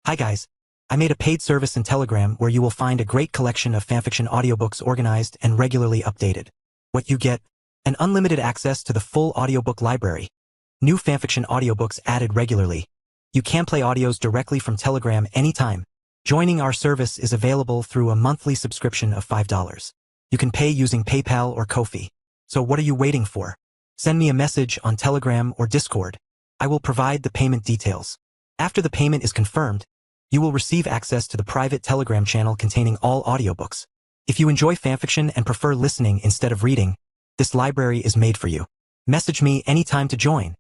Hi guys. I made a paid service in Telegram where you will find a great collection of fanfiction audiobooks organized and regularly updated. What you get? An unlimited access to the full audiobook library. New fanfiction audiobooks added regularly. You can play audios directly from Telegram anytime. Joining our service is available through a monthly subscription of $5. You can pay using PayPal or Ko-fi. So what are you waiting for? Send me a message on Telegram or Discord. I will provide the payment details. After the payment is confirmed, you will receive access to the private Telegram channel containing all audiobooks. If you enjoy fanfiction and prefer listening instead of reading, this library is made for you. Message me anytime to join.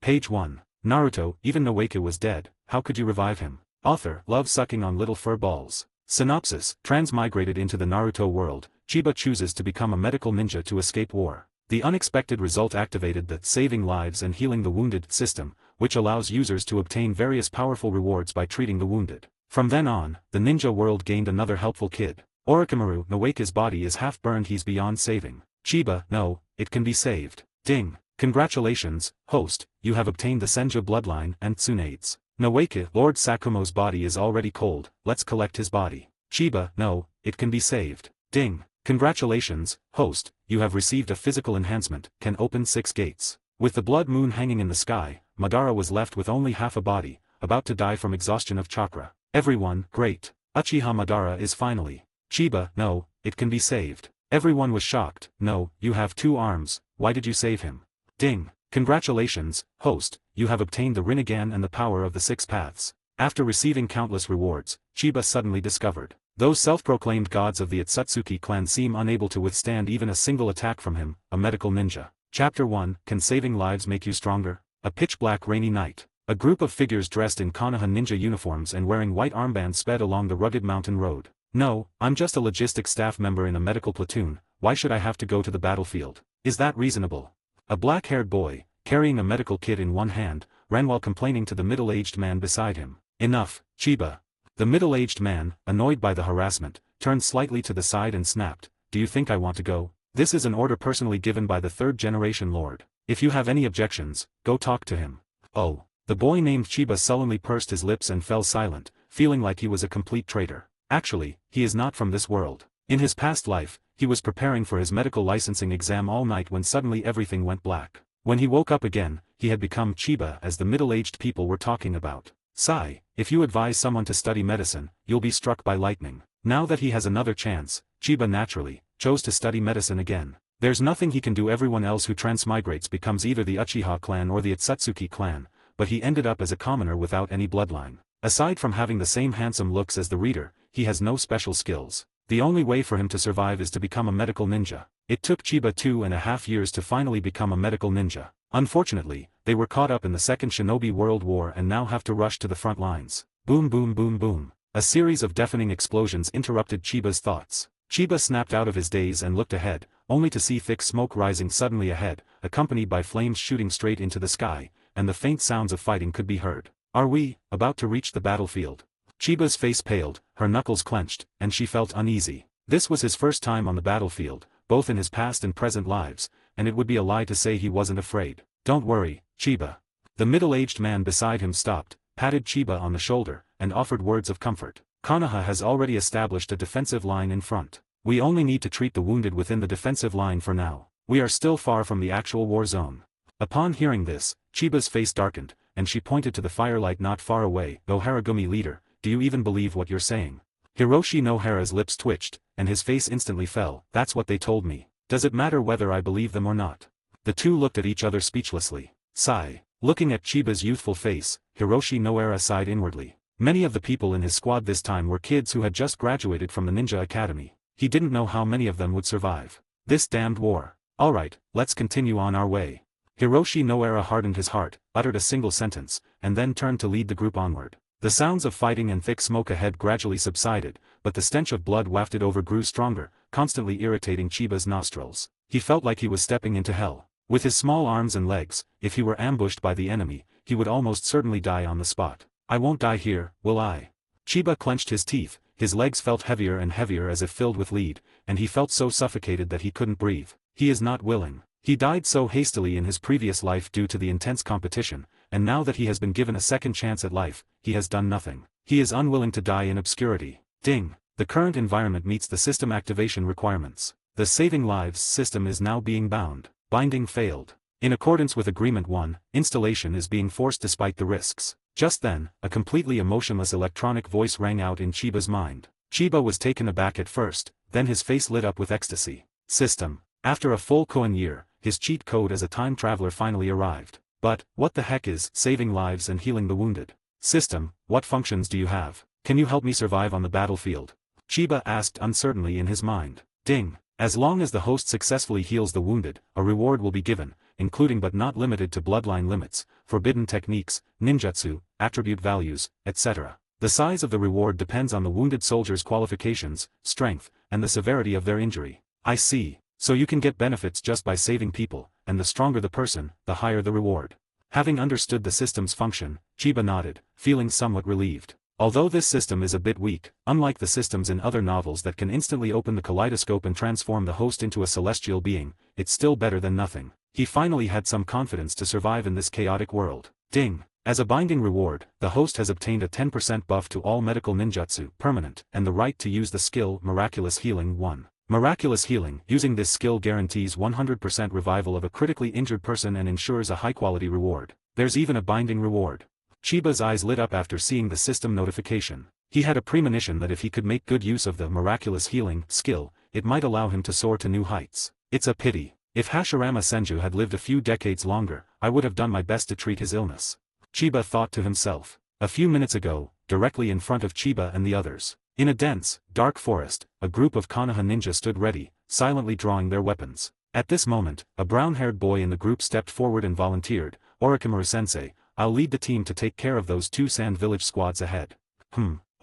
Page 1. Naruto, even Naruto was dead, how could you revive him? Author, love sucking on little fur balls. Synopsis, transmigrated into the Naruto world, Chiba chooses to become a medical ninja to escape war. The unexpected result activated the saving lives and healing the wounded system, which allows users to obtain various powerful rewards by treating the wounded. From then on, the ninja world gained another helpful kid. Orochimaru, Naruto's body is half burned, he's beyond saving. Chiba, no, it can be saved. Ding. Congratulations, host, you have obtained the Senju bloodline and Tsunade's. Naruto, Lord Sakumo's body is already cold, let's collect his body. Chiba, no, it can be saved. Ding. Congratulations, host, you have received a physical enhancement, can open 6 gates. With the blood moon hanging in the sky, Madara was left with only half a body, about to die from exhaustion of chakra. Everyone, great. Uchiha Madara is finally. Chiba, no, it can be saved. Everyone was shocked, no, you have 2 arms, why did you save him? Ding. Congratulations, host, you have obtained the Rinnegan and the power of the 6 paths. After receiving countless rewards, Chiba suddenly discovered. Those self-proclaimed gods of the Otsutsuki clan seem unable to withstand even a single attack from him, a medical ninja. Chapter 1, Can saving lives make you stronger? A pitch-black rainy night. A group of figures dressed in Konoha ninja uniforms and wearing white armbands sped along the rugged mountain road. No, I'm just a logistics staff member in a medical platoon, why should I have to go to the battlefield? Is that reasonable? A black-haired boy, carrying a medical kit in one hand, ran while complaining to the middle-aged man beside him. Enough, Chiba. The middle-aged man, annoyed by the harassment, turned slightly to the side and snapped, do you think I want to go? This is an order personally given by the 3rd-generation lord. If you have any objections, go talk to him. Oh. The boy named Chiba sullenly pursed his lips and fell silent, feeling like he was a complete traitor. Actually, he is not from this world. In his past life, he was preparing for his medical licensing exam all night when suddenly everything went black. When he woke up again, he had become Chiba as the middle-aged people were talking about. Sigh, if you advise someone to study medicine, you'll be struck by lightning. Now that he has another chance, Chiba naturally chose to study medicine again. There's nothing he can do. Everyone else who transmigrates becomes either the Uchiha clan or the Otsutsuki clan, but he ended up as a commoner without any bloodline. Aside from having the same handsome looks as the reader, he has no special skills. The only way for him to survive is to become a medical ninja. It took Chiba 2.5 years to finally become a medical ninja. Unfortunately, they were caught up in the Second Shinobi World War and now have to rush to the front lines. Boom boom boom boom. A series of deafening explosions interrupted Chiba's thoughts. Chiba snapped out of his daze and looked ahead, only to see thick smoke rising suddenly ahead, accompanied by flames shooting straight into the sky, and the faint sounds of fighting could be heard. Are we about to reach the battlefield? Chiba's face paled, her knuckles clenched, and she felt uneasy. This was his first time on the battlefield, both in his past and present lives, and it would be a lie to say he wasn't afraid. Don't worry, Chiba. The middle-aged man beside him stopped, patted Chiba on the shoulder, and offered words of comfort. Konoha has already established a defensive line in front. We only need to treat the wounded within the defensive line for now. We are still far from the actual war zone. Upon hearing this, Chiba's face darkened, and she pointed to the firelight not far away. "Oh Haragumi leader, do you even believe what you're saying?" Hiroshi Nohara's lips twitched, and his face instantly fell. That's what they told me. Does it matter whether I believe them or not? The two looked at each other speechlessly. Sigh. Looking at Chiba's youthful face, Hiroshi Nohara sighed inwardly. Many of the people in his squad this time were kids who had just graduated from the ninja academy. He didn't know how many of them would survive. This damned war. Alright, let's continue on our way. Hiroshi Nohara hardened his heart, uttered a single sentence, and then turned to lead the group onward. The sounds of fighting and thick smoke ahead gradually subsided, but the stench of blood wafted over grew stronger, constantly irritating Chiba's nostrils. He felt like he was stepping into hell. With his small arms and legs, if he were ambushed by the enemy, he would almost certainly die on the spot. I won't die here, will I? Chiba clenched his teeth, his legs felt heavier and heavier as if filled with lead, and he felt so suffocated that he couldn't breathe. He is not willing. He died so hastily in his previous life due to the intense competition, and now that he has been given a second chance at life, he has done nothing. He is unwilling to die in obscurity. Ding! The current environment meets the system activation requirements. The Saving Lives system is now being bound. Binding failed. In accordance with Agreement 1, installation is being forced despite the risks. Just then, a completely emotionless electronic voice rang out in Chiba's mind. Chiba was taken aback at first, then his face lit up with ecstasy. System. After a full Koan year, his cheat code as a time traveler finally arrived. But, what the heck is saving lives and healing the wounded? System, what functions do you have? Can you help me survive on the battlefield? Chiba asked uncertainly in his mind. Ding. As long as the host successfully heals the wounded, a reward will be given, including but not limited to bloodline limits, forbidden techniques, ninjutsu, attribute values, etc. The size of the reward depends on the wounded soldier's qualifications, strength, and the severity of their injury. I see. So you can get benefits just by saving people, and the stronger the person, the higher the reward. Having understood the system's function, Chiba nodded, feeling somewhat relieved. Although this system is a bit weak, unlike the systems in other novels that can instantly open the kaleidoscope and transform the host into a celestial being, it's still better than nothing. He finally had some confidence to survive in this chaotic world. Ding! As a binding reward, the host has obtained a 10% buff to all medical ninjutsu permanent, and the right to use the skill Miraculous Healing 1. Miraculous Healing. Using this skill guarantees 100% revival of a critically injured person and ensures a high-quality reward. There's even a binding reward. Chiba's eyes lit up after seeing the system notification. He had a premonition that if he could make good use of the Miraculous Healing skill, it might allow him to soar to new heights. It's a pity. If Hashirama Senju had lived a few decades longer, I would have done my best to treat his illness. Chiba thought to himself. A few minutes ago, directly in front of Chiba and the others, in a dense, dark forest, a group of Konoha ninja stood ready, silently drawing their weapons. At this moment, a brown-haired boy in the group stepped forward and volunteered, Orochimaru-sensei, I'll lead the team to take care of those two Sand Village squads ahead.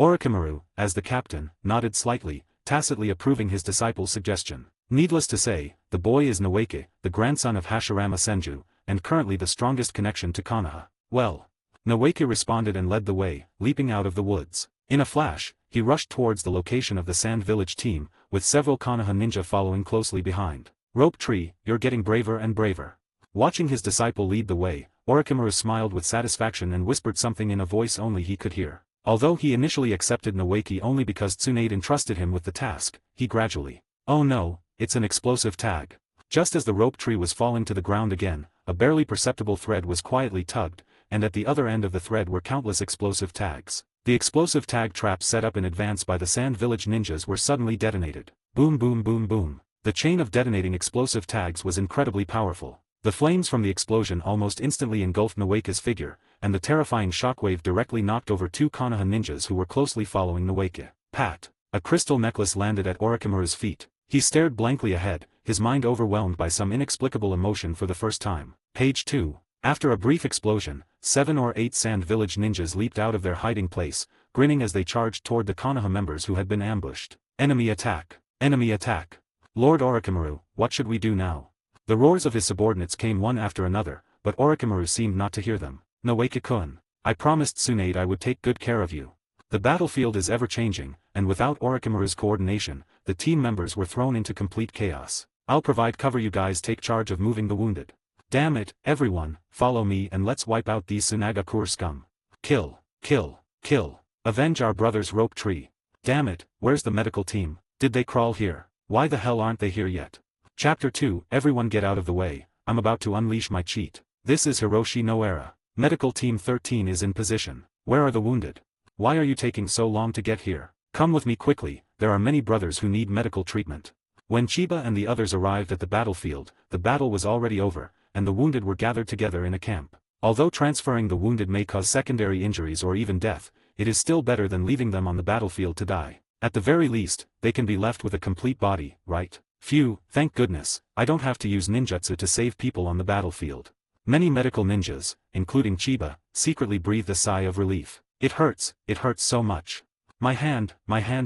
Orochimaru, as the captain, nodded slightly, tacitly approving his disciple's suggestion. Needless to say, the boy is Noeke, the grandson of Hashirama Senju, and currently the strongest connection to Konoha. Well. Noeke responded and led the way, leaping out of the woods. In a flash, he rushed towards the location of the Sand Village team, with several Konoha ninja following closely behind. Rope Tree, you're getting braver and braver. Watching his disciple lead the way, Orochimaru smiled with satisfaction and whispered something in a voice only he could hear. Although he initially accepted Noeke only because Tsunade entrusted him with the task, he gradually. Oh no, it's an explosive tag. Just as the rope tree was falling to the ground again, a barely perceptible thread was quietly tugged, and at the other end of the thread were countless explosive tags. The explosive tag traps set up in advance by the Sand Village ninjas were suddenly detonated. Boom boom boom boom. The chain of detonating explosive tags was incredibly powerful. The flames from the explosion almost instantly engulfed Noeke's figure, and the terrifying shockwave directly knocked over two Konoha ninjas who were closely following Noeke. Pat! A crystal necklace landed at Orochimaru's feet. He stared blankly ahead, his mind overwhelmed by some inexplicable emotion for the first time. Page 2. After a brief explosion, 7 or 8 Sand Village ninjas leaped out of their hiding place, grinning as they charged toward the Konoha members who had been ambushed. Enemy attack! Enemy attack! Lord Orochimaru, what should we do now? The roars of his subordinates came one after another, but Orochimaru seemed not to hear them. Noeke-kun, I promised Tsunade I would take good care of you. The battlefield is ever-changing, and without Orochimaru's coordination, the team members were thrown into complete chaos. I'll provide cover, you guys take charge of moving the wounded. Damn it, everyone, follow me and let's wipe out these Tsunagakur scum. Kill, kill, kill. Avenge our brother's rope tree. Damn it, where's the medical team? Did they crawl here? Why the hell aren't they here yet? Chapter 2, Everyone get out of the way, I'm about to unleash my cheat. This is Hiroshi Noera. Medical Team 13 is in position. Where are the wounded? Why are you taking so long to get here? Come with me quickly, there are many brothers who need medical treatment. When Chiba and the others arrived at the battlefield, the battle was already over, and the wounded were gathered together in a camp. Although transferring the wounded may cause secondary injuries or even death, it is still better than leaving them on the battlefield to die. At the very least, they can be left with a complete body, right? Phew, thank goodness, I don't have to use ninjutsu to save people on the battlefield. Many medical ninjas, including Chiba, secretly breathed a sigh of relief. It hurts so much. My hand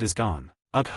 is gone. Ugh.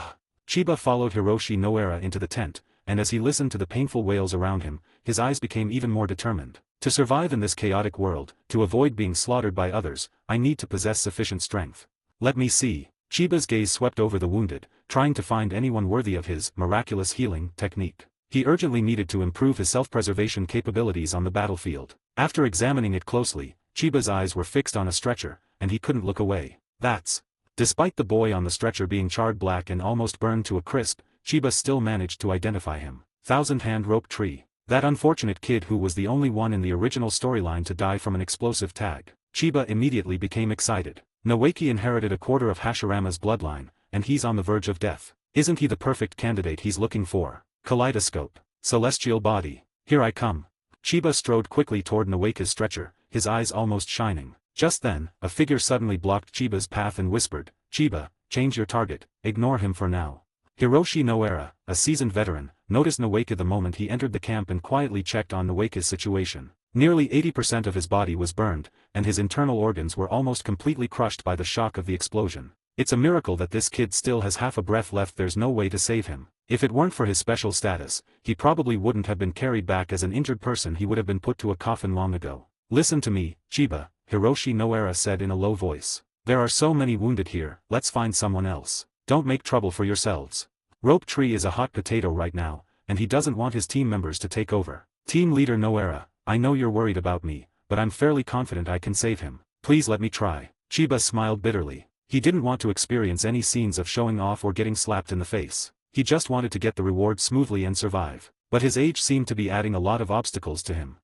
Chiba followed Hiroshi Noera into the tent, and as he listened to the painful wails around him, his eyes became even more determined. To survive in this chaotic world, to avoid being slaughtered by others, I need to possess sufficient strength. Let me see. Chiba's gaze swept over the wounded, trying to find anyone worthy of his miraculous healing technique. He urgently needed to improve his self-preservation capabilities on the battlefield. After examining it closely, Chiba's eyes were fixed on a stretcher, and he couldn't look away. That's. Despite the boy on the stretcher being charred black and almost burned to a crisp, Chiba still managed to identify him. Thousand-Hand Rope Tree. That unfortunate kid who was the only one in the original storyline to die from an explosive tag. Chiba immediately became excited. Noeki inherited a quarter of Hashirama's bloodline, and he's on the verge of death. Isn't he the perfect candidate he's looking for? Kaleidoscope. Celestial body. Here I come. Chiba strode quickly toward Noeka's stretcher, his eyes almost shining. Just then, a figure suddenly blocked Chiba's path and whispered, "Chiba, change your target, ignore him for now." Hiroshi Noera, a seasoned veteran, noticed Noeka the moment he entered the camp and quietly checked on Noeka's situation. Nearly 80% of his body was burned, and his internal organs were almost completely crushed by the shock of the explosion. It's a miracle that this kid still has half a breath left. There's no way to save him. If it weren't for his special status, he probably wouldn't have been carried back as an injured person. He would have been put to a coffin long ago. "Listen to me, Chiba," Hiroshi Noera said in a low voice. "There are so many wounded here, let's find someone else. Don't make trouble for yourselves. Rope Tree is a hot potato right now, and he doesn't want his team members to take over. Team leader Noera, I know you're worried about me, but I'm fairly confident I can save him. Please let me try." Chiba smiled bitterly. He didn't want to experience any scenes of showing off or getting slapped in the face. He just wanted to get the reward smoothly and survive. But his age seemed to be adding a lot of obstacles to him.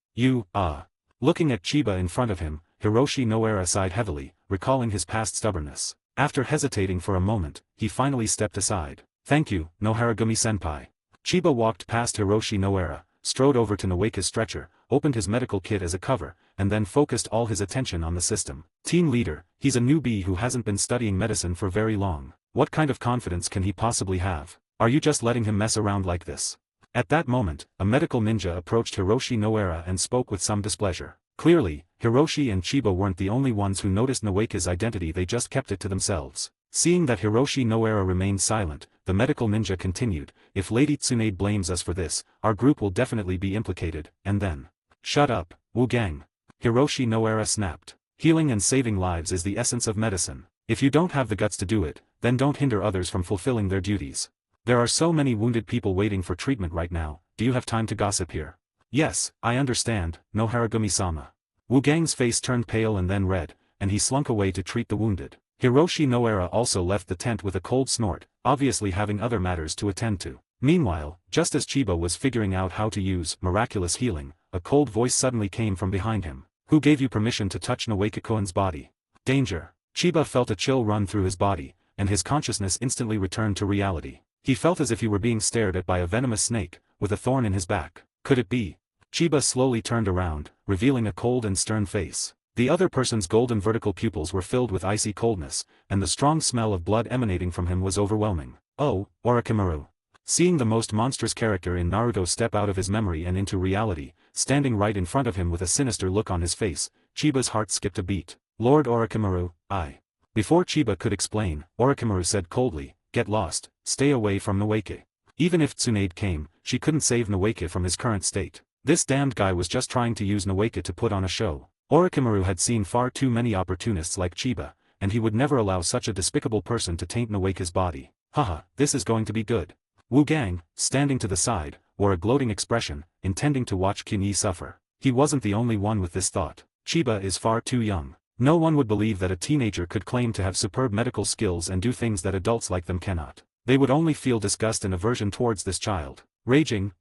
Looking at Chiba in front of him, Hiroshi Noera sighed heavily, recalling his past stubbornness. After hesitating for a moment, he finally stepped aside. "Thank you, Noharagumi-senpai." Chiba walked past Hiroshi Noera, strode over to Noeka's stretcher, opened his medical kit as a cover, and then focused all his attention on the system. "Team leader, he's a newbie who hasn't been studying medicine for very long. What kind of confidence can he possibly have? Are you just letting him mess around like this?" At that moment, a medical ninja approached Hiroshi Noera and spoke with some displeasure. Clearly, Hiroshi and Chiba weren't the only ones who noticed Noeka's identity. They just kept it to themselves. Seeing that Hiroshi Noera remained silent, the medical ninja continued, "If Lady Tsunade blames us for this, our group will definitely be implicated, and then—" "Shut up, Wu Gang." Hiroshi Noera snapped. "Healing and saving lives is the essence of medicine. If you don't have the guts to do it, then don't hinder others from fulfilling their duties. There are so many wounded people waiting for treatment right now. Do you have time to gossip here?" "Yes, I understand, Noharagumi-sama." Wu Gang's face turned pale and then red, and he slunk away to treat the wounded. Hiroshi Noera also left the tent with a cold snort, obviously having other matters to attend to. Meanwhile, just as Chiba was figuring out how to use miraculous healing, a cold voice suddenly came from behind him. "Who gave you permission to touch Noeka-kun's body?" "Danger." Chiba felt a chill run through his body, and his consciousness instantly returned to reality. He felt as if he were being stared at by a venomous snake, with a thorn in his back. Could it be? Chiba slowly turned around, revealing a cold and stern face. The other person's golden vertical pupils were filled with icy coldness, and the strong smell of blood emanating from him was overwhelming. "Oh, Orochimaru." Seeing the most monstrous character in Naruto step out of his memory and into reality, standing right in front of him with a sinister look on his face, Chiba's heart skipped a beat. "Lord Orochimaru, I..." Before Chiba could explain, Orochimaru said coldly, "Get lost, stay away from Noeka. Even if Tsunade came, she couldn't save Noeka from his current state. This damned guy was just trying to use Noeka to put on a show." Orochimaru had seen far too many opportunists like Chiba, and he would never allow such a despicable person to taint Noeka's body. "Haha, this is going to be good." Wu Gang, standing to the side, wore a gloating expression, intending to watch Kinyi suffer. He wasn't the only one with this thought. Chiba is far too young. No one would believe that a teenager could claim to have superb medical skills and do things that adults like them cannot. They would only feel disgust and aversion towards this child. Raging.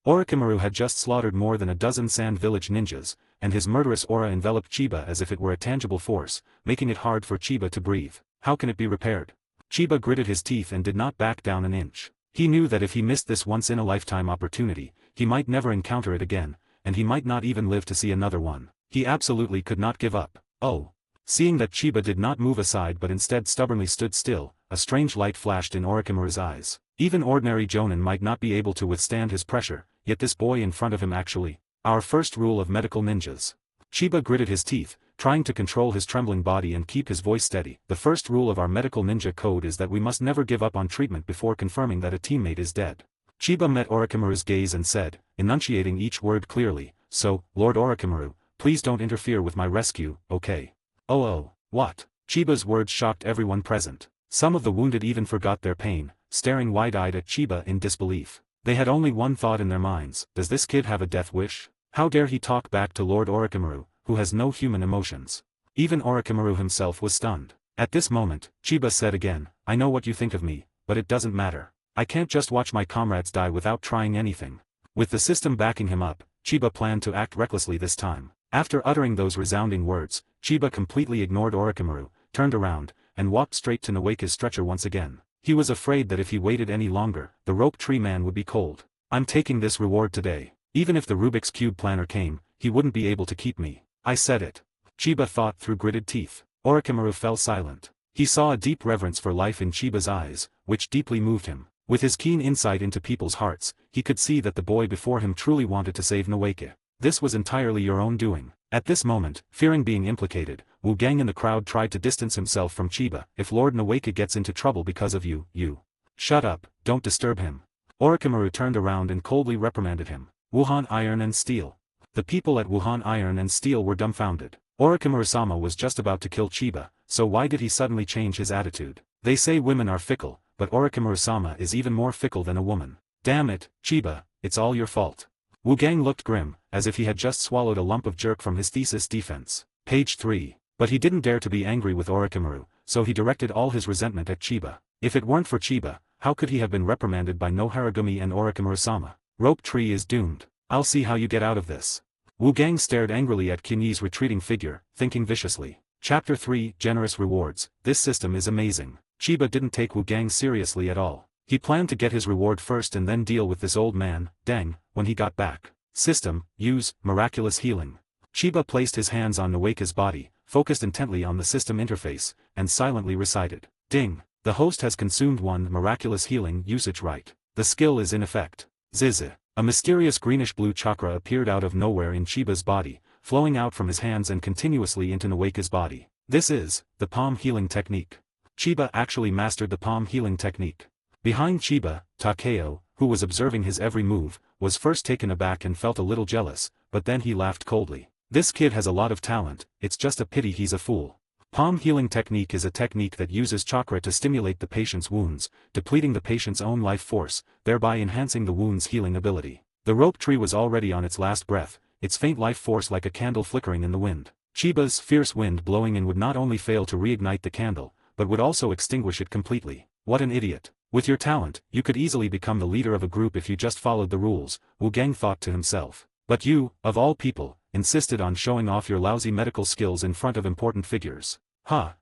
Orochimaru had just slaughtered more than a dozen Sand Village ninjas, and his murderous aura enveloped Chiba as if it were a tangible force, making it hard for Chiba to breathe. How can it be repaired? Chiba gritted his teeth and did not back down an inch. He knew that if he missed this once-in-a-lifetime opportunity, he might never encounter it again, and he might not even live to see another one. He absolutely could not give up. "Oh." Seeing that Chiba did not move aside but instead stubbornly stood still, a strange light flashed in Orochimaru's eyes. Even ordinary jonin might not be able to withstand his pressure, yet this boy in front of him actually. "Our first rule of medical ninjas." Chiba gritted his teeth, trying to control his trembling body and keep his voice steady. "The first rule of our medical ninja code is that we must never give up on treatment before confirming that a teammate is dead." Chiba met Orochimaru's gaze and said, enunciating each word clearly, "So, Lord Orochimaru, please don't interfere with my rescue, okay?" Oh, what?" Chiba's words shocked everyone present. Some of the wounded even forgot their pain, staring wide-eyed at Chiba in disbelief. They had only one thought in their minds: does this kid have a death wish? How dare he talk back to Lord Orochimaru, who has no human emotions. Even Orochimaru himself was stunned. At this moment, Chiba said again, "I know what you think of me, but it doesn't matter. I can't just watch my comrades die without trying anything." With the system backing him up, Chiba planned to act recklessly this time. After uttering those resounding words, Chiba completely ignored Orochimaru, turned around, and walked straight to Noeke's stretcher once again. He was afraid that if he waited any longer, the rope tree man would be cold. "I'm taking this reward today. Even if the Rubik's Cube planner came, he wouldn't be able to keep me. I said it." Chiba thought through gritted teeth. Orochimaru fell silent. He saw a deep reverence for life in Chiba's eyes, which deeply moved him. With his keen insight into people's hearts, he could see that the boy before him truly wanted to save Noeke. "This was entirely your own doing." At this moment, fearing being implicated, Wu Gang in the crowd tried to distance himself from Chiba. "If Lord Noeke gets into trouble because of you. Shut up, don't disturb him." Orochimaru turned around and coldly reprimanded him. Wuhan Iron and Steel. The people at Wuhan Iron and Steel were dumbfounded. Orochimaru-sama was just about to kill Chiba, so why did he suddenly change his attitude? They say women are fickle, but Orochimaru-sama is even more fickle than a woman. "Damn it, Chiba, it's all your fault." Wu Gang looked grim, as if he had just swallowed a lump of jerk from his thesis defense. Page 3. But he didn't dare to be angry with Orochimaru, so he directed all his resentment at Chiba. If it weren't for Chiba, how could he have been reprimanded by Noharagumi and Orochimaru-sama? "Rope tree is doomed. I'll see how you get out of this." Wu Gang stared angrily at Kinyi's retreating figure, thinking viciously. Chapter 3, Generous Rewards. This system is amazing. Chiba didn't take Wu Gang seriously at all. He planned to get his reward first and then deal with this old man, Deng, when he got back. System, use, miraculous healing. Chiba placed his hands on Noeke's body, focused intently on the system interface, and silently recited. "Ding. The host has consumed one miraculous healing usage right. The skill is in effect." Zizi. A mysterious greenish-blue chakra appeared out of nowhere in Chiba's body, flowing out from his hands and continuously into Noeke's body. This is the palm healing technique. Chiba actually mastered the palm healing technique. Behind Chiba, Takeo, who was observing his every move, was first taken aback and felt a little jealous, but then he laughed coldly. "This kid has a lot of talent, it's just a pity he's a fool." Palm healing technique is a technique that uses chakra to stimulate the patient's wounds, depleting the patient's own life force, thereby enhancing the wound's healing ability. The rope tree was already on its last breath, its faint life force like a candle flickering in the wind. Chiba's fierce wind blowing in would not only fail to reignite the candle, but would also extinguish it completely. What an idiot. With your talent, you could easily become the leader of a group if you just followed the rules, Wu Gang thought to himself. But you, of all people, insisted on showing off your lousy medical skills in front of important figures.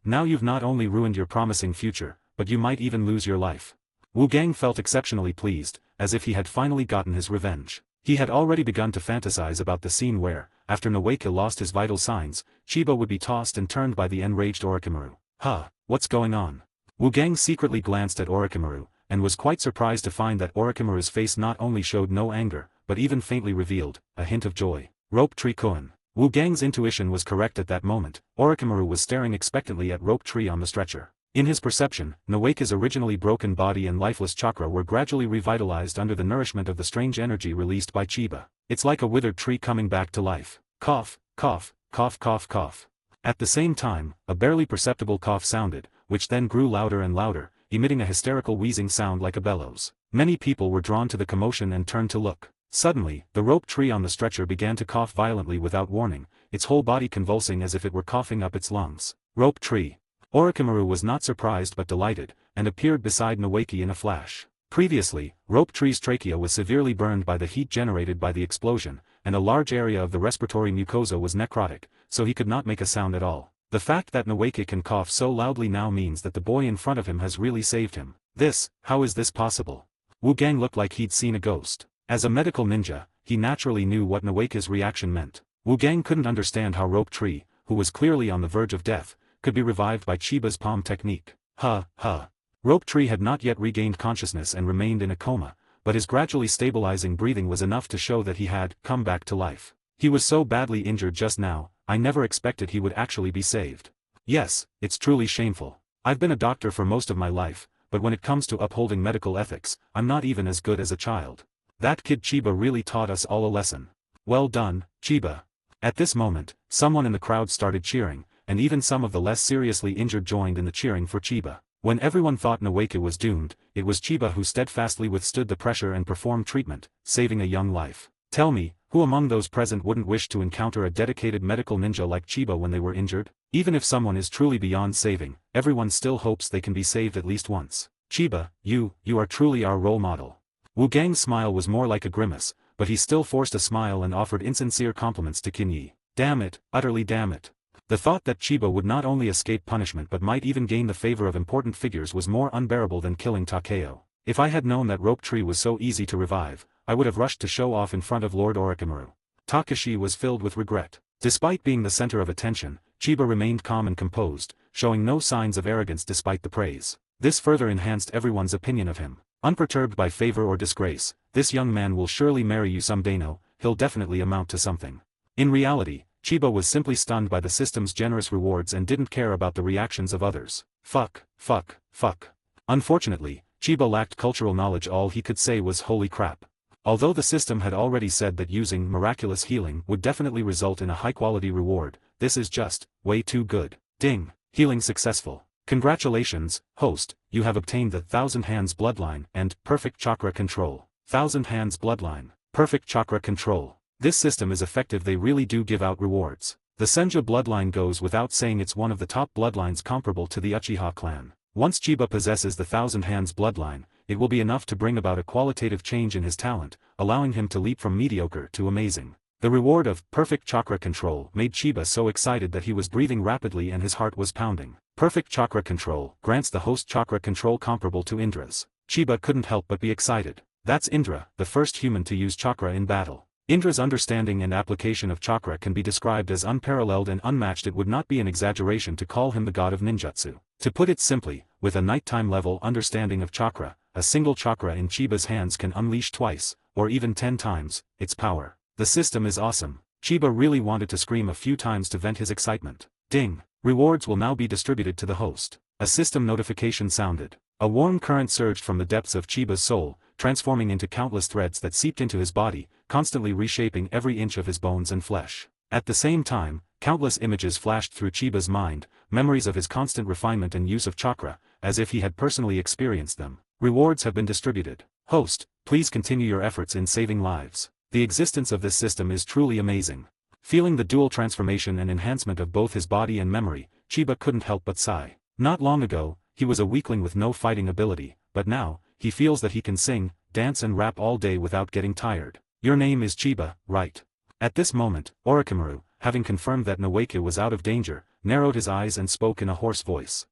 Now you've not only ruined your promising future, but you might even lose your life. Wu Gang felt exceptionally pleased, as if he had finally gotten his revenge. He had already begun to fantasize about the scene where, after Noeke lost his vital signs, Chiba would be tossed and turned by the enraged Orochimaru. What's going on? Wu Gang secretly glanced at Orochimaru, and was quite surprised to find that Orochimaru's face not only showed no anger, but even faintly revealed a hint of joy. Rope Tree Koen. Wu Gang's intuition was correct at that moment. Orochimaru was staring expectantly at Rope Tree on the stretcher. In his perception, Noeke's originally broken body and lifeless chakra were gradually revitalized under the nourishment of the strange energy released by Chiba. "It's like a withered tree coming back to life." Cough, cough, cough, cough, cough. At the same time, a barely perceptible cough sounded, which then grew louder and louder, emitting a hysterical wheezing sound like a bellows. Many people were drawn to the commotion and turned to look. Suddenly, the rope tree on the stretcher began to cough violently without warning, its whole body convulsing as if it were coughing up its lungs. Rope tree. Orochimaru was not surprised but delighted, and appeared beside Noeke in a flash. Previously, Rope Tree's trachea was severely burned by the heat generated by the explosion, and a large area of the respiratory mucosa was necrotic, so he could not make a sound at all. The fact that Noeke can cough so loudly now means that the boy in front of him has really saved him. How is this possible? Wu Gang looked like he'd seen a ghost. As a medical ninja, he naturally knew what Noeke's reaction meant. Wu Gang couldn't understand how Rope Tree, who was clearly on the verge of death, could be revived by Chiba's palm technique. Rope Tree had not yet regained consciousness and remained in a coma, but his gradually stabilizing breathing was enough to show that he had come back to life. He was so badly injured just now, I never expected he would actually be saved. Yes, it's truly shameful. I've been a doctor for most of my life, but when it comes to upholding medical ethics, I'm not even as good as a child. That kid Chiba really taught us all a lesson. Well done, Chiba. At this moment, someone in the crowd started cheering, and even some of the less seriously injured joined in the cheering for Chiba. When everyone thought Noeke was doomed, it was Chiba who steadfastly withstood the pressure and performed treatment, saving a young life. "Tell me, Who among those present wouldn't wish to encounter a dedicated medical ninja like Chiba when they were injured? Even if someone is truly beyond saving, everyone still hopes they can be saved at least once. Chiba, you are truly our role model. Wu Gang's smile was more like a grimace, but he still forced a smile and offered insincere compliments to Qin. Damn it, utterly damn it. The thought that Chiba would not only escape punishment but might even gain the favor of important figures was more unbearable than killing Takeo. If I had known that rope tree was so easy to revive, I would have rushed to show off in front of Lord Orochimaru. Takashi was filled with regret. Despite being the center of attention, Chiba remained calm and composed, showing no signs of arrogance despite the praise. This further enhanced everyone's opinion of him. Unperturbed by favor or disgrace, this young man will surely marry you someday. No, he'll definitely amount to something. In reality, Chiba was simply stunned by the system's generous rewards and didn't care about the reactions of others. Fuck. Unfortunately, Chiba lacked cultural knowledge. All he could say was holy crap. Although the system had already said that using miraculous healing would definitely result in a high-quality reward, this is just way too good. Ding. Healing successful. Congratulations, host, you have obtained the Thousand Hands Bloodline and Perfect Chakra Control. Thousand Hands Bloodline, Perfect Chakra Control. This system is effective. They really do give out rewards. The Senja bloodline goes without saying it's one of the top bloodlines comparable to the Uchiha clan. Once Chiba possesses the Thousand Hands bloodline, it will be enough to bring about a qualitative change in his talent, allowing him to leap from mediocre to amazing. The reward of Perfect Chakra Control made Chiba so excited that he was breathing rapidly and his heart was pounding. Perfect Chakra Control grants the host chakra control comparable to Indra's. Chiba couldn't help but be excited. That's Indra, the first human to use chakra in battle. Indra's understanding and application of chakra can be described as unparalleled and unmatched. It would not be an exaggeration to call him the god of ninjutsu. To put it simply, with a nighttime level understanding of chakra, a single chakra in Chiba's hands can unleash twice, or even 10 times, its power. The system is awesome. Chiba really wanted to scream a few times to vent his excitement. Ding! Rewards will now be distributed to the host. A system notification sounded. A warm current surged from the depths of Chiba's soul, transforming into countless threads that seeped into his body, constantly reshaping every inch of his bones and flesh. At the same time, countless images flashed through Chiba's mind, memories of his constant refinement and use of chakra, as if he had personally experienced them. Rewards have been distributed. Host, please continue your efforts in saving lives. The existence of this system is truly amazing. Feeling the dual transformation and enhancement of both his body and memory, Chiba couldn't help but sigh. Not long ago, he was a weakling with no fighting ability, but now, he feels that he can sing, dance and rap all day without getting tired. Your name is Chiba, right? At this moment, Orochimaru, having confirmed that Noeke was out of danger, narrowed his eyes and spoke in a hoarse voice.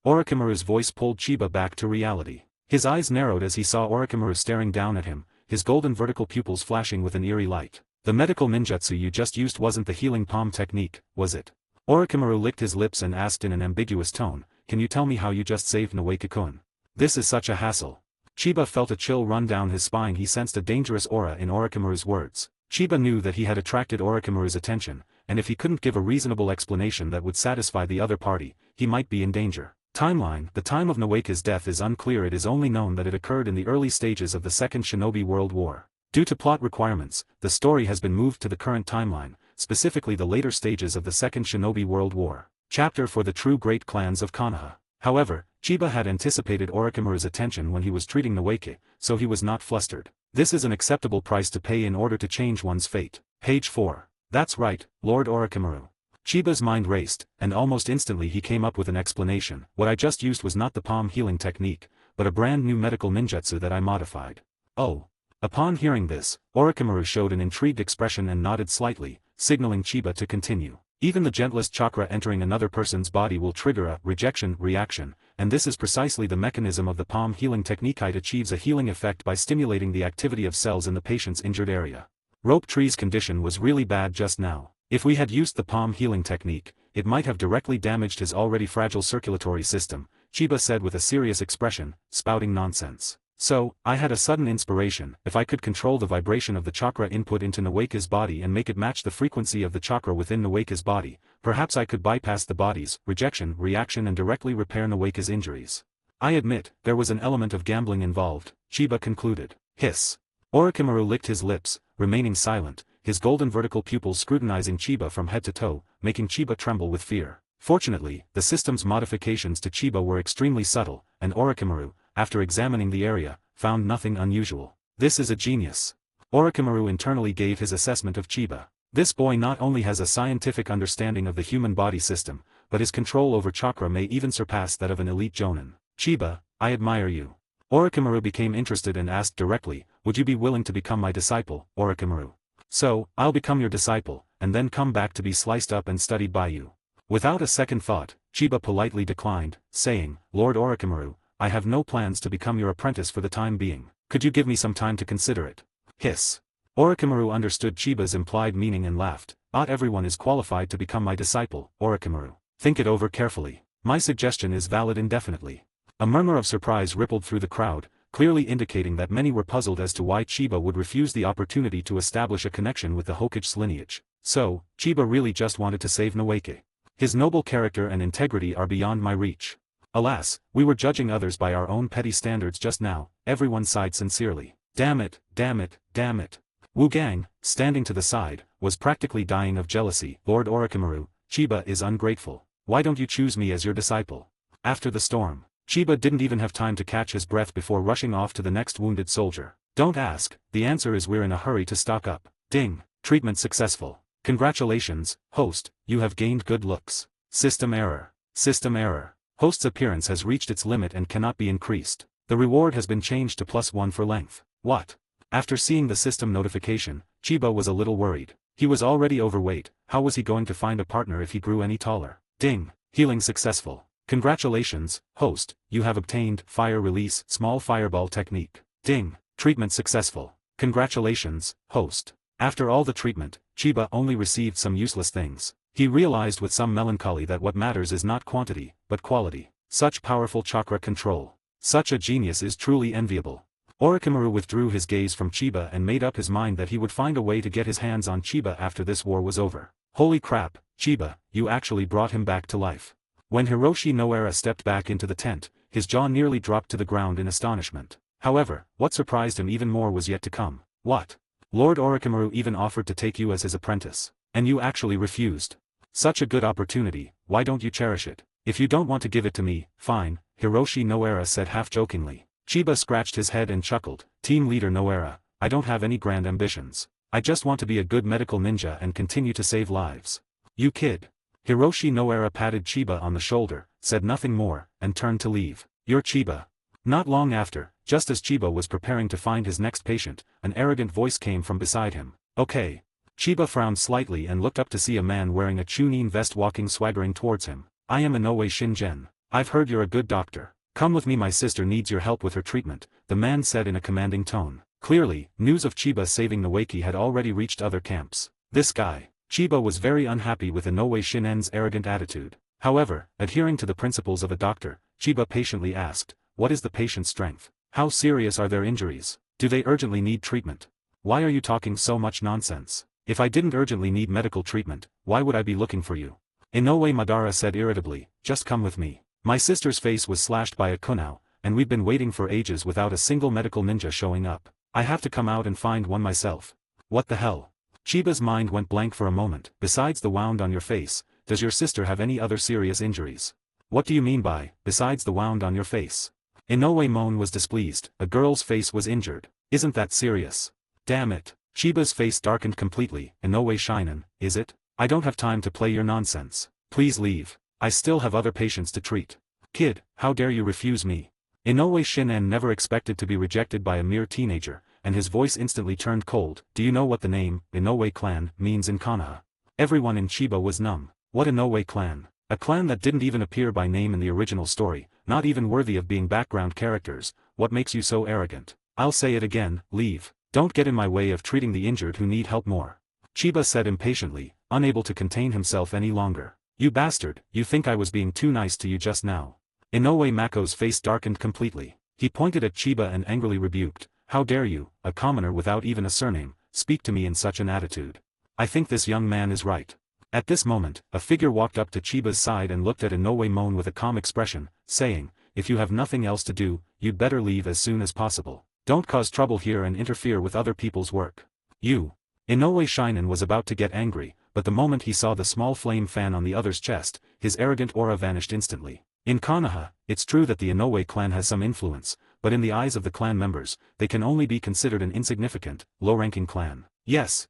Orochimaru's voice pulled Chiba back to reality. His eyes narrowed as he saw Orochimaru staring down at him, his golden vertical pupils flashing with an eerie light. The medical ninjutsu you just used wasn't the healing palm technique, was it? Orochimaru licked his lips and asked in an ambiguous tone, can you tell me how you just saved Noeke-kun? This is such a hassle. Chiba felt a chill run down his spine. He sensed a dangerous aura in Orochimaru's words. Chiba knew that he had attracted Orochimaru's attention, and if he couldn't give a reasonable explanation that would satisfy the other party, he might be in danger. Timeline: the time of Noeke's death is unclear. It is only known that it occurred in the early stages of the Second Shinobi World War. Due to plot requirements, the story has been moved to the current timeline, specifically the later stages of the Second Shinobi World War. Chapter for the True Great Clans of Konoha. However, Chiba had anticipated Orochimaru's attention when he was treating Noeke, so he was not flustered. This is an acceptable price to pay in order to change one's fate. Page 4. That's right, Lord Orochimaru. Chiba's mind raced, and almost instantly he came up with an explanation. What I just used was not the palm healing technique, but a brand new medical ninjutsu that I modified. Oh. Upon hearing this, Orochimaru showed an intrigued expression and nodded slightly, signaling Chiba to continue. Even the gentlest chakra entering another person's body will trigger a rejection reaction, and this is precisely the mechanism of the palm healing technique. It achieves a healing effect by stimulating the activity of cells in the patient's injured area. Rope Tree's condition was really bad just now. If we had used the palm healing technique, it might have directly damaged his already fragile circulatory system, Chiba said with a serious expression, spouting nonsense. So, I had a sudden inspiration. If I could control the vibration of the chakra input into Noeke's body and make it match the frequency of the chakra within Noeke's body, perhaps I could bypass the body's rejection reaction and directly repair Noeke's injuries. I admit, there was an element of gambling involved, Chiba concluded. Hiss. Orochimaru licked his lips, remaining silent, his golden vertical pupils scrutinizing Chiba from head to toe, making Chiba tremble with fear. Fortunately, the system's modifications to Chiba were extremely subtle, and Orochimaru, after examining the area, found nothing unusual. This is a genius. Orochimaru internally gave his assessment of Chiba. This boy not only has a scientific understanding of the human body system, but his control over chakra may even surpass that of an elite jonin. Chiba, I admire you. Orochimaru became interested and asked directly, would you be willing to become my disciple, Orochimaru? So, I'll become your disciple, and then come back to be sliced up and studied by you. Without a second thought, Chiba politely declined, saying, Lord Orochimaru, I have no plans to become your apprentice for the time being. Could you give me some time to consider it? Hiss. Orochimaru understood Chiba's implied meaning and laughed. Not everyone is qualified to become my disciple, Orochimaru. Think it over carefully. My suggestion is valid indefinitely. A murmur of surprise rippled through the crowd, clearly indicating that many were puzzled as to why Chiba would refuse the opportunity to establish a connection with the Hokage's lineage. So, Chiba really just wanted to save Noeke. His noble character and integrity are beyond my reach. Alas, we were judging others by our own petty standards just now, everyone sighed sincerely. Damn it, damn it, damn it. Wu Gang, standing to the side, was practically dying of jealousy. Lord Orochimaru, Chiba is ungrateful. Why don't you choose me as your disciple? After the storm, Chiba didn't even have time to catch his breath before rushing off to the next wounded soldier. Don't ask, the answer is we're in a hurry to stock up. Ding, treatment successful. Congratulations, host, you have gained good looks. System error. System error. Host's appearance has reached its limit and cannot be increased. The reward has been changed to +1 for length. What? After seeing the system notification, Chiba was a little worried. He was already overweight, how was he going to find a partner if he grew any taller? Ding, healing successful. Congratulations, host, you have obtained fire release small fireball technique. Ding, treatment successful. Congratulations, host. After all the treatment, Chiba only received some useless things. He realized with some melancholy that what matters is not quantity, but quality. Such powerful chakra control. Such a genius is truly enviable. Orochimaru withdrew his gaze from Chiba and made up his mind that he would find a way to get his hands on Chiba after this war was over. Holy crap, Chiba, you actually brought him back to life. When Hiroshi Noara stepped back into the tent, his jaw nearly dropped to the ground in astonishment. However, what surprised him even more was yet to come. What? Lord Orochimaru even offered to take you as his apprentice. And you actually refused. Such a good opportunity, why don't you cherish it? If you don't want to give it to me, fine, Hiroshi Noara said half-jokingly. Chiba scratched his head and chuckled. Team leader Noara, I don't have any grand ambitions. I just want to be a good medical ninja and continue to save lives. You kid. Hiroshi Noara patted Chiba on the shoulder, said nothing more, and turned to leave. You're Chiba. Not long after, just as Chiba was preparing to find his next patient, an arrogant voice came from beside him. Okay. Chiba frowned slightly and looked up to see a man wearing a chunin vest walking swaggering towards him. I am Inoue Shingen. I've heard you're a good doctor. Come with me, my sister needs your help with her treatment, the man said in a commanding tone. Clearly, news of Chiba saving Noeki had already reached other camps. This guy. Chiba was very unhappy with Inoue Shinen's arrogant attitude. However, adhering to the principles of a doctor, Chiba patiently asked, what is the patient's strength? How serious are their injuries? Do they urgently need treatment? Why are you talking so much nonsense? If I didn't urgently need medical treatment, why would I be looking for you? Inoue Madara said irritably, just come with me. My sister's face was slashed by a kunao, and we've been waiting for ages without a single medical ninja showing up. I have to come out and find one myself. What the hell? Chiba's mind went blank for a moment. Besides the wound on your face, does your sister have any other serious injuries? What do you mean by, besides the wound on your face? Inoue Mon was displeased. A girl's face was injured. Isn't that serious? Damn it. Chiba's face darkened completely. Inoue Shinen, is it? I don't have time to play your nonsense. Please leave. I still have other patients to treat. Kid, how dare you refuse me? Inoue Shinen never expected to be rejected by a mere teenager, and his voice instantly turned cold. Do you know what the name, Inoue clan, means in Konoha? Everyone in Chiba was numb. What Inoue clan? A clan that didn't even appear by name in the original story, not even worthy of being background characters. What makes you so arrogant? I'll say it again, leave. Don't get in my way of treating the injured who need help more. Chiba said impatiently, unable to contain himself any longer. You bastard, you think I was being too nice to you just now. Inoue Mako's face darkened completely. He pointed at Chiba and angrily rebuked, how dare you, a commoner without even a surname, speak to me in such an attitude. I think this young man is right. At this moment, a figure walked up to Chiba's side and looked at Inoue Mon with a calm expression, saying, if you have nothing else to do, you'd better leave as soon as possible. Don't cause trouble here and interfere with other people's work. You. Inoue Shinen was about to get angry, but the moment he saw the small flame fan on the other's chest, his arrogant aura vanished instantly. In Konoha, it's true that the Inoue clan has some influence, but in the eyes of the clan members, they can only be considered an insignificant, low-ranking clan. Yes,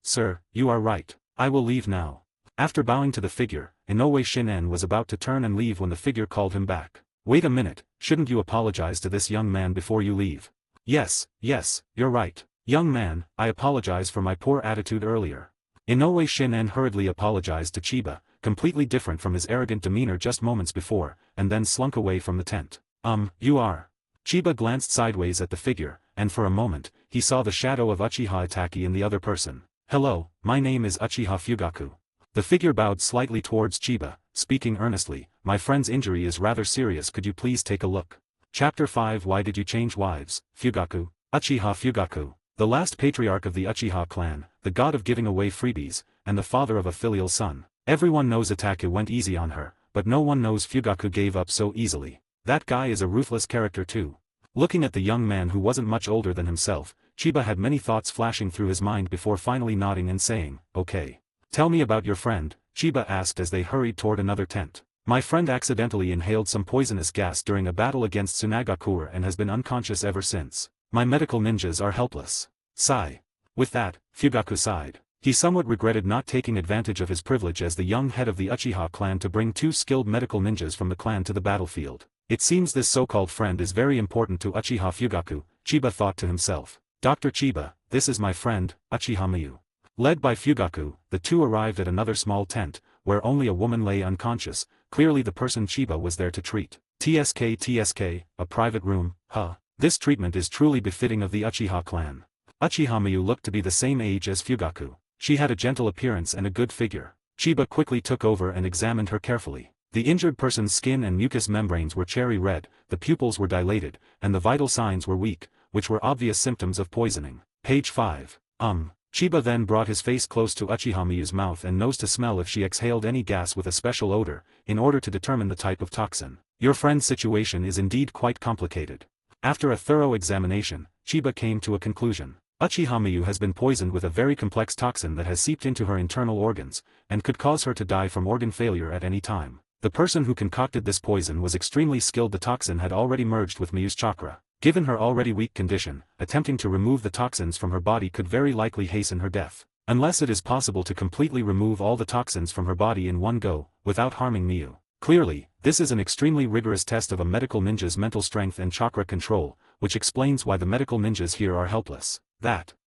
sir, you are right. I will leave now. After bowing to the figure, Inoue Shinen was about to turn and leave when the figure called him back. Wait a minute, shouldn't you apologize to this young man before you leave? Yes, you're right. Young man, I apologize for my poor attitude earlier. Inoue Shinen hurriedly apologized to Chiba, completely different from his arrogant demeanor just moments before, and then slunk away from the tent. You are. Chiba glanced sideways at the figure, and for a moment, he saw the shadow of Uchiha Itaki in the other person. Hello, my name is Uchiha Fugaku. The figure bowed slightly towards Chiba, speaking earnestly, my friend's injury is rather serious, could you please take a look? Chapter 5 Why did you change wives, Fugaku? Uchiha Fugaku, the last patriarch of the Uchiha clan, the god of giving away freebies, and the father of a filial son. Everyone knows Itaku went easy on her, but no one knows Fugaku gave up so easily. That guy is a ruthless character too. Looking at the young man who wasn't much older than himself, Chiba had many thoughts flashing through his mind before finally nodding and saying, okay. Tell me about your friend, Chiba asked as they hurried toward another tent. My friend accidentally inhaled some poisonous gas during a battle against Tsunagakure and has been unconscious ever since. My medical ninjas are helpless. Sigh. With that, Fugaku sighed. He somewhat regretted not taking advantage of his privilege as the young head of the Uchiha clan to bring 2 skilled medical ninjas from the clan to the battlefield. It seems this so-called friend is very important to Uchiha Fugaku, Chiba thought to himself. Dr. Chiba, this is my friend, Uchiha Miyu. Led by Fugaku, the two arrived at another small tent, where only a woman lay unconscious, clearly the person Chiba was there to treat. TSK, a private room, huh? This treatment is truly befitting of the Uchiha clan. Uchiha Miyu looked to be the same age as Fugaku. She had a gentle appearance and a good figure. Chiba quickly took over and examined her carefully. The injured person's skin and mucous membranes were cherry red, the pupils were dilated, and the vital signs were weak, which were obvious symptoms of poisoning. Page 5. Chiba then brought his face close to Uchiha Miyu's mouth and nose to smell if she exhaled any gas with a special odor, in order to determine the type of toxin. Your friend's situation is indeed quite complicated. After a thorough examination, Chiba came to a conclusion. Uchiha Miyu has been poisoned with a very complex toxin that has seeped into her internal organs, and could cause her to die from organ failure at any time. The person who concocted this poison was extremely skilled. The toxin had already merged with Miyu's chakra. Given her already weak condition, attempting to remove the toxins from her body could very likely hasten her death. Unless it is possible to completely remove all the toxins from her body in one go, without harming Miyu. Clearly, this is an extremely rigorous test of a medical ninja's mental strength and chakra control, which explains why the medical ninjas here are helpless.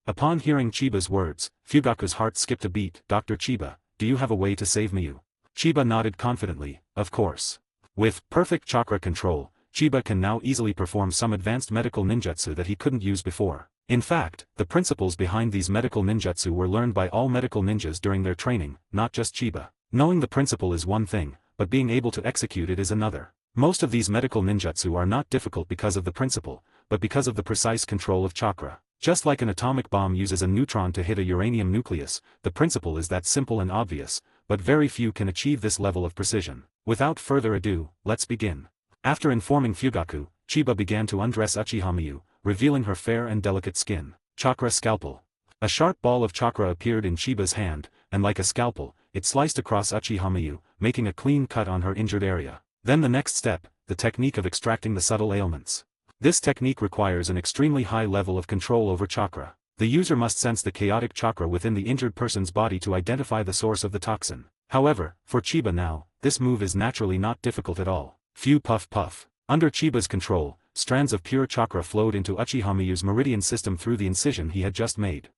Upon hearing Chiba's words, Fugaku's heart skipped a beat. Dr. Chiba, do you have a way to save Miyu? Chiba nodded confidently, of course. With perfect chakra control, Chiba can now easily perform some advanced medical ninjutsu that he couldn't use before. In fact, the principles behind these medical ninjutsu were learned by all medical ninjas during their training, not just Chiba. Knowing the principle is one thing, but being able to execute it is another. Most of these medical ninjutsu are not difficult because of the principle, but because of the precise control of chakra. Just like an atomic bomb uses a neutron to hit a uranium nucleus, the principle is that simple and obvious, but very few can achieve this level of precision. Without further ado, let's begin. After informing Fugaku, Chiba began to undress Uchiha Miyu, revealing her fair and delicate skin. Chakra scalpel. A sharp ball of chakra appeared in Chiba's hand, and like a scalpel, it sliced across Uchiha Miyu, making a clean cut on her injured area. Then the next step, the technique of extracting the subtle ailments. This technique requires an extremely high level of control over chakra. The user must sense the chaotic chakra within the injured person's body to identify the source of the toxin. However, for Chiba now, this move is naturally not difficult at all. Phew, puff puff. Under Chiba's control, strands of pure chakra flowed into Uchiha Miyu's meridian system through the incision he had just made.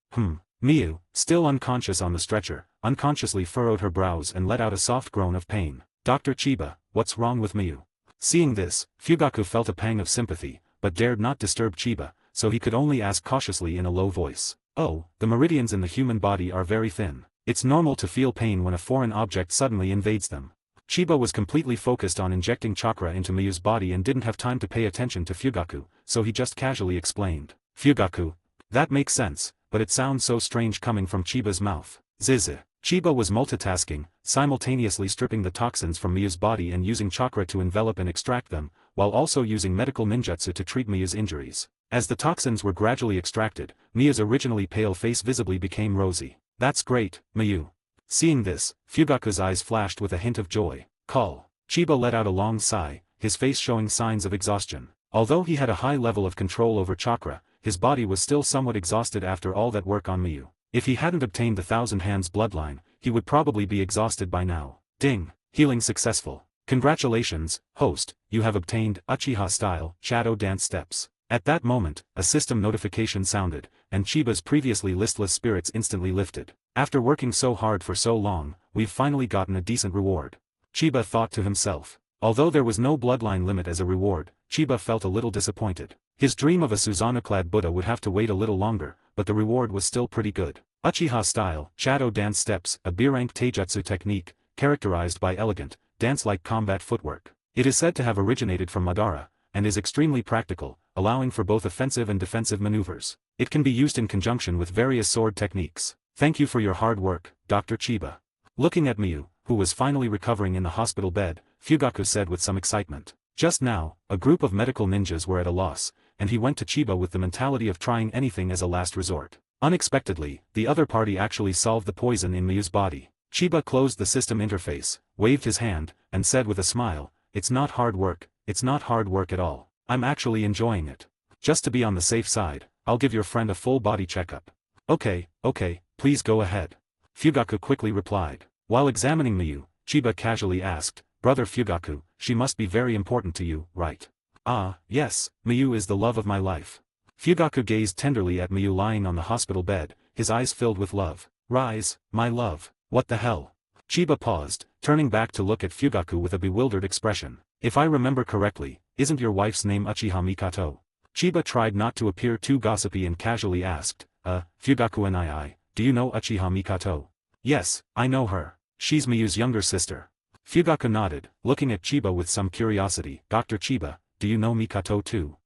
Miyu, still unconscious on the stretcher, unconsciously furrowed her brows and let out a soft groan of pain. Dr. Chiba, what's wrong with Miyu? Seeing this, Fugaku felt a pang of sympathy, but dared not disturb Chiba, so he could only ask cautiously in a low voice. Oh, the meridians in the human body are very thin. It's normal to feel pain when a foreign object suddenly invades them. Chiba was completely focused on injecting chakra into Miyu's body and didn't have time to pay attention to Fugaku, so he just casually explained. Fugaku. That makes sense, but it sounds so strange coming from Chiba's mouth. Ziz. Chiba was multitasking, simultaneously stripping the toxins from Miyu's body and using chakra to envelop and extract them, while also using medical ninjutsu to treat Miyu's injuries. As the toxins were gradually extracted, Miyu's originally pale face visibly became rosy. That's great, Miyu. Seeing this, Fugaku's eyes flashed with a hint of joy. Call. Chiba let out a long sigh, his face showing signs of exhaustion. Although he had a high level of control over chakra, his body was still somewhat exhausted after all that work on Miyu. If he hadn't obtained the Thousand Hands bloodline, he would probably be exhausted by now. Ding! Healing successful. Congratulations, host, you have obtained Uchiha-style Shadow Dance Steps. At that moment, a system notification sounded, and Chiba's previously listless spirits instantly lifted. After working so hard for so long, we've finally gotten a decent reward. Chiba thought to himself. Although there was no bloodline limit as a reward, Chiba felt a little disappointed. His dream of a Susanoo-clad Buddha would have to wait a little longer, but the reward was still pretty good. Uchiha-style Shadow Dance Steps, a B-rank taijutsu technique, characterized by elegant, dance-like combat footwork. It is said to have originated from Madara, and is extremely practical, allowing for both offensive and defensive maneuvers. It can be used in conjunction with various sword techniques. Thank you for your hard work, Dr. Chiba. Looking at Miyu, who was finally recovering in the hospital bed, Fugaku said with some excitement. Just now, a group of medical ninjas were at a loss, and he went to Chiba with the mentality of trying anything as a last resort. Unexpectedly, the other party actually solved the poison in Miyu's body. Chiba closed the system interface, waved his hand, and said with a smile, "It's not hard work at all. I'm actually enjoying it. Just to be on the safe side, I'll give your friend a full body checkup." Okay, please go ahead. Fugaku quickly replied. While examining Miyu, Chiba casually asked, "Brother Fugaku, she must be very important to you, right?" "Ah, yes, Miyu is the love of my life." Fugaku gazed tenderly at Miyu lying on the hospital bed, his eyes filled with love. "Rise, my love, what the hell?" Chiba paused, turning back to look at Fugaku with a bewildered expression. "If I remember correctly, isn't your wife's name Uchiha Mikato?" Chiba tried not to appear too gossipy and casually asked, Fugaku and do you know Uchiha Mikato?" "Yes, I know her. She's Miyu's younger sister." Fugaku nodded, looking at Chiba with some curiosity. "Dr. Chiba, do you know Mikato too?"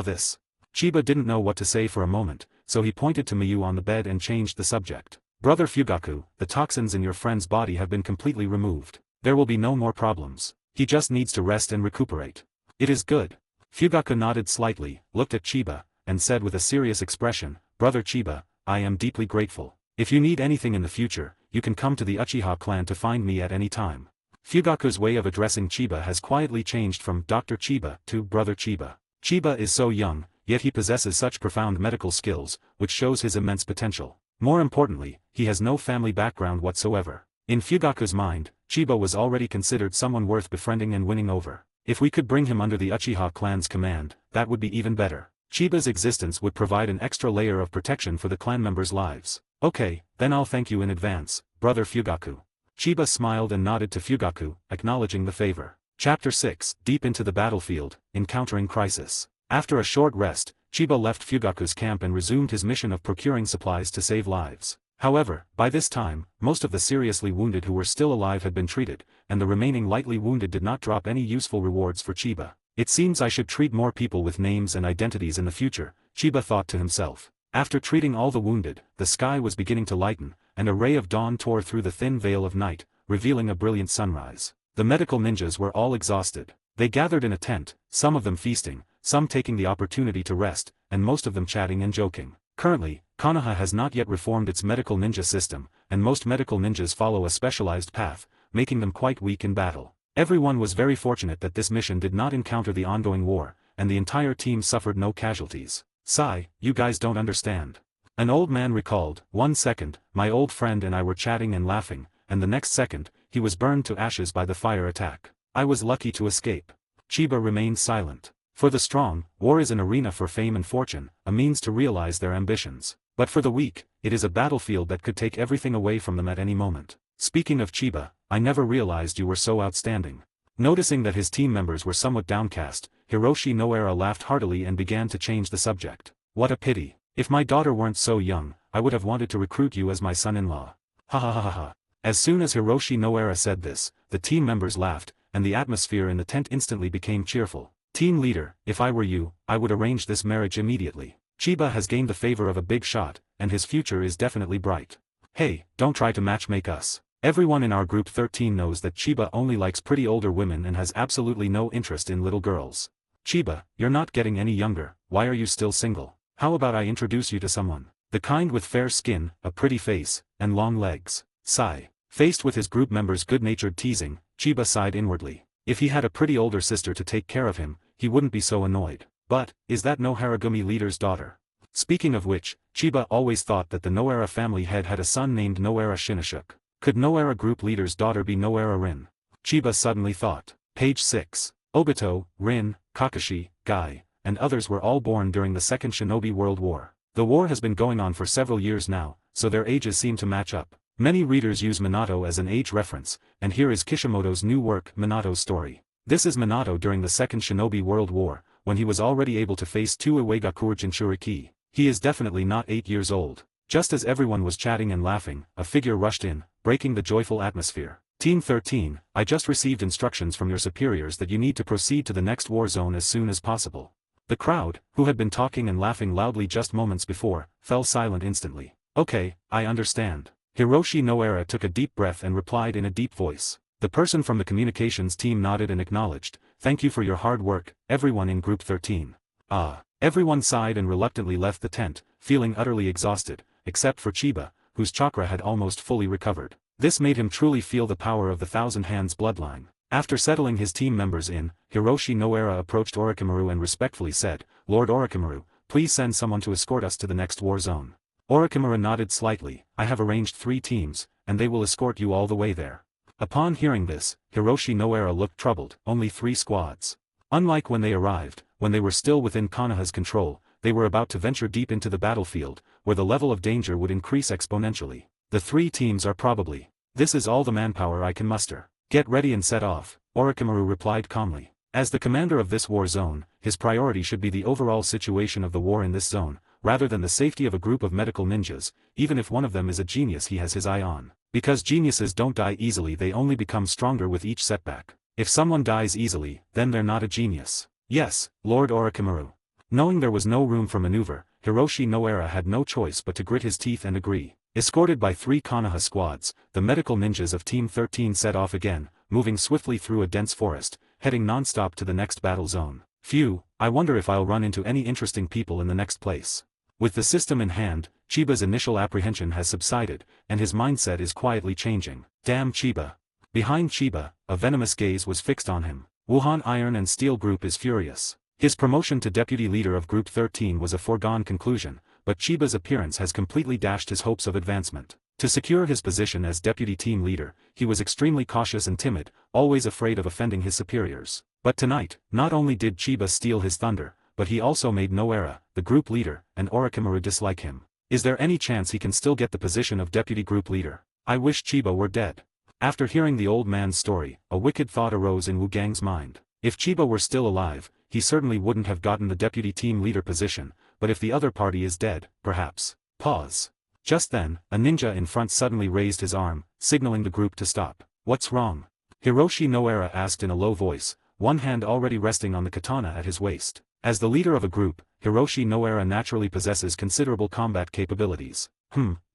This. Chiba didn't know what to say for a moment, so he pointed to Miyu on the bed and changed the subject. "Brother Fugaku, the toxins in your friend's body have been completely removed. There will be no more problems. He just needs to rest and recuperate." "It is good." Fugaku nodded slightly, looked at Chiba, and said with a serious expression, "Brother Chiba, I am deeply grateful. If you need anything in the future, you can come to the Uchiha clan to find me at any time." Fugaku's way of addressing Chiba has quietly changed from Dr. Chiba to Brother Chiba. Chiba is so young, yet he possesses such profound medical skills, which shows his immense potential. More importantly, he has no family background whatsoever. In Fugaku's mind, Chiba was already considered someone worth befriending and winning over. If we could bring him under the Uchiha clan's command, that would be even better. Chiba's existence would provide an extra layer of protection for the clan members' lives. "Okay, then I'll thank you in advance, Brother Fugaku." Chiba smiled and nodded to Fugaku, acknowledging the favor. Chapter 6, Deep into the Battlefield, Encountering Crisis. After a short rest, Chiba left Fugaku's camp and resumed his mission of procuring supplies to save lives. However, by this time, most of the seriously wounded who were still alive had been treated, and the remaining lightly wounded did not drop any useful rewards for Chiba. "It seems I should treat more people with names and identities in the future," Chiba thought to himself. After treating all the wounded, the sky was beginning to lighten, and a ray of dawn tore through the thin veil of night, revealing a brilliant sunrise. The medical ninjas were all exhausted. They gathered in a tent, some of them feasting, some taking the opportunity to rest, and most of them chatting and joking. Currently, Konoha has not yet reformed its medical ninja system, and most medical ninjas follow a specialized path, making them quite weak in battle. Everyone was very fortunate that this mission did not encounter the ongoing war, and the entire team suffered no casualties. "Sigh, you guys don't understand." An old man recalled, "1 second, my old friend and I were chatting and laughing, and the next second, he was burned to ashes by the fire attack. I was lucky to escape." Chiba remained silent. For the strong, war is an arena for fame and fortune, a means to realize their ambitions. But for the weak, it is a battlefield that could take everything away from them at any moment. "Speaking of Chiba, I never realized you were so outstanding." Noticing that his team members were somewhat downcast, Hiroshi Noara laughed heartily and began to change the subject. "What a pity. If my daughter weren't so young, I would have wanted to recruit you as my son-in-law." Ha ha ha ha ha. As soon as Hiroshi Noara said this, the team members laughed, and the atmosphere in the tent instantly became cheerful. "Team leader, if I were you, I would arrange this marriage immediately. Chiba has gained the favor of a big shot, and his future is definitely bright. Hey, don't try to matchmake us. Everyone in our group 13 knows that Chiba only likes pretty older women and has absolutely no interest in little girls. Chiba, you're not getting any younger, why are you still single? How about I introduce you to someone? The kind with fair skin, a pretty face, and long legs." Sigh. Faced with his group members' good-natured teasing, Chiba sighed inwardly. If he had a pretty older sister to take care of him, he wouldn't be so annoyed. But, is that no Haragumi leader's daughter? Speaking of which, Chiba always thought that the Noera family head had a son named Noera Shinashuk. Could Noera group leader's daughter be Noera Rin? Chiba suddenly thought. Page 6. Obito, Rin, Kakashi, Guy, and others were all born during the Second Shinobi World War. The war has been going on for several years now, so their ages seem to match up. Many readers use Minato as an age reference, and here is Kishimoto's new work, Minato's Story. This is Minato during the Second Shinobi World War, when he was already able to face 2 Uegaku Jinchuriki. He is definitely not 8 years old. Just as everyone was chatting and laughing, a figure rushed in, breaking the joyful atmosphere. Team 13, I just received instructions from your superiors that you need to proceed to the next war zone as soon as possible. The crowd, who had been talking and laughing loudly just moments before, fell silent instantly. Okay, I understand. Hiroshi Noera took a deep breath and replied in a deep voice. The person from the communications team nodded and acknowledged. Thank you for your hard work, everyone in Group 13. Everyone sighed and reluctantly left the tent, feeling utterly exhausted, except for Chiba, whose chakra had almost fully recovered. This made him truly feel the power of the Thousand Hands bloodline. After settling his team members in, Hiroshi Noera approached Orochimaru and respectfully said, Lord Orochimaru, please send someone to escort us to the next war zone. Orochimaru nodded slightly. I have arranged 3 teams, and they will escort you all the way there. Upon hearing this, Hiroshi Noera looked troubled. Only 3 squads. Unlike when they arrived, when they were still within Konoha's control, they were about to venture deep into the battlefield, where the level of danger would increase exponentially. The 3 teams are probably. This is all the manpower I can muster. Get ready and set off, Orochimaru replied calmly. As the commander of this war zone, his priority should be the overall situation of the war in this zone, rather than the safety of a group of medical ninjas, even if one of them is a genius he has his eye on. Because geniuses don't die easily, they only become stronger with each setback. If someone dies easily, then they're not a genius. Yes, Lord Orochimaru. Knowing there was no room for maneuver, Hiroshi Noera had no choice but to grit his teeth and agree. Escorted by 3 Konoha squads, the medical ninjas of Team 13 set off again, moving swiftly through a dense forest, heading non-stop to the next battle zone. Phew, I wonder if I'll run into any interesting people in the next place. With the system in hand, Chiba's initial apprehension has subsided, and his mindset is quietly changing. Damn Chiba. Behind Chiba, a venomous gaze was fixed on him. Wuhan Iron and Steel Group is furious. His promotion to deputy leader of Group 13 was a foregone conclusion, but Chiba's appearance has completely dashed his hopes of advancement. To secure his position as deputy team leader, he was extremely cautious and timid, always afraid of offending his superiors. But tonight, not only did Chiba steal his thunder, but he also made Noera, the group leader, and Orochimaru dislike him. Is there any chance he can still get the position of deputy group leader? I wish Chiba were dead. After hearing the old man's story, a wicked thought arose in Wu Gang's mind. If Chiba were still alive, he certainly wouldn't have gotten the deputy team leader position, but if the other party is dead, perhaps. Pause. Just then, a ninja in front suddenly raised his arm, signaling the group to stop. What's wrong? Hiroshi Noera asked in a low voice, one hand already resting on the katana at his waist. As the leader of a group, Hiroshi Noera naturally possesses considerable combat capabilities.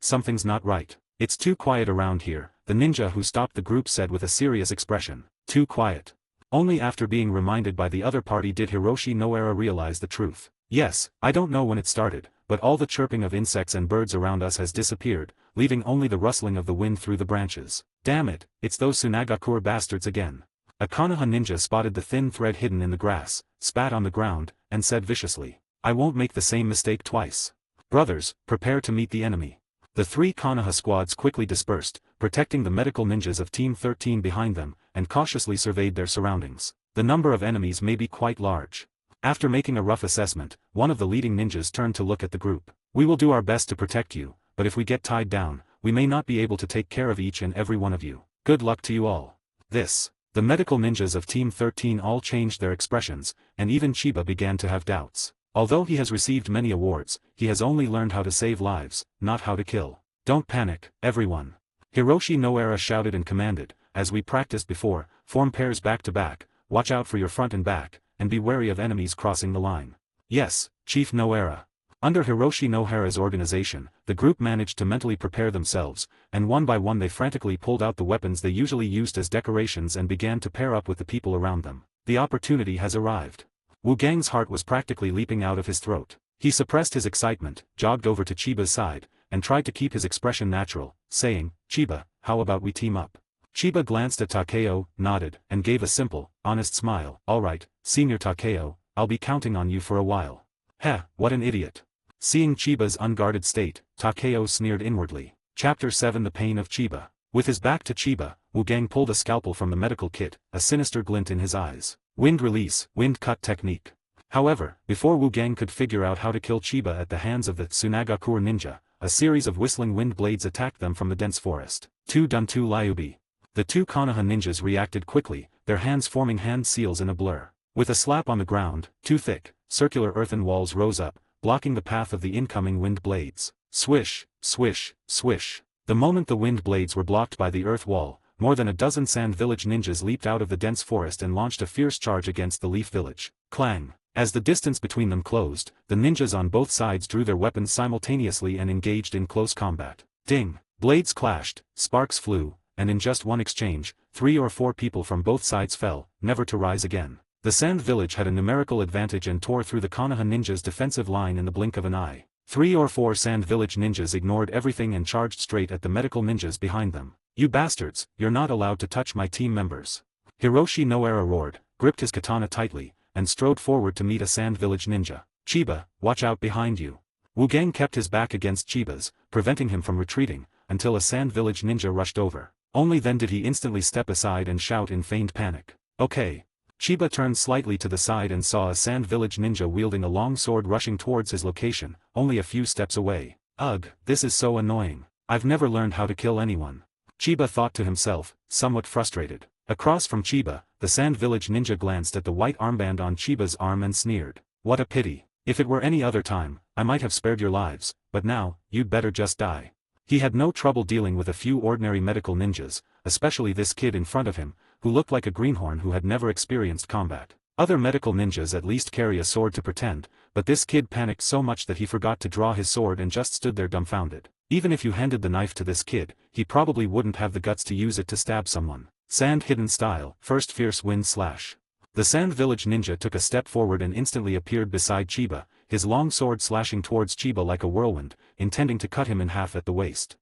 Something's not right. It's too quiet around here, the ninja who stopped the group said with a serious expression. Too quiet. Only after being reminded by the other party did Hiroshi Noera realize the truth. Yes, I don't know when it started, but all the chirping of insects and birds around us has disappeared, leaving only the rustling of the wind through the branches. Damn it, it's those Tsunagakure bastards again. A Konoha ninja spotted the thin thread hidden in the grass, spat on the ground, and said viciously, I won't make the same mistake twice. Brothers, prepare to meet the enemy. The 3 Konoha squads quickly dispersed, protecting the medical ninjas of Team 13 behind them, and cautiously surveyed their surroundings. The number of enemies may be quite large. After making a rough assessment, one of the leading ninjas turned to look at the group. We will do our best to protect you, but if we get tied down, we may not be able to take care of each and every one of you. Good luck to you all. The medical ninjas of Team 13 all changed their expressions, and even Chiba began to have doubts. Although he has received many awards, he has only learned how to save lives, not how to kill. Don't panic, everyone. Hiroshi Noera shouted and commanded, as we practiced before, form pairs back to back, watch out for your front and back, and be wary of enemies crossing the line. Yes, Chief Noera. Under Hiroshi Nohara's organization, the group managed to mentally prepare themselves, and one by one they frantically pulled out the weapons they usually used as decorations and began to pair up with the people around them. The opportunity has arrived. Wu Gang's heart was practically leaping out of his throat. He suppressed his excitement, jogged over to Chiba's side, and tried to keep his expression natural, saying, Chiba, how about we team up? Chiba glanced at Takeo, nodded, and gave a simple, honest smile. Alright, Senior Takeo, I'll be counting on you for a while. Heh, what an idiot. Seeing Chiba's unguarded state, Takeo sneered inwardly. Chapter 7 The Pain of Chiba. With his back to Chiba, Wu Gang pulled a scalpel from the medical kit, a sinister glint in his eyes. Wind release, wind cut technique. However, before Wu Gang could figure out how to kill Chiba at the hands of the Tsunagakure ninja, a series of whistling wind blades attacked them from the dense forest. 2 Duntu Lyubi. The two Konoha ninjas reacted quickly, their hands forming hand seals in a blur. With a slap on the ground, two thick, circular earthen walls rose up, blocking the path of the incoming wind blades. Swish, swish, swish. The moment the wind blades were blocked by the earth wall, more than a dozen Sand Village ninjas leaped out of the dense forest and launched a fierce charge against the Leaf Village. Clang. As the distance between them closed, the ninjas on both sides drew their weapons simultaneously and engaged in close combat. Ding! Blades clashed, sparks flew, and in just one exchange, 3 or 4 people from both sides fell, never to rise again. The Sand Village had a numerical advantage and tore through the Konoha ninjas' defensive line in the blink of an eye. 3 or 4 Sand Village ninjas ignored everything and charged straight at the medical ninjas behind them. You bastards, you're not allowed to touch my team members. Hiroshi Noara roared, gripped his katana tightly, and strode forward to meet a Sand Village ninja. Chiba, watch out behind you. Wu Gang kept his back against Chiba's, preventing him from retreating, until a Sand Village ninja rushed over. Only then did he instantly step aside and shout in feigned panic. Okay. Chiba turned slightly to the side and saw a Sand Village ninja wielding a long sword rushing towards his location, only a few steps away. Ugh, this is so annoying. I've never learned how to kill anyone. Chiba thought to himself, somewhat frustrated. Across from Chiba, the Sand Village ninja glanced at the white armband on Chiba's arm and sneered. What a pity. If it were any other time, I might have spared your lives, but now, you'd better just die. He had no trouble dealing with a few ordinary medical ninjas, especially this kid in front of him, who looked like a greenhorn who had never experienced combat. Other medical ninjas at least carry a sword to pretend, but this kid panicked so much that he forgot to draw his sword and just stood there dumbfounded. Even if you handed the knife to this kid, he probably wouldn't have the guts to use it to stab someone. Sand Hidden Style, First Fierce Wind Slash. The Sand Village ninja took a step forward and instantly appeared beside Chiba, his long sword slashing towards Chiba like a whirlwind, intending to cut him in half at the waist.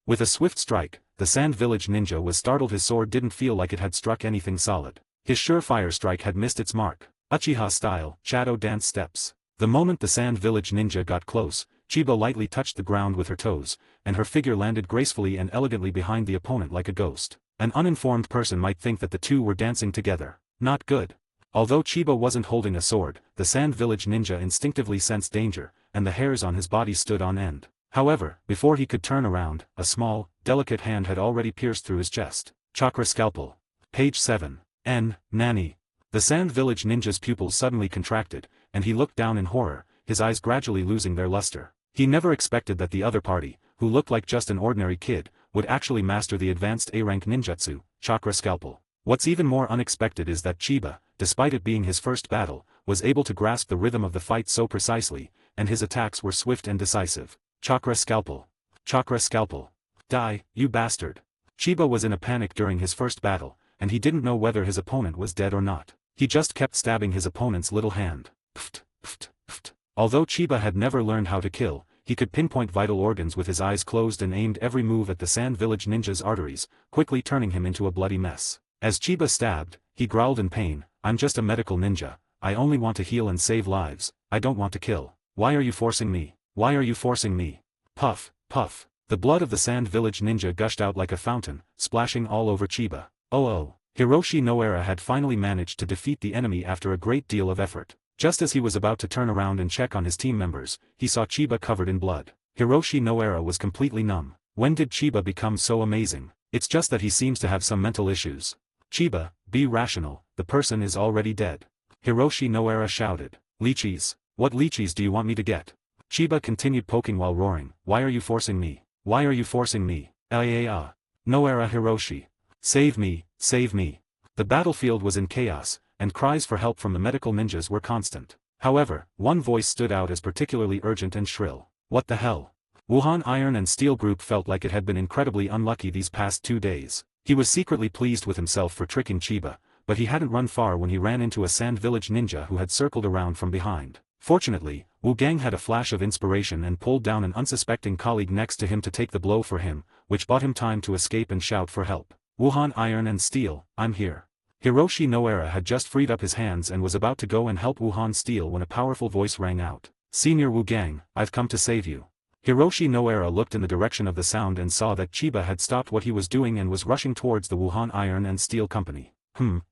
With a swift strike, the Sand Village ninja was startled. His sword didn't feel like it had struck anything solid. His surefire strike had missed its mark. Uchiha style, Shadow Dance Steps. The moment the Sand Village ninja got close, Chiba lightly touched the ground with her toes, and her figure landed gracefully and elegantly behind the opponent like a ghost. An uninformed person might think that the two were dancing together. Not good. Although Chiba wasn't holding a sword, the Sand Village ninja instinctively sensed danger, and the hairs on his body stood on end. However, before he could turn around, a small, delicate hand had already pierced through his chest. Chakra Scalpel. Page 7. Nani. The Sand Village ninja's pupils suddenly contracted, and he looked down in horror, his eyes gradually losing their luster. He never expected that the other party, who looked like just an ordinary kid, would actually master the advanced A-rank ninjutsu, Chakra Scalpel. What's even more unexpected is that Chiba, despite it being his first battle, was able to grasp the rhythm of the fight so precisely, and his attacks were swift and decisive. Chakra Scalpel. Chakra Scalpel. Die, you bastard. Chiba was in a panic during his first battle, and he didn't know whether his opponent was dead or not. He just kept stabbing his opponent's little hand. Pft, pft, pft. Although Chiba had never learned how to kill, he could pinpoint vital organs with his eyes closed and aimed every move at the Sand Village ninja's arteries, quickly turning him into a bloody mess. As Chiba stabbed, he growled in pain, I'm just a medical ninja, I only want to heal and save lives, I don't want to kill. Why are you forcing me? Why are you forcing me? Puff, puff. The blood of the Sand Village ninja gushed out like a fountain, splashing all over Chiba. Oh. Hiroshi Noara had finally managed to defeat the enemy after a great deal of effort. Just as he was about to turn around and check on his team members, he saw Chiba covered in blood. Hiroshi Noara was completely numb. When did Chiba become so amazing? It's just that he seems to have some mental issues. Chiba, be rational, the person is already dead. Hiroshi Noara shouted. Lychees. What lychees do you want me to get? Chiba continued poking while roaring. Why are you forcing me? Why are you forcing me? Noara Hiroshi. Save me, save me. The battlefield was in chaos, and cries for help from the medical ninjas were constant. However, one voice stood out as particularly urgent and shrill. What the hell? Wuhan Iron and Steel Group felt like it had been incredibly unlucky these past 2 days. He was secretly pleased with himself for tricking Chiba, but he hadn't run far when he ran into a Sand Village ninja who had circled around from behind. Fortunately, Wu Gang had a flash of inspiration and pulled down an unsuspecting colleague next to him to take the blow for him, which bought him time to escape and shout for help. Wuhan Iron and Steel, I'm here. Hiroshi Noara had just freed up his hands and was about to go and help Wuhan steal when a powerful voice rang out. "Senior Wu Gang, I've come to save you." Hiroshi Noara looked in the direction of the sound and saw that Chiba had stopped what he was doing and was rushing towards the Wuhan Iron and Steel Company.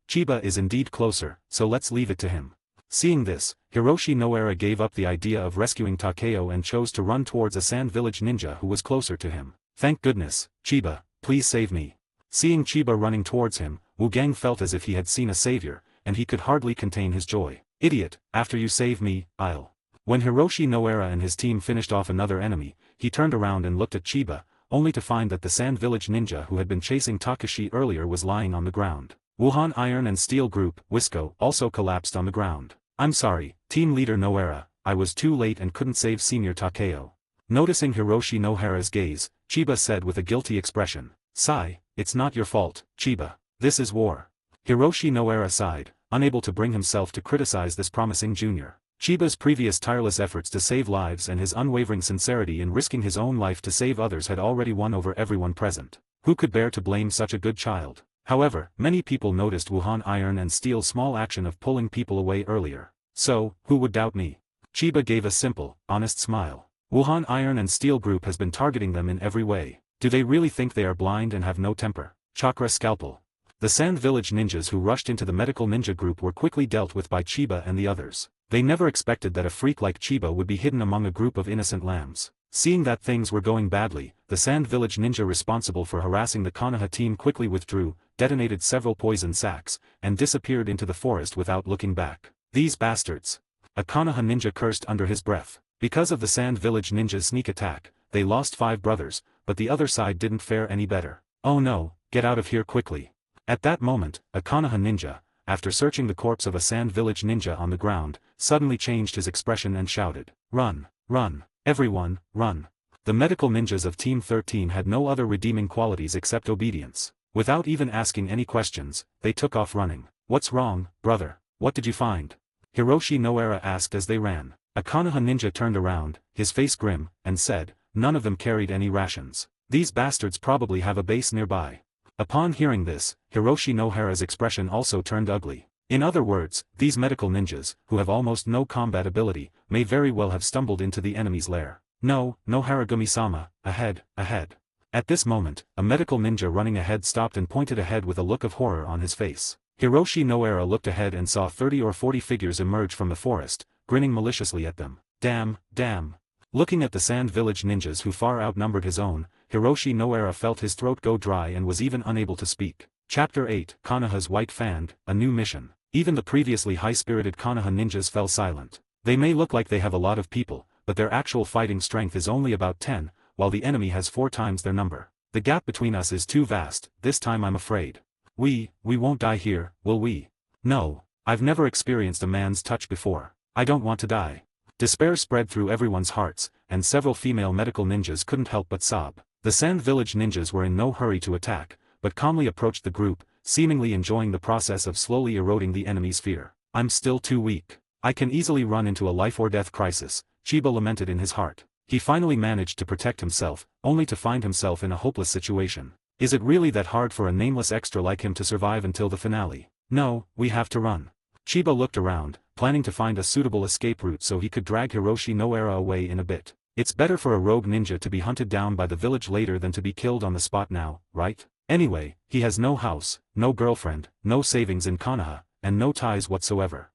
Chiba is indeed closer, so let's leave it to him. Seeing this, Hiroshi Noara gave up the idea of rescuing Takeo and chose to run towards a Sand Village ninja who was closer to him. "Thank goodness, Chiba, please save me." Seeing Chiba running towards him, Wu Gang felt as if he had seen a savior, and he could hardly contain his joy. "Idiot, after you save me, I'll..." When Hiroshi Noara and his team finished off another enemy, he turned around and looked at Chiba, only to find that the Sand Village ninja who had been chasing Takashi earlier was lying on the ground. Wuhan Iron and Steel Group, Wisco, also collapsed on the ground. "I'm sorry, Team Leader Noara, I was too late and couldn't save Senior Takeo." Noticing Hiroshi Nohara's gaze, Chiba said with a guilty expression, "Sigh, it's not your fault, Chiba. This is war." Hiroshi Noara sighed, unable to bring himself to criticize this promising junior. Chiba's previous tireless efforts to save lives and his unwavering sincerity in risking his own life to save others had already won over everyone present. Who could bear to blame such a good child? However, many people noticed Wuhan Iron and Steel's small action of pulling people away earlier. So, who would doubt me? Chiba gave a simple, honest smile. Wuhan Iron and Steel Group has been targeting them in every way. Do they really think they are blind and have no temper? Chakra Scalpel. The Sand Village ninjas who rushed into the medical ninja group were quickly dealt with by Chiba and the others. They never expected that a freak like Chiba would be hidden among a group of innocent lambs. Seeing that things were going badly, the Sand Village ninja responsible for harassing the Konoha team quickly withdrew, detonated several poison sacks, and disappeared into the forest without looking back. "These bastards!" A Konoha ninja cursed under his breath. Because of the Sand Village ninja's sneak attack, they lost 5 brothers, but the other side didn't fare any better. "Oh no, get out of here quickly." At that moment, a Konoha ninja, after searching the corpse of a Sand Village ninja on the ground, suddenly changed his expression and shouted, "Run! Run! Everyone, run!" The medical ninjas of Team 13 had no other redeeming qualities except obedience. Without even asking any questions, they took off running. "What's wrong, brother? What did you find?" Hiroshi Noara asked as they ran. A Konoha ninja turned around, his face grim, and said, "None of them carried any rations. These bastards probably have a base nearby." Upon hearing this, Hiroshi Nohara's expression also turned ugly. In other words, these medical ninjas, who have almost no combat ability, may very well have stumbled into the enemy's lair. "No, Noharagumi-sama, ahead, ahead." At this moment, a medical ninja running ahead stopped and pointed ahead with a look of horror on his face. Hiroshi Noara looked ahead and saw 30 or 40 figures emerge from the forest, grinning maliciously at them. Damn, damn. Looking at the Sand Village ninjas who far outnumbered his own, Hiroshi Noara felt his throat go dry and was even unable to speak. Chapter 8, Konoha's White Fang, A New Mission. Even the previously high-spirited Konoha ninjas fell silent. They may look like they have a lot of people, but their actual fighting strength is only about 10, while the enemy has 4 times their number. The gap between us is too vast, this time I'm afraid. We won't die here, will we? No, I've never experienced a man's touch before. I don't want to die. Despair spread through everyone's hearts, and several female medical ninjas couldn't help but sob. The Sand Village ninjas were in no hurry to attack, but calmly approached the group, seemingly enjoying the process of slowly eroding the enemy's fear. "I'm still too weak. I can easily run into a life-or-death crisis," Chiba lamented in his heart. He finally managed to protect himself, only to find himself in a hopeless situation. Is it really that hard for a nameless extra like him to survive until the finale? No, we have to run. Chiba looked around, planning to find a suitable escape route so he could drag Hiroshi Noara away in a bit. It's better for a rogue ninja to be hunted down by the village later than to be killed on the spot now, right? Anyway, he has no house, no girlfriend, no savings in Konoha, and no ties whatsoever.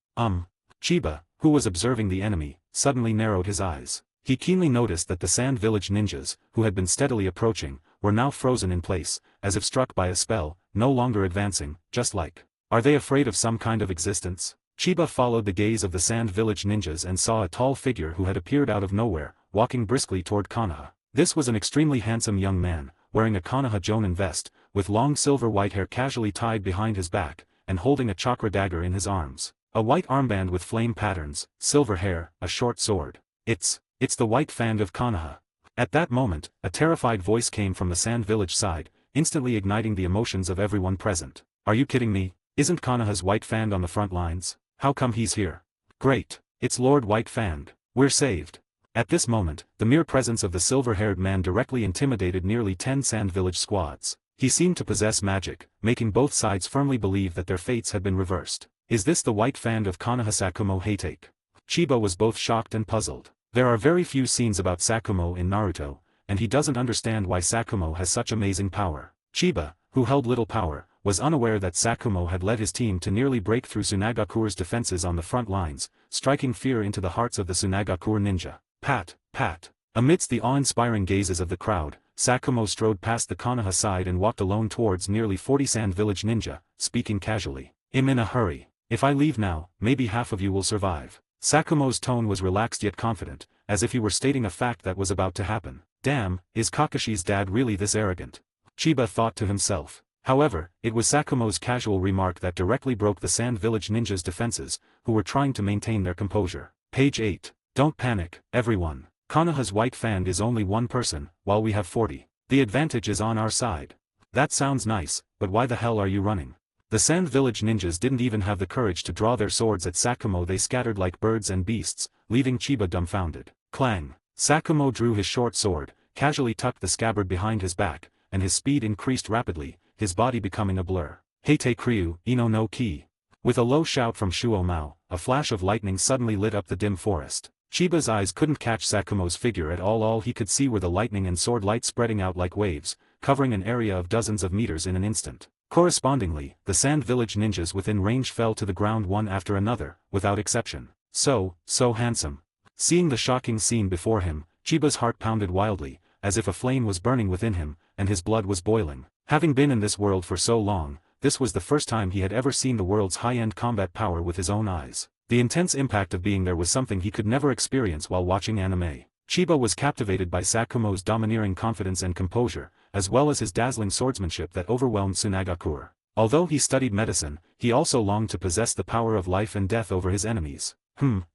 Chiba, who was observing the enemy, suddenly narrowed his eyes. He keenly noticed that the Sand Village ninjas, who had been steadily approaching, were now frozen in place, as if struck by a spell, no longer advancing, just like. Are they afraid of some kind of existence? Chiba followed the gaze of the Sand Village ninjas and saw a tall figure who had appeared out of nowhere, walking briskly toward Konoha. This was an extremely handsome young man, wearing a Konoha Jonin vest, with long silver white hair casually tied behind his back, and holding a chakra dagger in his arms. A white armband with flame patterns, silver hair, a short sword. It's the White Fang of Konoha. At that moment, a terrified voice came from the Sand Village side, instantly igniting the emotions of everyone present. Are you kidding me? Isn't Konoha's White Fang on the front lines? How come he's here? Great, it's Lord White Fang. We're saved. At this moment, the mere presence of the silver-haired man directly intimidated nearly 10 Sand Village squads. He seemed to possess magic, making both sides firmly believe that their fates had been reversed. Is this the white fan of Konoha Sakumo Hatake? Chiba was both shocked and puzzled. There are very few scenes about Sakumo in Naruto, and he doesn't understand why Sakumo has such amazing power. Chiba, who held little power, was unaware that Sakumo had led his team to nearly break through Tsunagakure's defenses on the front lines, striking fear into the hearts of the Tsunagakure ninja. Pat, pat. Amidst the awe-inspiring gazes of the crowd, Sakumo strode past the Konoha side and walked alone towards nearly 40 Sand Village ninja, speaking casually. I'm in a hurry. If I leave now, maybe half of you will survive. Sakumo's tone was relaxed yet confident, as if he were stating a fact that was about to happen. Damn, is Kakashi's dad really this arrogant? Chiba thought to himself. However, it was Sakumo's casual remark that directly broke the Sand Village ninjas' defenses, who were trying to maintain their composure. Page 8. Don't panic, everyone. Konoha's white fan is only one person, while we have 40. The advantage is on our side. That sounds nice, but why the hell are you running? The Sand Village ninjas didn't even have the courage to draw their swords at Sakumo. They scattered like birds and beasts, leaving Chiba dumbfounded. Clang. Sakumo drew his short sword, casually tucked the scabbard behind his back, and his speed increased rapidly, his body becoming a blur. Heite Kryu, Ino no Ki. With a low shout from Shuo Mao, a flash of lightning suddenly lit up the dim forest. Chiba's eyes couldn't catch Sakumo's figure at all he could see were the lightning and sword light spreading out like waves, covering an area of dozens of meters in an instant. Correspondingly, the Sand Village ninjas within range fell to the ground one after another, without exception. So handsome. Seeing the shocking scene before him, Chiba's heart pounded wildly, as if a flame was burning within him, and his blood was boiling. Having been in this world for so long, this was the first time he had ever seen the world's high-end combat power with his own eyes. The intense impact of being there was something he could never experience while watching anime. Chiba was captivated by Sakumo's domineering confidence and composure, as well as his dazzling swordsmanship that overwhelmed Tsunagakure. Although he studied medicine, he also longed to possess the power of life and death over his enemies.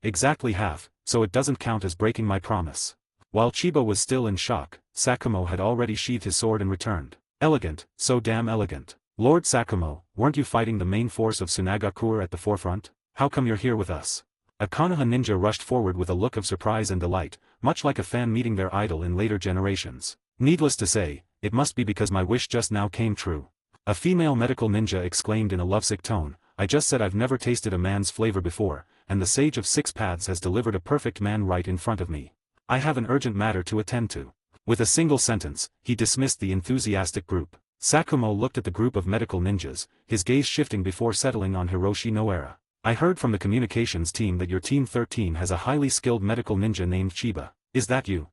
Exactly half, so it doesn't count as breaking my promise. While Chiba was still in shock, Sakumo had already sheathed his sword and returned. Elegant, so damn elegant. Lord Sakumo, weren't you fighting the main force of Tsunagakure at the forefront? How come you're here with us? A Konoha ninja rushed forward with a look of surprise and delight, much like a fan meeting their idol in later generations. Needless to say, it must be because my wish just now came true. A female medical ninja exclaimed in a lovesick tone, I just said I've never tasted a man's flavor before, and the Sage of Six Paths has delivered a perfect man right in front of me. I have an urgent matter to attend to. With a single sentence, he dismissed the enthusiastic group. Sakumo looked at the group of medical ninjas, his gaze shifting before settling on Hiroshi Noara. I heard from the communications team that your Team 13 has a highly skilled medical ninja named Chiba. Is that you?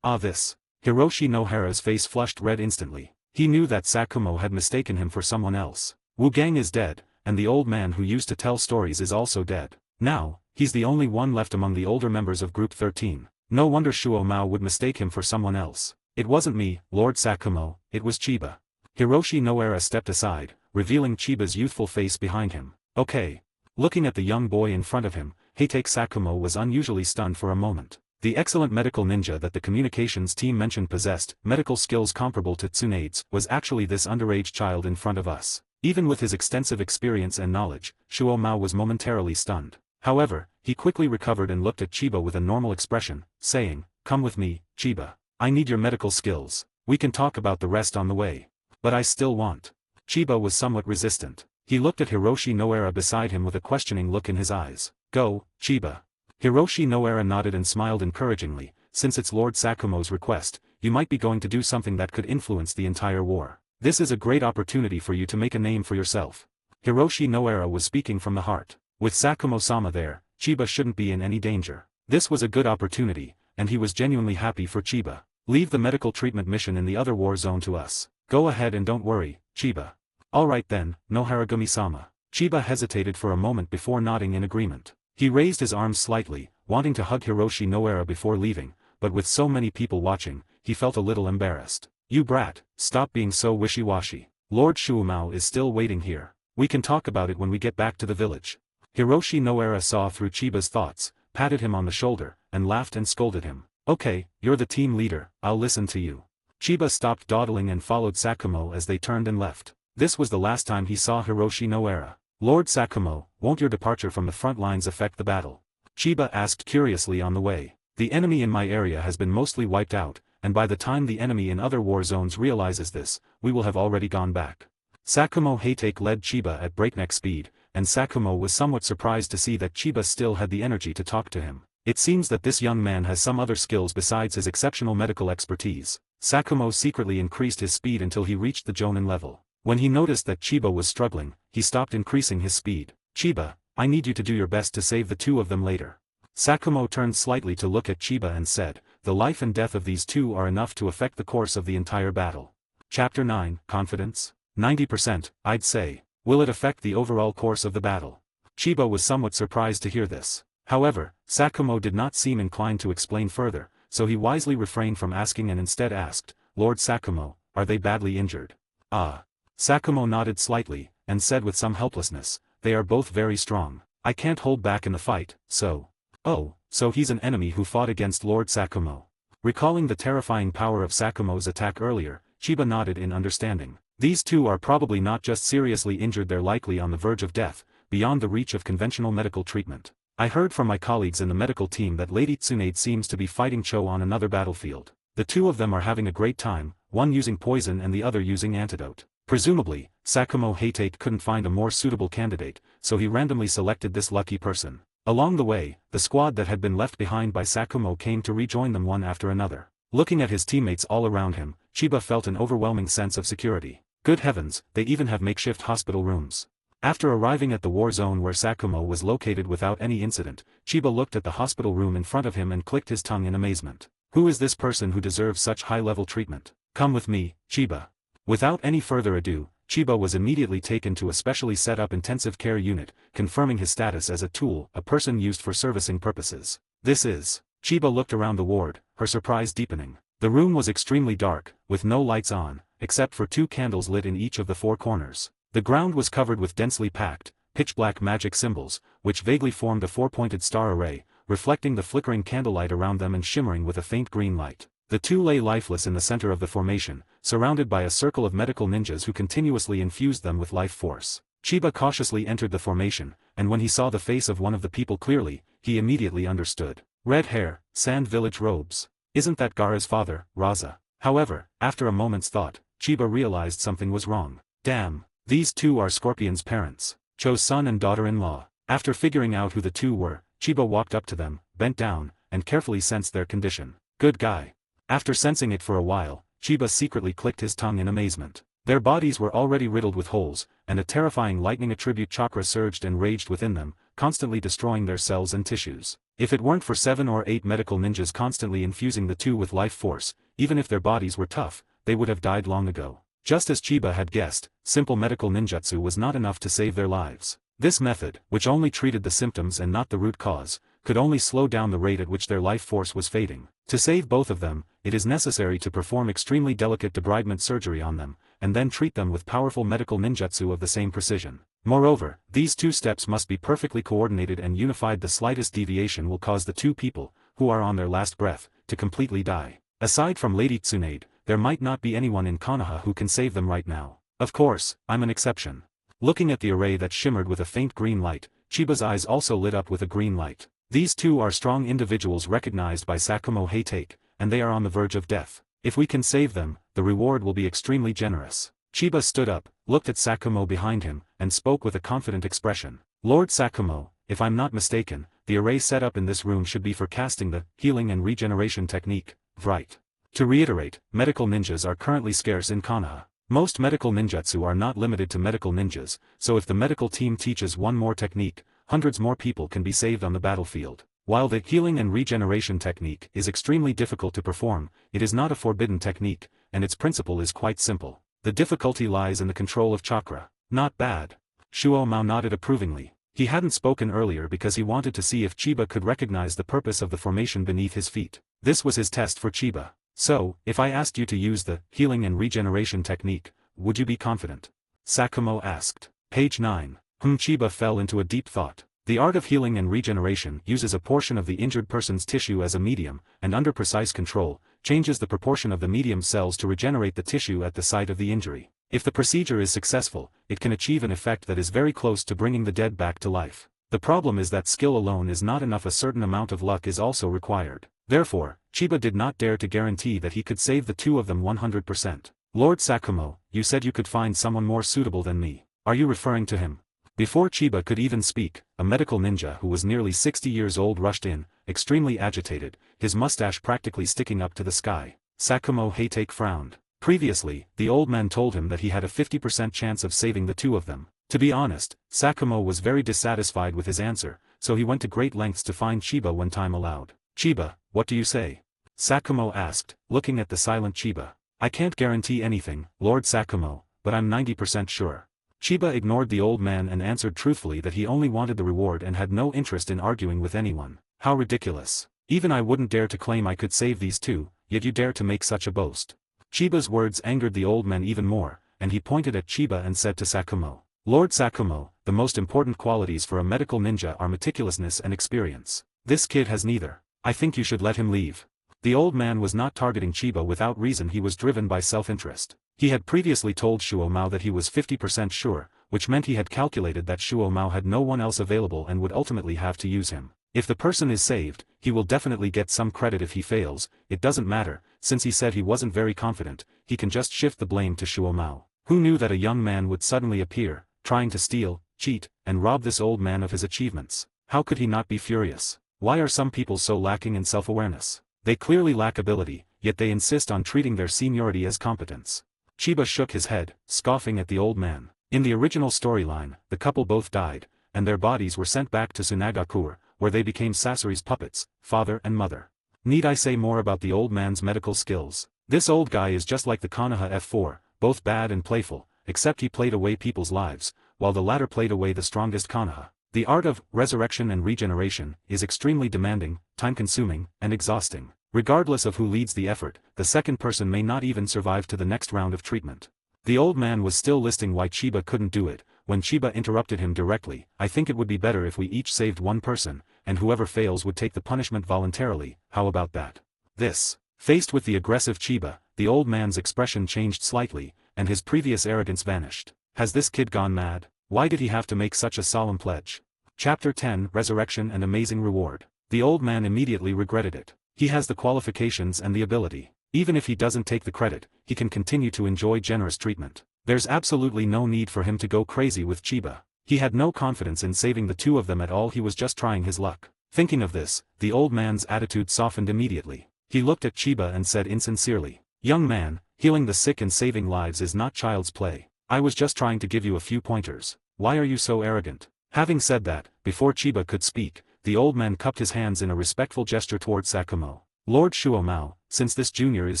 This. Hiroshi Nohara's face flushed red instantly. He knew that Sakumo had mistaken him for someone else. Wu Gang is dead, and the old man who used to tell stories is also dead. Now, he's the only one left among the older members of Group 13. No wonder Shuo Mao would mistake him for someone else. It wasn't me, Lord Sakumo, it was Chiba. Hiroshi Noara stepped aside, revealing Chiba's youthful face behind him. Okay. Looking at the young boy in front of him, Heitake Sakumo was unusually stunned for a moment. The excellent medical ninja that the communications team mentioned possessed medical skills comparable to Tsunade's was actually this underage child in front of us. Even with his extensive experience and knowledge, Shuo Mao was momentarily stunned. However, he quickly recovered and looked at Chiba with a normal expression, saying, Come with me, Chiba. I need your medical skills. We can talk about the rest on the way. But I still want. Chiba was somewhat resistant. He looked at Hiroshi Noara beside him with a questioning look in his eyes. Go, Chiba. Hiroshi Noara nodded and smiled encouragingly. Since it's Lord Sakumo's request, you might be going to do something that could influence the entire war. This is a great opportunity for you to make a name for yourself. Hiroshi Noara was speaking from the heart. With Sakumo-sama there, Chiba shouldn't be in any danger. This was a good opportunity, and he was genuinely happy for Chiba. Leave the medical treatment mission in the other war zone to us. Go ahead and don't worry, Chiba. Alright then, Noharagumi-sama. Chiba hesitated for a moment before nodding in agreement. He raised his arms slightly, wanting to hug Hiroshi Noara before leaving, but with so many people watching, he felt a little embarrassed. You brat, stop being so wishy-washy. Lord Shuumao is still waiting here. We can talk about it when we get back to the village. Hiroshi Noara saw through Chiba's thoughts, patted him on the shoulder, and laughed and scolded him. Okay, you're the team leader, I'll listen to you. Chiba stopped dawdling and followed Sakumo as they turned and left. This was the last time he saw Hiroshi Noara. Lord Sakumo, won't your departure from the front lines affect the battle? Chiba asked curiously on the way. The enemy in my area has been mostly wiped out, and by the time the enemy in other war zones realizes this, we will have already gone back. Sakumo Heitake led Chiba at breakneck speed, and Sakumo was somewhat surprised to see that Chiba still had the energy to talk to him. It seems that this young man has some other skills besides his exceptional medical expertise. Sakumo secretly increased his speed until he reached the Jonin level. When he noticed that Chiba was struggling, he stopped increasing his speed. Chiba, I need you to do your best to save the two of them later. Sakumo turned slightly to look at Chiba and said, the life and death of these two are enough to affect the course of the entire battle. Chapter 9, Confidence? 90%, I'd say. Will it affect the overall course of the battle? Chiba was somewhat surprised to hear this. However, Sakumo did not seem inclined to explain further, so he wisely refrained from asking and instead asked, Lord Sakumo, are they badly injured? Ah. Sakumo nodded slightly, and said with some helplessness, they are both very strong. I can't hold back in the fight, so. Oh, so he's an enemy who fought against Lord Sakumo. Recalling the terrifying power of Sakumo's attack earlier, Chiba nodded in understanding. These two are probably not just seriously injured, they're likely on the verge of death, beyond the reach of conventional medical treatment. I heard from my colleagues in the medical team that Lady Tsunade seems to be fighting Cho on another battlefield. The two of them are having a great time, one using poison and the other using antidote. Presumably, Sakumo Heitake couldn't find a more suitable candidate, so he randomly selected this lucky person. Along the way, the squad that had been left behind by Sakumo came to rejoin them one after another. Looking at his teammates all around him, Chiba felt an overwhelming sense of security. Good heavens, they even have makeshift hospital rooms. After arriving at the war zone where Sakumo was located without any incident, Chiba looked at the hospital room in front of him and clicked his tongue in amazement. Who is this person who deserves such high-level treatment? Come with me, Chiba. Without any further ado, Chiba was immediately taken to a specially set up intensive care unit, confirming his status as a tool, a person used for servicing purposes. This is. Chiba looked around the ward, her surprise deepening. The room was extremely dark, with no lights on, except for 2 candles lit in each of the 4 corners. The ground was covered with densely packed, pitch-black magic symbols, which vaguely formed a 4-pointed star array, reflecting the flickering candlelight around them and shimmering with a faint green light. The 2 lay lifeless in the center of the formation, surrounded by a circle of medical ninjas who continuously infused them with life force. Chiba cautiously entered the formation, and when he saw the face of one of the people clearly, he immediately understood. Red hair, Sand Village robes. Isn't that Gaara's father, Raza? However, after a moment's thought, Chiba realized something was wrong. Damn, these 2 are Scorpion's parents, Cho's son and daughter-in-law. After figuring out who the 2 were, Chiba walked up to them, bent down, and carefully sensed their condition. Good guy. After sensing it for a while, Chiba secretly clicked his tongue in amazement. Their bodies were already riddled with holes, and a terrifying lightning attribute chakra surged and raged within them, constantly destroying their cells and tissues. If it weren't for 7 or 8 medical ninjas constantly infusing the 2 with life force, even if their bodies were tough, they would have died long ago. Just as Chiba had guessed, simple medical ninjutsu was not enough to save their lives. This method, which only treated the symptoms and not the root cause, could only slow down the rate at which their life force was fading. To save both of them, it is necessary to perform extremely delicate debridement surgery on them, and then treat them with powerful medical ninjutsu of the same precision. Moreover, these 2 steps must be perfectly coordinated and unified. The slightest deviation will cause the 2 people, who are on their last breath, to completely die. Aside from Lady Tsunade, there might not be anyone in Konoha who can save them right now. Of course, I'm an exception. Looking at the array that shimmered with a faint green light, Chiba's eyes also lit up with a green light. These 2 are strong individuals recognized by Sakumo Heitake, and they are on the verge of death. If we can save them, the reward will be extremely generous. Chiba stood up, looked at Sakumo behind him, and spoke with a confident expression. Lord Sakumo, if I'm not mistaken, the array set up in this room should be for casting the healing and regeneration technique, right? To reiterate, medical ninjas are currently scarce in Konoha. Most medical ninjutsu are not limited to medical ninjas, so if the medical team teaches one more technique, hundreds more people can be saved on the battlefield. While the healing and regeneration technique is extremely difficult to perform, it is not a forbidden technique, and its principle is quite simple. The difficulty lies in the control of chakra. Not bad. Shuo Mao nodded approvingly. He hadn't spoken earlier because he wanted to see if Chiba could recognize the purpose of the formation beneath his feet. This was his test for Chiba. So, if I asked you to use the healing and regeneration technique, would you be confident? Sakumo asked. Page 9. Chiba fell into a deep thought. The art of healing and regeneration uses a portion of the injured person's tissue as a medium, and under precise control, changes the proportion of the medium cells to regenerate the tissue at the site of the injury. If the procedure is successful, it can achieve an effect that is very close to bringing the dead back to life. The problem is that skill alone is not enough. A certain amount of luck is also required. Therefore, Chiba did not dare to guarantee that he could save the two of them 100%. Lord Sakumo, you said you could find someone more suitable than me. Are you referring to him? Before Chiba could even speak, a medical ninja who was nearly 60 years old rushed in, extremely agitated, his mustache practically sticking up to the sky. Sakumo Heitake frowned. Previously, the old man told him that he had a 50% chance of saving the two of them. To be honest, Sakumo was very dissatisfied with his answer, so he went to great lengths to find Chiba when time allowed. Chiba, what do you say? Sakumo asked, looking at the silent Chiba. I can't guarantee anything, Lord Sakumo, but I'm 90% sure. Chiba ignored the old man and answered truthfully that he only wanted the reward and had no interest in arguing with anyone. How ridiculous. Even I wouldn't dare to claim I could save these two, yet you dare to make such a boast. Chiba's words angered the old man even more, and he pointed at Chiba and said to Sakumo, Lord Sakumo, the most important qualities for a medical ninja are meticulousness and experience. This kid has neither. I think you should let him leave. The old man was not targeting Chiba without reason. He was driven by self-interest. He had previously told Shuo Mao that he was 50% sure, which meant he had calculated that Shuo Mao had no one else available and would ultimately have to use him. If the person is saved, he will definitely get some credit. If he fails, it doesn't matter, since he said he wasn't very confident, he can just shift the blame to Shuo Mao. Who knew that a young man would suddenly appear, trying to steal, cheat, and rob this old man of his achievements? How could he not be furious? Why are some people so lacking in self-awareness? They clearly lack ability, yet they insist on treating their seniority as competence. Chiba shook his head, scoffing at the old man. In the original storyline, the couple both died, and their bodies were sent back to Tsunagakur, where they became Sasori's puppets, father and mother. Need I say more about the old man's medical skills? This old guy is just like the Konoha F4, both bad and playful, except he played away people's lives, while the latter played away the strongest Konoha. The art of resurrection and regeneration is extremely demanding, time-consuming, and exhausting. Regardless of who leads the effort, the second person may not even survive to the next round of treatment. The old man was still listing why Chiba couldn't do it, when Chiba interrupted him directly. I think it would be better if we each saved one person, and whoever fails would take the punishment voluntarily. How about that? This. Faced with the aggressive Chiba, the old man's expression changed slightly, and his previous arrogance vanished. Has this kid gone mad? Why did he have to make such a solemn pledge? Chapter 10 Resurrection and Amazing Reward. The old man immediately regretted it. He has the qualifications and the ability. Even if he doesn't take the credit, he can continue to enjoy generous treatment. There's absolutely no need for him to go crazy with Chiba. He had no confidence in saving the two of them at all. He was just trying his luck. Thinking of this, the old man's attitude softened immediately. He looked at Chiba and said insincerely, Young man, healing the sick and saving lives is not child's play. I was just trying to give you a few pointers. Why are you so arrogant? Having said that, before Chiba could speak, the old man cupped his hands in a respectful gesture toward Sakumo. Lord Shuo Mao, since this junior is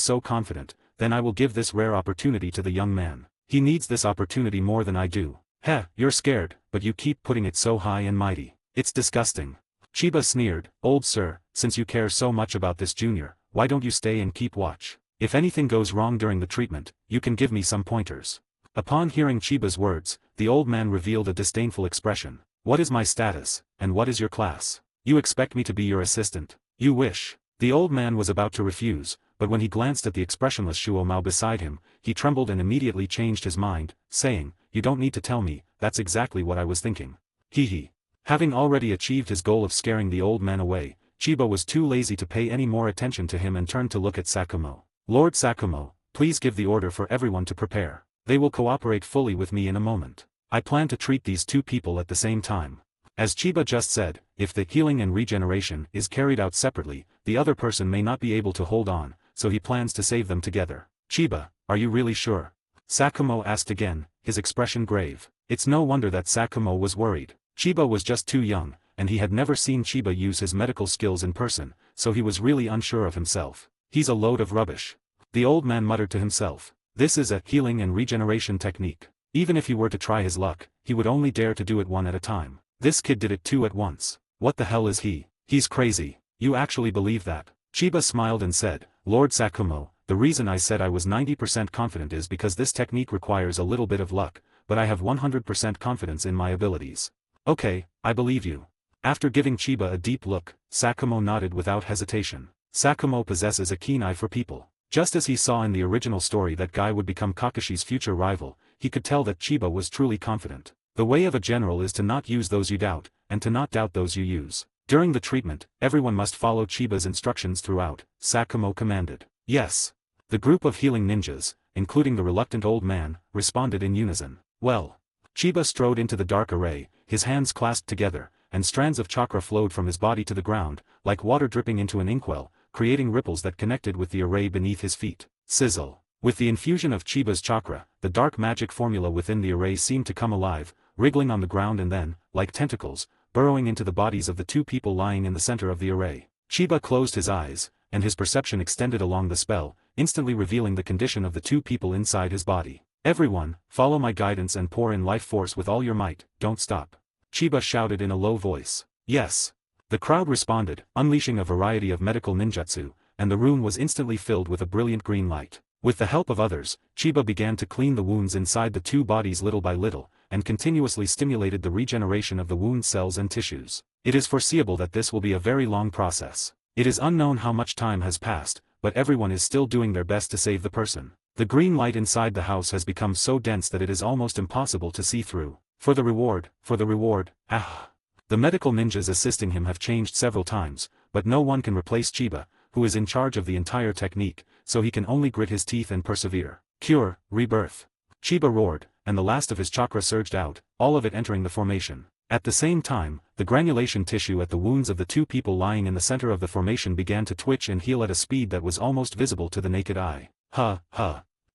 so confident, then I will give this rare opportunity to the young man. He needs this opportunity more than I do. Heh, you're scared, but you keep putting it so high and mighty. It's disgusting. Chiba sneered, Old sir, since you care so much about this junior, why don't you stay and keep watch? If anything goes wrong during the treatment, you can give me some pointers. Upon hearing Chiba's words, the old man revealed a disdainful expression. What is my status, and what is your class? You expect me to be your assistant? You wish. The old man was about to refuse, but when he glanced at the expressionless Shuo Mao beside him, he trembled and immediately changed his mind, saying, You don't need to tell me, that's exactly what I was thinking. Hee. Having already achieved his goal of scaring the old man away, Chiba was too lazy to pay any more attention to him and turned to look at Sakumo. Lord Sakumo, please give the order for everyone to prepare. They will cooperate fully with me in a moment. I plan to treat these two people at the same time. As Chiba just said, if the healing and regeneration is carried out separately, the other person may not be able to hold on, so he plans to save them together. Chiba, are you really sure? Sakumo asked again, his expression grave. It's no wonder that Sakumo was worried. Chiba was just too young, and he had never seen Chiba use his medical skills in person, so he was really unsure of himself. He's a load of rubbish. The old man muttered to himself. This is a healing and regeneration technique. Even if he were to try his luck, he would only dare to do it one at a time. This kid did it two at once. What the hell is he? He's crazy. You actually believe that? Chiba smiled and said, Lord Sakumo, the reason I said I was 90% confident is because this technique requires a little bit of luck, but I have 100% confidence in my abilities. Okay, I believe you. After giving Chiba a deep look, Sakumo nodded without hesitation. Sakumo possesses a keen eye for people. Just as he saw in the original story that Guy would become Kakashi's future rival, he could tell that Chiba was truly confident. The way of a general is to not use those you doubt, and to not doubt those you use. During the treatment, everyone must follow Chiba's instructions throughout, Sakumo commanded. Yes. The group of healing ninjas, including the reluctant old man, responded in unison. Well. Chiba strode into the dark array, his hands clasped together, and strands of chakra flowed from his body to the ground, like water dripping into an inkwell, creating ripples that connected with the array beneath his feet. Sizzle. With the infusion of Chiba's chakra, the dark magic formula within the array seemed to come alive, wriggling on the ground and then, like tentacles, burrowing into the bodies of the two people lying in the center of the array. Chiba closed his eyes, and his perception extended along the spell, instantly revealing the condition of the two people inside his body. Everyone, follow my guidance and pour in life force with all your might, don't stop. Chiba shouted in a low voice. Yes. The crowd responded, unleashing a variety of medical ninjutsu, and the room was instantly filled with a brilliant green light. With the help of others, Chiba began to clean the wounds inside the two bodies little by little, and continuously stimulated the regeneration of the wound cells and tissues. It is foreseeable that this will be a very long process. It is unknown how much time has passed, but everyone is still doing their best to save the person. The green light inside the house has become so dense that it is almost impossible to see through. For the reward, ah. The medical ninjas assisting him have changed several times, but no one can replace Chiba, who is in charge of the entire technique, so he can only grit his teeth and persevere. Cure, rebirth. Chiba roared, and the last of his chakra surged out, all of it entering the formation. At the same time, the granulation tissue at the wounds of the two people lying in the center of the formation began to twitch and heal at a speed that was almost visible to the naked eye.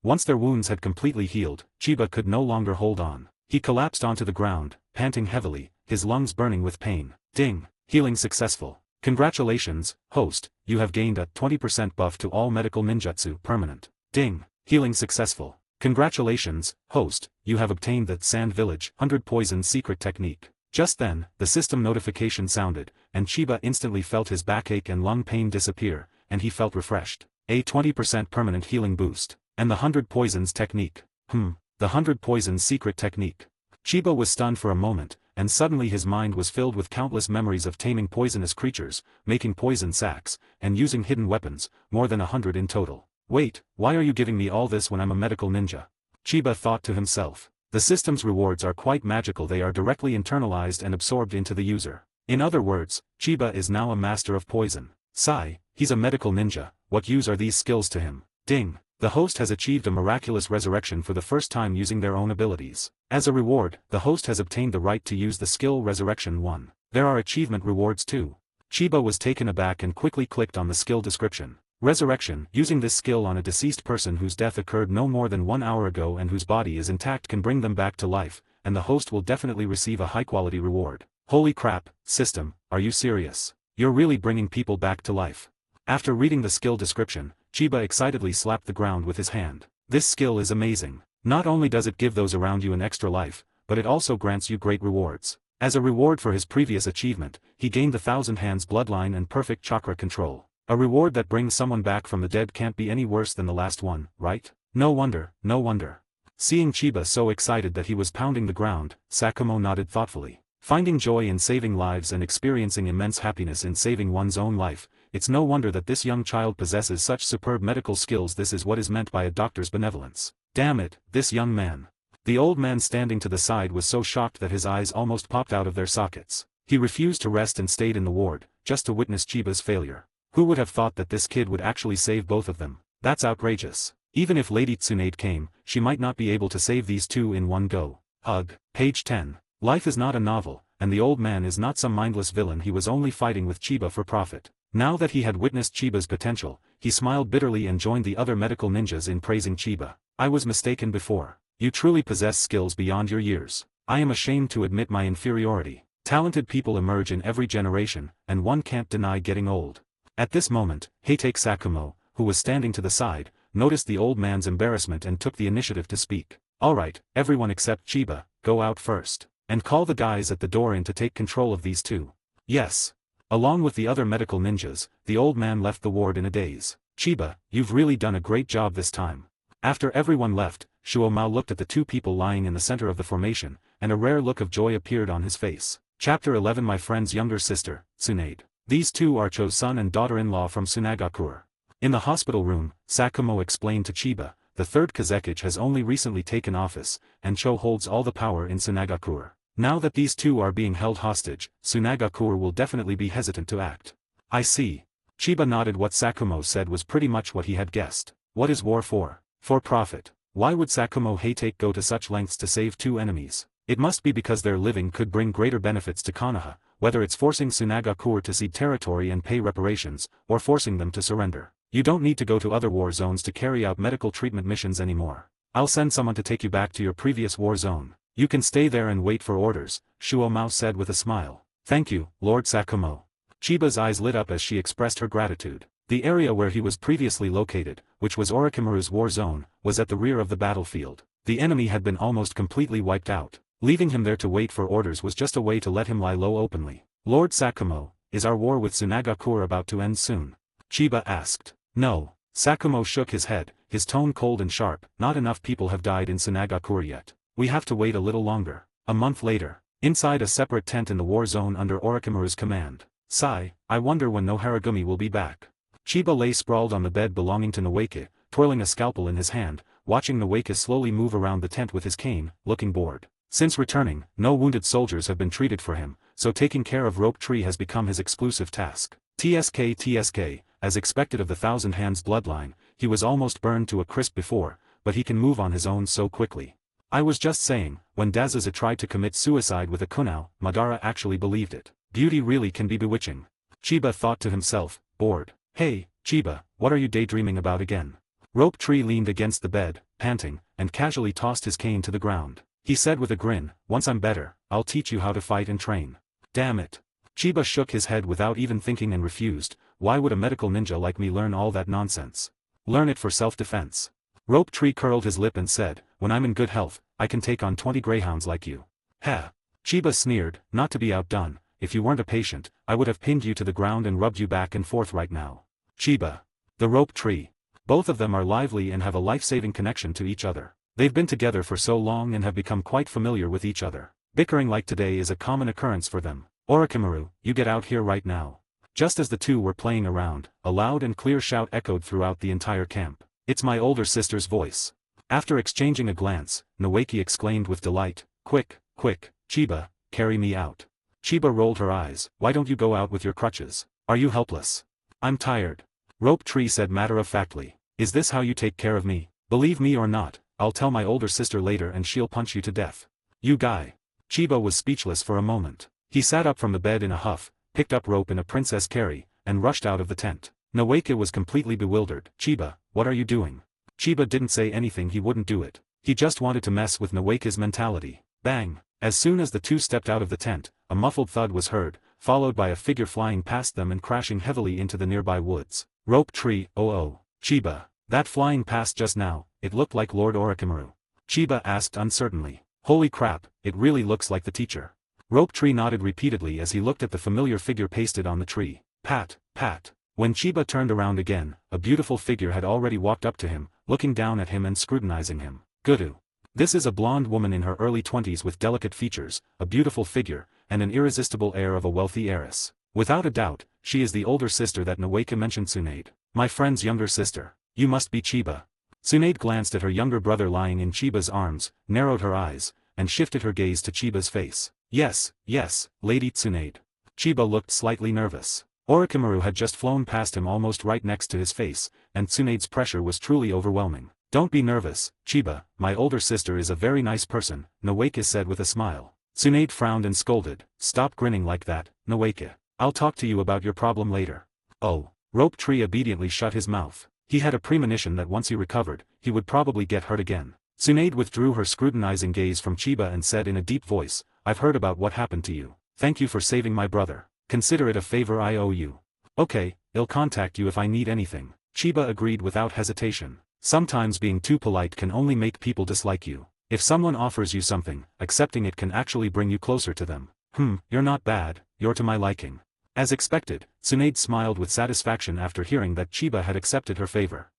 Once their wounds had completely healed, Chiba could no longer hold on. He collapsed onto the ground, panting heavily, his lungs burning with pain. Ding. Healing successful. Congratulations, host, you have gained a 20% buff to all medical ninjutsu permanent. Ding. Healing successful. Congratulations, host, you have obtained the Sand Village 100 Poison secret technique. Just then, the system notification sounded, and Chiba instantly felt his backache and lung pain disappear, and he felt refreshed. A 20% permanent healing boost. And the 100 Poisons technique. The 100 Poisons secret technique. Chiba was stunned for a moment, and suddenly his mind was filled with countless memories of taming poisonous creatures, making poison sacs, and using hidden weapons, more than 100 in total. Wait, why are you giving me all this when I'm a medical ninja? Chiba thought to himself. The system's rewards are quite magical, they are directly internalized and absorbed into the user. In other words, Chiba is now a master of poison. Sigh, he's a medical ninja, what use are these skills to him? Ding. The host has achieved a miraculous resurrection for the first time using their own abilities. As a reward, the host has obtained the right to use the skill Resurrection 1. There are achievement rewards too. Chiba was taken aback and quickly clicked on the skill description. Resurrection, using this skill on a deceased person whose death occurred no more than 1 hour ago and whose body is intact, can bring them back to life, and the host will definitely receive a high-quality reward. Holy crap, system, are you serious? You're really bringing people back to life. After reading the skill description, Chiba excitedly slapped the ground with his hand. This skill is amazing. Not only does it give those around you an extra life, but it also grants you great rewards. As a reward for his previous achievement, he gained the 1,000 Hands bloodline and perfect chakra control. A reward that brings someone back from the dead can't be any worse than the last one, right? No wonder, no wonder. Seeing Chiba so excited that he was pounding the ground, Sakumo nodded thoughtfully. Finding joy in saving lives and experiencing immense happiness in saving one's own life, it's no wonder that this young child possesses such superb medical skills. This is what is meant by a doctor's benevolence. Damn it, this young man. The old man standing to the side was so shocked that his eyes almost popped out of their sockets. He refused to rest and stayed in the ward, just to witness Chiba's failure. Who would have thought that this kid would actually save both of them? That's outrageous. Even if Lady Tsunade came, she might not be able to save these two in one go. Ugh. Page 10. Life is not a novel, and the old man is not some mindless villain. He was only fighting with Chiba for profit. Now that he had witnessed Chiba's potential, he smiled bitterly and joined the other medical ninjas in praising Chiba. I was mistaken before. You truly possess skills beyond your years. I am ashamed to admit my inferiority. Talented people emerge in every generation, and one can't deny getting old. At this moment, Heitake Sakumo, who was standing to the side, noticed the old man's embarrassment and took the initiative to speak. Alright, everyone except Chiba, go out first. And call the guys at the door in to take control of these two. Yes. Along with the other medical ninjas, the old man left the ward in a daze. Chiba, you've really done a great job this time. After everyone left, Shuomao looked at the two people lying in the center of the formation, and a rare look of joy appeared on his face. Chapter 11. My friend's younger sister, Tsunade. These two are Cho's son and daughter-in-law from Tsunagakure. In the hospital room, Sakumo explained to Chiba, the third Kazekage has only recently taken office, and Cho holds all the power in Tsunagakure. Now that these two are being held hostage, Tsunagakure will definitely be hesitant to act. I see. Chiba nodded. What Sakumo said was pretty much what he had guessed. What is war for? For profit. Why would Sakumo Haytake go to such lengths to save two enemies? It must be because their living could bring greater benefits to Konoha, whether it's forcing Tsunagakure to cede territory and pay reparations, or forcing them to surrender. You don't need to go to other war zones to carry out medical treatment missions anymore. I'll send someone to take you back to your previous war zone. You can stay there and wait for orders, Shuomao said with a smile. Thank you, Lord Sakumo. Chiba's eyes lit up as she expressed her gratitude. The area where he was previously located, which was Orochimaru's war zone, was at the rear of the battlefield. The enemy had been almost completely wiped out. Leaving him there to wait for orders was just a way to let him lie low openly. Lord Sakumo, is our war with Tsunagakure about to end soon? Chiba asked. No. Sakumo shook his head, his tone cold and sharp. Not enough people have died in Tsunagakure yet. We have to wait a little longer. A month later, inside a separate tent in the war zone under Orochimaru's command. Sigh, I wonder when Noharigumi will be back. Chiba lay sprawled on the bed belonging to Noeke, twirling a scalpel in his hand, watching Noeke slowly move around the tent with his cane, looking bored. Since returning, no wounded soldiers have been treated for him, so taking care of Rope Tree has become his exclusive task. TSK, as expected of the Thousand Hands bloodline, he was almost burned to a crisp before, but he can move on his own so quickly. I was just saying, when Dazaza tried to commit suicide with a kunao, Madara actually believed it. Beauty really can be bewitching. Chiba thought to himself, bored. Hey, Chiba, what are you daydreaming about again? Rope Tree leaned against the bed, panting, and casually tossed his cane to the ground. He said with a grin, once I'm better, I'll teach you how to fight and train. Damn it. Chiba shook his head without even thinking and refused. Why would a medical ninja like me learn all that nonsense? Learn it for self-defense. Rope Tree curled his lip and said, when I'm in good health, I can take on 20 greyhounds like you. Heh. Chiba sneered, not to be outdone, if you weren't a patient, I would have pinned you to the ground and rubbed you back and forth right now. Chiba. The Rope Tree. Both of them are lively and have a life-saving connection to each other. They've been together for so long and have become quite familiar with each other. Bickering like today is a common occurrence for them. Orochimaru, you get out here right now. Just as the two were playing around, a loud and clear shout echoed throughout the entire camp. It's my older sister's voice. After exchanging a glance, Noeke exclaimed with delight, quick, Chiba, carry me out. Chiba rolled her eyes, why don't you go out with your crutches? Are you helpless? I'm tired. Rope Tree said matter-of-factly, is this how you take care of me? Believe me or not, I'll tell my older sister later and she'll punch you to death. You guy. Chiba was speechless for a moment. He sat up from the bed in a huff, picked up rope and a princess carry, and rushed out of the tent. Noeke was completely bewildered. Chiba, what are you doing? Chiba didn't say anything, he wouldn't do it. He just wanted to mess with Noeke's mentality. Bang! As soon as the two stepped out of the tent, a muffled thud was heard, followed by a figure flying past them and crashing heavily into the nearby woods. Rope Tree, oh. Chiba. That flying past just now, it looked like Lord Orochimaru. Chiba asked uncertainly. Holy crap, it really looks like the teacher. Rope Tree nodded repeatedly as he looked at the familiar figure pasted on the tree. Pat. When Chiba turned around again, a beautiful figure had already walked up to him, looking down at him and scrutinizing him. Gudu. This is a blonde woman in her early 20s with delicate features, a beautiful figure, and an irresistible air of a wealthy heiress. Without a doubt, she is the older sister that Noeke mentioned. Tsunade. My friend's younger sister. You must be Chiba. Tsunade glanced at her younger brother lying in Chiba's arms, narrowed her eyes, and shifted her gaze to Chiba's face. Yes, Lady Tsunade. Chiba looked slightly nervous. Orochimaru had just flown past him almost right next to his face, and Tsunade's pressure was truly overwhelming. Don't be nervous, Chiba, my older sister is a very nice person, Noeke said with a smile. Tsunade frowned and scolded, stop grinning like that, Noeke. I'll talk to you about your problem later. Oh. Rope Tree obediently shut his mouth. He had a premonition that once he recovered, he would probably get hurt again. Tsunade withdrew her scrutinizing gaze from Chiba and said in a deep voice, I've heard about what happened to you. Thank you for saving my brother. Consider it a favor I owe you. Okay, I'll contact you if I need anything. Chiba agreed without hesitation. Sometimes being too polite can only make people dislike you. If someone offers you something, accepting it can actually bring you closer to them. You're not bad, you're to my liking. As expected, Tsunade smiled with satisfaction after hearing that Chiba had accepted her favor.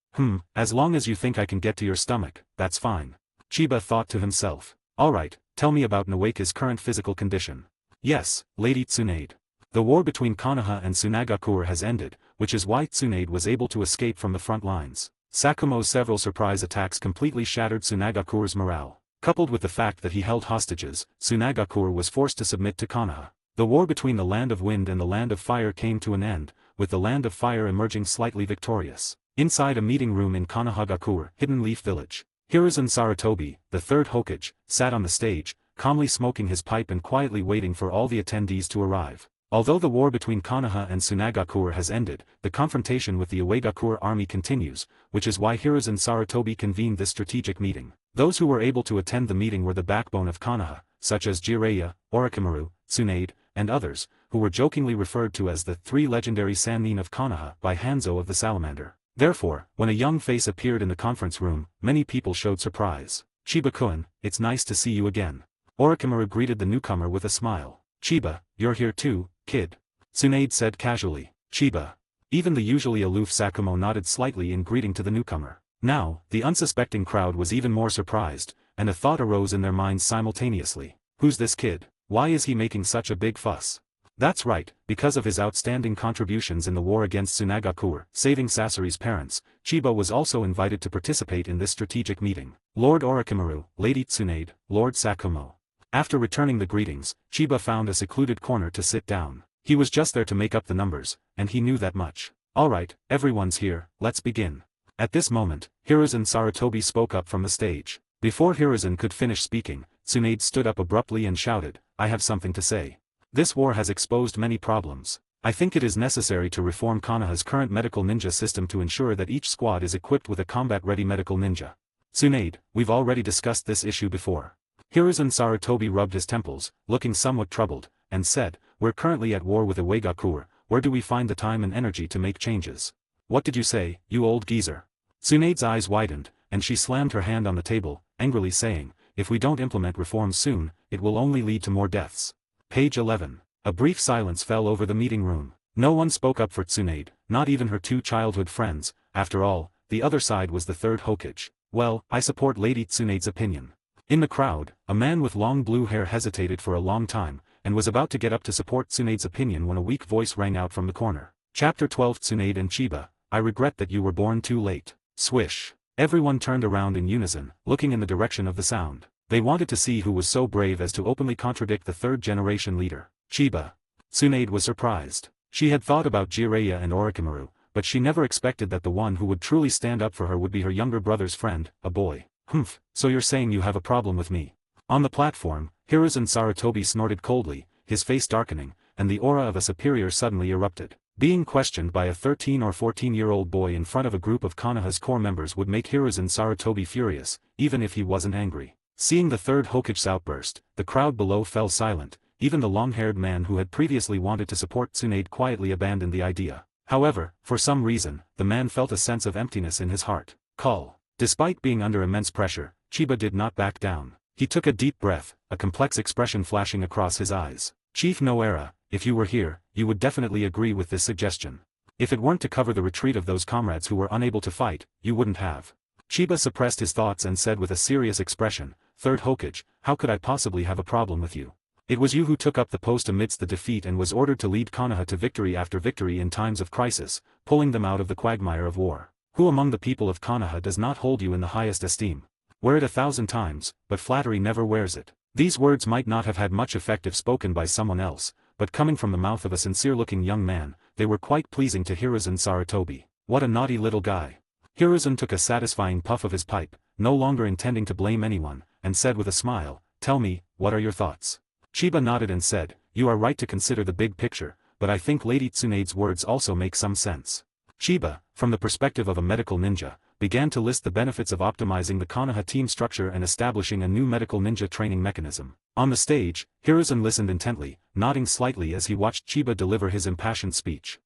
As long as you think I can get to your stomach, that's fine. Chiba thought to himself. Alright, tell me about Noeke's current physical condition. Yes, Lady Tsunade. The war between Konoha and Tsunagakure has ended, which is why Tsunade was able to escape from the front lines. Sakumo's several surprise attacks completely shattered Tsunagakure's morale. Coupled with the fact that he held hostages, Tsunagakure was forced to submit to Konoha. The war between the Land of Wind and the Land of Fire came to an end, with the Land of Fire emerging slightly victorious. Inside a meeting room in Konohagakure, Hidden Leaf Village, Hiruzen Sarutobi, the third Hokage, sat on the stage, calmly smoking his pipe and quietly waiting for all the attendees to arrive. Although the war between Konoha and Tsunagakure has ended, the confrontation with the Uegakure army continues, which is why Hiruzen Sarutobi convened this strategic meeting. Those who were able to attend the meeting were the backbone of Konoha, such as Jiraiya, Orochimaru, Tsunade, and others, who were jokingly referred to as the three legendary Sannin of Konoha by Hanzo of the Salamander. Therefore, when a young face appeared in the conference room, many people showed surprise. Chiba-kun, it's nice to see you again. Orochimaru greeted the newcomer with a smile. Chiba, you're here too, kid. Tsunade said casually. Chiba. Even the usually aloof Sakumo nodded slightly in greeting to the newcomer. Now, the unsuspecting crowd was even more surprised, and a thought arose in their minds simultaneously. Who's this kid? Why is he making such a big fuss? That's right, because of his outstanding contributions in the war against Tsunagakure, saving Sasori's parents, Chiba was also invited to participate in this strategic meeting. Lord Orochimaru, Lady Tsunade, Lord Sakumo. After returning the greetings, Chiba found a secluded corner to sit down. He was just there to make up the numbers, and he knew that much. Alright, everyone's here, let's begin. At this moment, Hiruzen Sarutobi spoke up from the stage. Before Hiruzen could finish speaking, Tsunade stood up abruptly and shouted, I have something to say. This war has exposed many problems. I think it is necessary to reform Konoha's current medical ninja system to ensure that each squad is equipped with a combat-ready medical ninja. Tsunade, we've already discussed this issue before. Hiruzen Sarutobi rubbed his temples, looking somewhat troubled, and said, we're currently at war with Uegakure, where do we find the time and energy to make changes? What did you say, you old geezer? Tsunade's eyes widened, and she slammed her hand on the table, angrily saying, if we don't implement reforms soon, it will only lead to more deaths. Page 11. A brief silence fell over the meeting room. No one spoke up for Tsunade, not even her two childhood friends. After all, the other side was the third Hokage. Well, I support Lady Tsunade's opinion. In the crowd, a man with long blue hair hesitated for a long time, and was about to get up to support Tsunade's opinion when a weak voice rang out from the corner. Chapter 12 Tsunade and Chiba, I regret that you were born too late. Swish. Everyone turned around in unison, looking in the direction of the sound. They wanted to see who was so brave as to openly contradict the third-generation leader. Chiba. Tsunade was surprised. She had thought about Jiraiya and Orochimaru, but she never expected that the one who would truly stand up for her would be her younger brother's friend, a boy. Humph, so you're saying you have a problem with me. On the platform, Hiruzen Sarutobi snorted coldly, his face darkening, and the aura of a superior suddenly erupted. Being questioned by a 13 or 14-year-old boy in front of a group of Konoha's core members would make Hiruzen Sarutobi furious, even if he wasn't angry. Seeing the third Hokage's outburst, the crowd below fell silent. Even the long-haired man who had previously wanted to support Tsunade quietly abandoned the idea. However, for some reason, the man felt a sense of emptiness in his heart. Call. Despite being under immense pressure, Chiba did not back down. He took a deep breath, a complex expression flashing across his eyes. Chief Noera, if you were here, you would definitely agree with this suggestion. If it weren't to cover the retreat of those comrades who were unable to fight, you wouldn't have. Chiba suppressed his thoughts and said with a serious expression, Third Hokage, how could I possibly have a problem with you? It was you who took up the post amidst the defeat and was ordered to lead Konoha to victory after victory in times of crisis, pulling them out of the quagmire of war. Who among the people of Konoha does not hold you in the highest esteem? Wear it 1,000 times, but flattery never wears it. These words might not have had much effect if spoken by someone else, but coming from the mouth of a sincere-looking young man, they were quite pleasing to Hiruzen Sarutobi. What a naughty little guy. Hiruzen took a satisfying puff of his pipe, no longer intending to blame anyone, and said with a smile, tell me, what are your thoughts? Chiba nodded and said, you are right to consider the big picture, but I think Lady Tsunade's words also make some sense. Chiba, from the perspective of a medical ninja, began to list the benefits of optimizing the Konoha team structure and establishing a new medical ninja training mechanism. On the stage, Hiruzen listened intently, nodding slightly as he watched Chiba deliver his impassioned speech.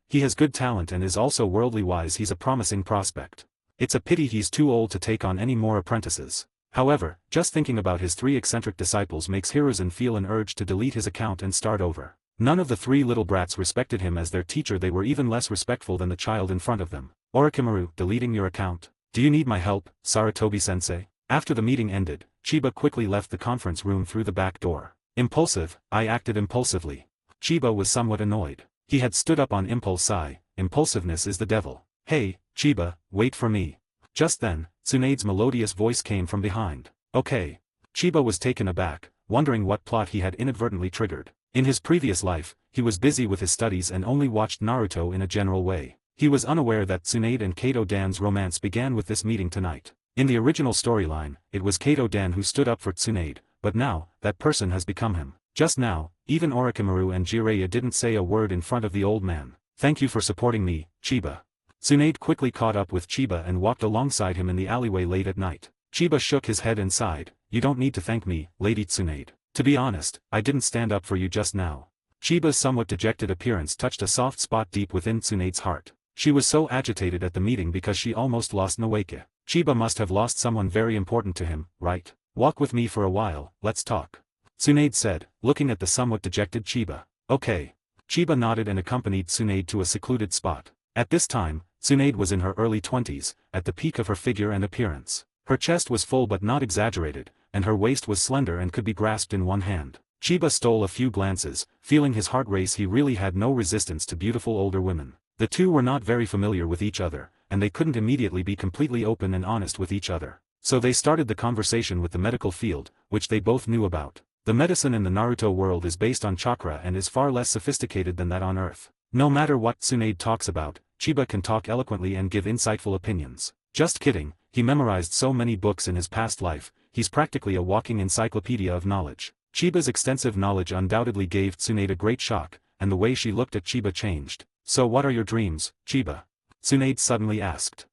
He has good talent and is also worldly wise. He's a promising prospect. It's a pity he's too old to take on any more apprentices. However, just thinking about his 3 eccentric disciples makes Hiruzen feel an urge to delete his account and start over. None of the 3 little brats respected him as their teacher. They were even less respectful than the child in front of them. Orochimaru, deleting your account? Do you need my help, Sarutobi-sensei? After the meeting ended, Chiba quickly left the conference room through the back door. Impulsive, I acted impulsively. Chiba was somewhat annoyed. He had stood up on impulse. Impulsiveness is the devil. Hey, Chiba, wait for me. Just then, Tsunade's melodious voice came from behind. Okay. Chiba was taken aback, wondering what plot he had inadvertently triggered. In his previous life, he was busy with his studies and only watched Naruto in a general way. He was unaware that Tsunade and Kato Dan's romance began with this meeting tonight. In the original storyline, it was Kato Dan who stood up for Tsunade, but now, that person has become him. Just now, even Orochimaru and Jiraiya didn't say a word in front of the old man. Thank you for supporting me, Chiba. Tsunade quickly caught up with Chiba and walked alongside him in the alleyway late at night. Chiba shook his head and sighed. You don't need to thank me, Lady Tsunade. To be honest, I didn't stand up for you just now. Chiba's somewhat dejected appearance touched a soft spot deep within Tsunade's heart. She was so agitated at the meeting because she almost lost Noeke. Chiba must have lost someone very important to him, right? Walk with me for a while, let's talk. Tsunade said, looking at the somewhat dejected Chiba. Okay. Chiba nodded and accompanied Tsunade to a secluded spot. At this time, Tsunade was in her early 20s, at the peak of her figure and appearance. Her chest was full but not exaggerated, and her waist was slender and could be grasped in one hand. Chiba stole a few glances, feeling his heart race. He really had no resistance to beautiful older women. The two were not very familiar with each other, and they couldn't immediately be completely open and honest with each other. So they started the conversation with the medical field, which they both knew about. The medicine in the Naruto world is based on chakra and is far less sophisticated than that on Earth. No matter what Tsunade talks about, Chiba can talk eloquently and give insightful opinions. Just kidding, he memorized so many books in his past life, he's practically a walking encyclopedia of knowledge. Chiba's extensive knowledge undoubtedly gave Tsunade a great shock, and the way she looked at Chiba changed. So what are your dreams, Chiba? Tsunade suddenly asked.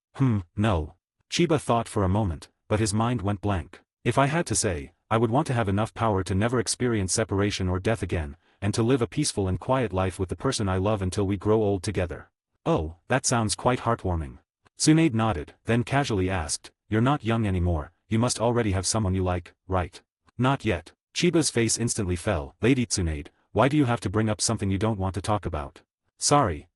No. Chiba thought for a moment, but his mind went blank. If I had to say, I would want to have enough power to never experience separation or death again, and to live a peaceful and quiet life with the person I love until we grow old together. Oh, that sounds quite heartwarming. Tsunade nodded, then casually asked, you're not young anymore, you must already have someone you like, right? Not yet. Chiba's face instantly fell. Lady Tsunade, why do you have to bring up something you don't want to talk about? Sorry,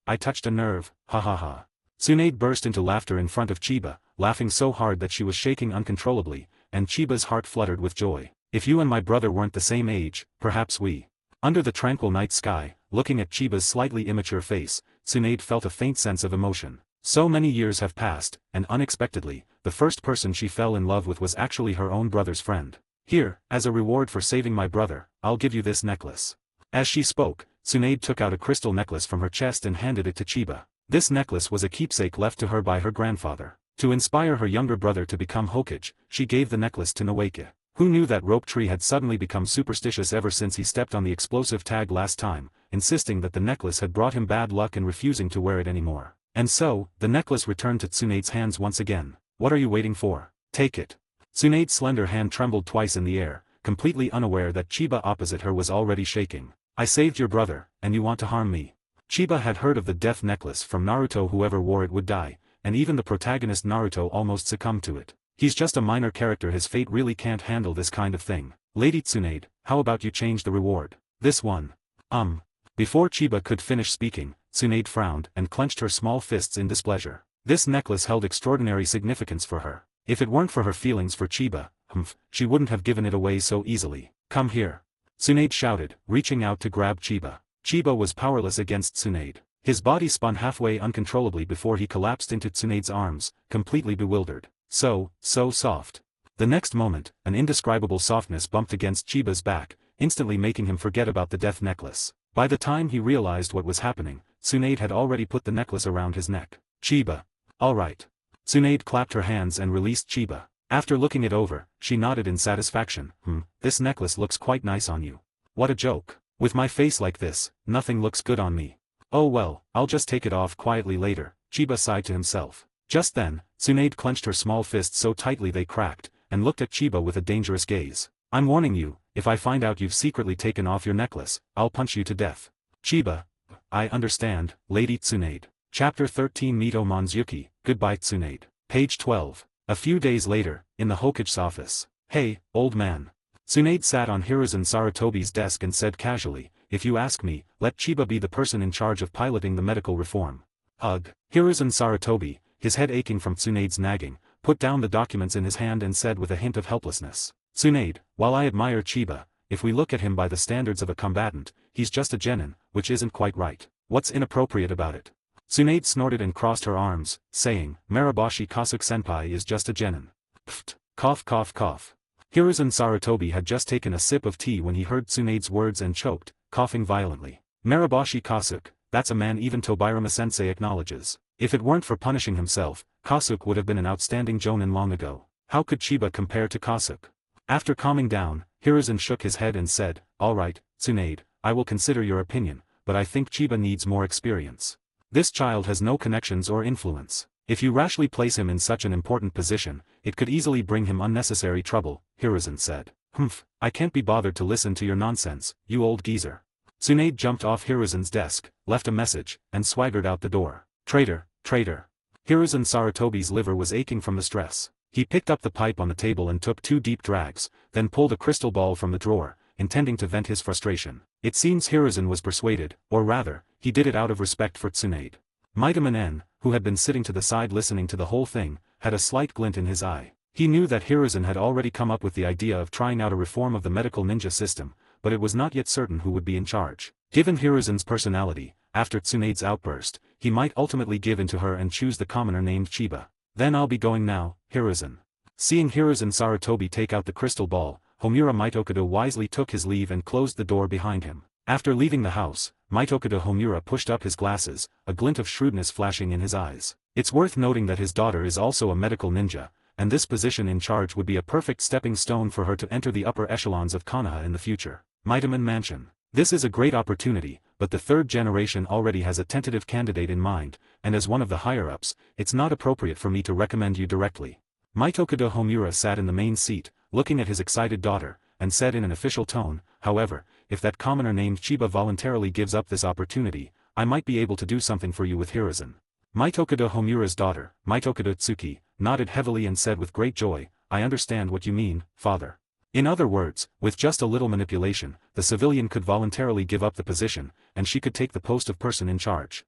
I touched a nerve, ha ha ha. Tsunade burst into laughter in front of Chiba, laughing so hard that she was shaking uncontrollably, and Chiba's heart fluttered with joy. If you and my brother weren't the same age, perhaps we. Under the tranquil night sky, looking at Chiba's slightly immature face, Tsunade felt a faint sense of emotion. So many years have passed, and unexpectedly, the first person she fell in love with was actually her own brother's friend. Here, as a reward for saving my brother, I'll give you this necklace. As she spoke, Tsunade took out a crystal necklace from her chest and handed it to Chiba. This necklace was a keepsake left to her by her grandfather. To inspire her younger brother to become Hokage, she gave the necklace to Noeke. Who knew that Rope Tree had suddenly become superstitious ever since he stepped on the explosive tag last time, insisting that the necklace had brought him bad luck and refusing to wear it anymore. And so, the necklace returned to Tsunade's hands once again. What are you waiting for? Take it. Tsunade's slender hand trembled twice in the air, completely unaware that Chiba opposite her was already shaking. I saved your brother, and you want to harm me. Chiba had heard of the death necklace from Naruto. Whoever wore it would die, and even the protagonist Naruto almost succumbed to it. He's just a minor character. His fate really can't handle this kind of thing. Lady Tsunade, how about you change the reward? This one. Before Chiba could finish speaking, Tsunade frowned and clenched her small fists in displeasure. This necklace held extraordinary significance for her. If it weren't for her feelings for Chiba, she wouldn't have given it away so easily. Come here. Tsunade shouted, reaching out to grab Chiba. Chiba was powerless against Tsunade. His body spun halfway uncontrollably before he collapsed into Tsunade's arms, completely bewildered. So soft. The next moment, an indescribable softness bumped against Chiba's back, instantly making him forget about the death necklace. By the time he realized what was happening, Tsunade had already put the necklace around his neck. Chiba. All right. Tsunade clapped her hands and released Chiba. After looking it over, she nodded in satisfaction. This necklace looks quite nice on you. What a joke. With my face like this, nothing looks good on me. Oh well, I'll just take it off quietly later, Chiba sighed to himself. Just then, Tsunade clenched her small fists so tightly they cracked, and looked at Chiba with a dangerous gaze. I'm warning you, if I find out you've secretly taken off your necklace, I'll punch you to death. Chiba. I understand, Lady Tsunade. Chapter 13 Mito Monzuki, Goodbye Tsunade. Page 12. A few days later, in the Hokage's office. Hey, old man. Tsunade sat on Hiruzen Sarutobi's desk and said casually, if you ask me, let Chiba be the person in charge of piloting the medical reform. Ugh. Hiruzen Sarutobi, his head aching from Tsunade's nagging, put down the documents in his hand and said with a hint of helplessness. Tsunade, while I admire Chiba, if we look at him by the standards of a combatant, he's just a genin, which isn't quite right. What's inappropriate about it? Tsunade snorted and crossed her arms, saying, Maraboshi Kasuke-senpai is just a genin. Pfft, Cough cough cough. Hiruzen Sarutobi had just taken a sip of tea when he heard Tsunade's words and choked, coughing violently. Mariboshi Kasuke, that's a man even Tobirama-sensei acknowledges. If it weren't for punishing himself, Kasuke would have been an outstanding jonin long ago. How could Chiba compare to Kasuke? After calming down, Hiruzen shook his head and said, "All right, Tsunade, I will consider your opinion, but I think Chiba needs more experience. This child has no connections or influence. If you rashly place him in such an important position, it could easily bring him unnecessary trouble," Hiruzen said. "Humph, I can't be bothered to listen to your nonsense, you old geezer." Tsunade jumped off Hiruzen's desk, left a message, and swaggered out the door. Traitor, traitor. Hiruzen Sarutobi's liver was aching from the stress. He picked up the pipe on the table and took 2 deep drags, then pulled a crystal ball from the drawer, intending to vent his frustration. It seems Hiruzen was persuaded, or rather, he did it out of respect for Tsunade. Maitaman N, who had been sitting to the side listening to the whole thing, had a slight glint in his eye. He knew that Hiruzen had already come up with the idea of trying out a reform of the medical ninja system, but it was not yet certain who would be in charge. Given Hiruzen's personality, after Tsunade's outburst, he might ultimately give in to her and choose the commoner named Chiba. "Then I'll be going now, Hiruzen." Seeing Hiruzen Sarutobi take out the crystal ball, Homura Mitokudo wisely took his leave and closed the door behind him. After leaving the house, Mitokudo Homura pushed up his glasses, a glint of shrewdness flashing in his eyes. It's worth noting that his daughter is also a medical ninja, and this position in charge would be a perfect stepping stone for her to enter the upper echelons of Konoha in the future. Maitaman Mansion. This is a great opportunity, but the 3rd generation already has a tentative candidate in mind, and as one of the higher-ups, it's not appropriate for me to recommend you directly. Mitokudo Homura sat in the main seat, looking at his excited daughter, and said in an official tone, "However, if that commoner named Chiba voluntarily gives up this opportunity, I might be able to do something for you with Hiruzen." Mitokudo Homura's daughter, Mitokudo Tsuki, nodded heavily and said with great joy, "I understand what you mean, father." In other words, with just a little manipulation, the civilian could voluntarily give up the position, and she could take the post of person in charge.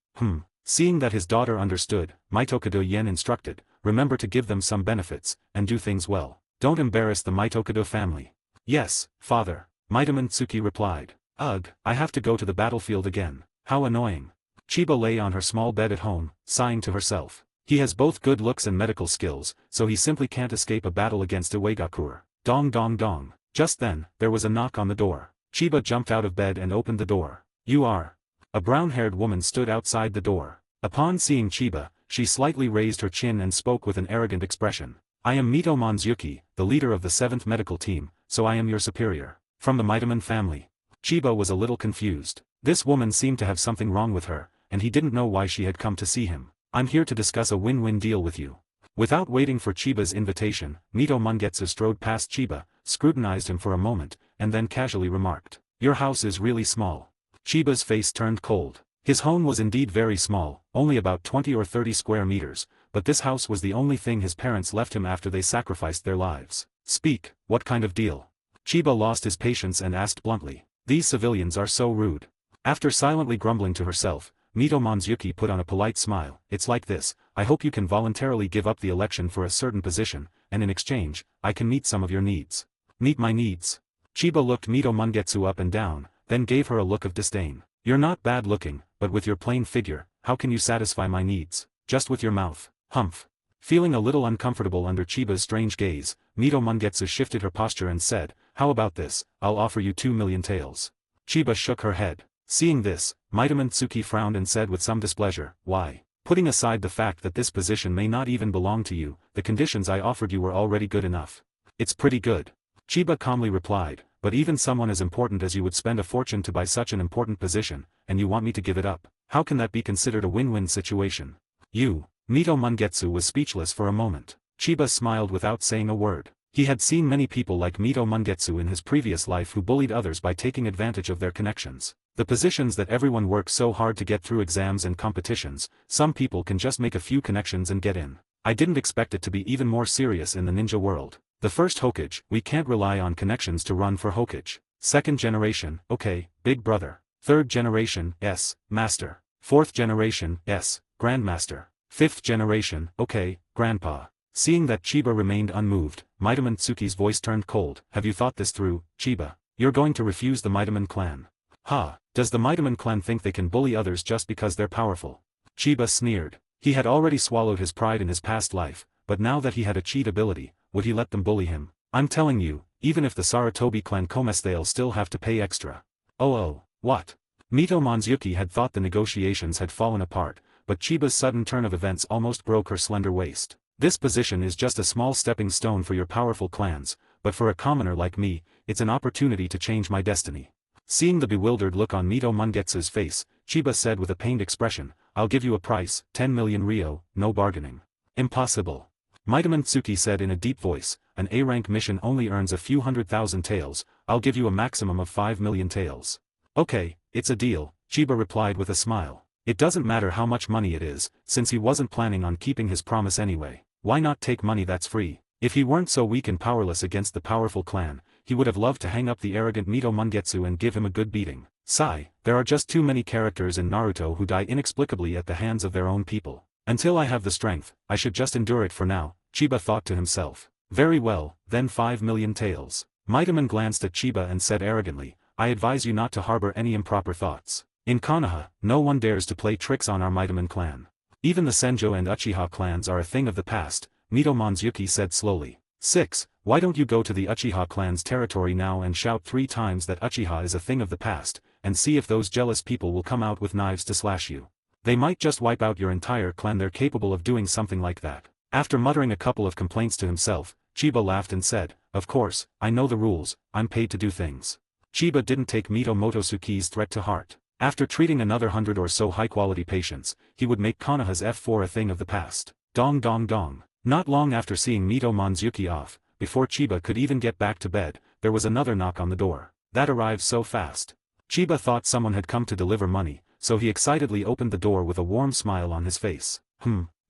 Seeing that his daughter understood, Mitokudo Yen instructed, "Remember to give them some benefits, and do things well. Don't embarrass the Mitokudo family." "Yes, father," Maitaman Tsuki replied. "Ugh, I have to go to the battlefield again. How annoying." Chiba lay on her small bed at home, sighing to herself. He has both good looks and medical skills, so he simply can't escape a battle against Iwagakure. Dong dong dong. Just then, there was a knock on the door. Chiba jumped out of bed and opened the door. "You are?" A brown-haired woman stood outside the door. Upon seeing Chiba, she slightly raised her chin and spoke with an arrogant expression. "I am Mito Manzuki, the leader of the 7th medical team, so I am your superior. From the Maitaman family." Chiba was a little confused. This woman seemed to have something wrong with her, and he didn't know why she had come to see him. "I'm here to discuss a win-win deal with you." Without waiting for Chiba's invitation, Mito Mangetsu strode past Chiba, scrutinized him for a moment, and then casually remarked, "Your house is really small." Chiba's face turned cold. His home was indeed very small, only about 20 or 30 square meters, but this house was the only thing his parents left him after they sacrificed their lives. "Speak, what kind of deal?" Chiba lost his patience and asked bluntly. "These civilians are so rude." After silently grumbling to herself, Mito Manzuki put on a polite smile. "It's like this, I hope you can voluntarily give up the election for a certain position, and in exchange, I can meet some of your needs." "Meet my needs?" Chiba looked Mito Mangetsu up and down, then gave her a look of disdain. "You're not bad looking, but with your plain figure, how can you satisfy my needs? Just with your mouth." "Humph." Feeling a little uncomfortable under Chiba's strange gaze, Mito Mangetsu shifted her posture and said, "How about this, I'll offer you 2 million taels." Chiba shook her head. Seeing this, Maitaman Tsuki frowned and said with some displeasure, "Why? Putting aside the fact that this position may not even belong to you, the conditions I offered you were already good enough." "It's pretty good." Chiba calmly replied, "But even someone as important as you would spend a fortune to buy such an important position, and you want me to give it up. How can that be considered a win-win situation?" "You." Mito Mangetsu was speechless for a moment. Chiba smiled without saying a word. He had seen many people like Mito Mangetsu in his previous life who bullied others by taking advantage of their connections. The positions that everyone works so hard to get through exams and competitions, some people can just make a few connections and get in. I didn't expect it to be even more serious in the ninja world. The first Hokage, we can't rely on connections to run for Hokage. Second generation, okay, big brother. Third generation, yes, master. Fourth generation, yes, grandmaster. Fifth generation, okay, grandpa. Seeing that Chiba remained unmoved, Maitaman Tsuki's voice turned cold. "Have you thought this through, Chiba? You're going to refuse the Maitaman clan?" "Ha, does the Maitaman clan think they can bully others just because they're powerful?" Chiba sneered. He had already swallowed his pride in his past life, but now that he had a cheat ability, would he let them bully him? I'm telling you, even if the Saratobi clan comes they'll still have to pay extra. Oh, what? Mito Monzuki had thought the negotiations had fallen apart, but Chiba's sudden turn of events almost broke her slender waist. This position is just a small stepping stone for your powerful clans, but for a commoner like me, it's an opportunity to change my destiny. Seeing the bewildered look on Mito Mongetsu's face, Chiba said with a pained expression, I'll give you a price, 10 million ryo, no bargaining. Impossible. Mitoman Tsuki said in a deep voice, an A-rank mission only earns a few 100,000 taels, I'll give you a maximum of 5 million taels. Okay, it's a deal, Chiba replied with a smile. It doesn't matter how much money it is, since he wasn't planning on keeping his promise anyway. Why not take money that's free? If he weren't so weak and powerless against the powerful clan, he would have loved to hang up the arrogant Mito Mongetsu and give him a good beating. Sigh, there are just too many characters in Naruto who die inexplicably at the hands of their own people. Until I have the strength, I should just endure it for now, Chiba thought to himself. Very well, then 5 million taels. Mitoman glanced at Chiba and said arrogantly, I advise you not to harbor any improper thoughts. In Konoha, no one dares to play tricks on our Mitoman clan. Even the Senjo and Uchiha clans are a thing of the past, Mito Monzuki said slowly. 6. Why don't you go to the Uchiha clan's territory now and shout 3 times that Uchiha is a thing of the past, and see if those jealous people will come out with knives to slash you. They might just wipe out your entire clan. They're capable of doing something like that. After muttering a couple of complaints to himself, Chiba laughed and said, of course, I know the rules, I'm paid to do things. Chiba didn't take Mito Motosuke's threat to heart. After treating another 100 or so high-quality patients, he would make Konoha's F4 a thing of the past. Dong dong dong. Not long after seeing Mito Monzuki off, before Chiba could even get back to bed, there was another knock on the door. That arrived so fast. Chiba thought someone had come to deliver money, so he excitedly opened the door with a warm smile on his face.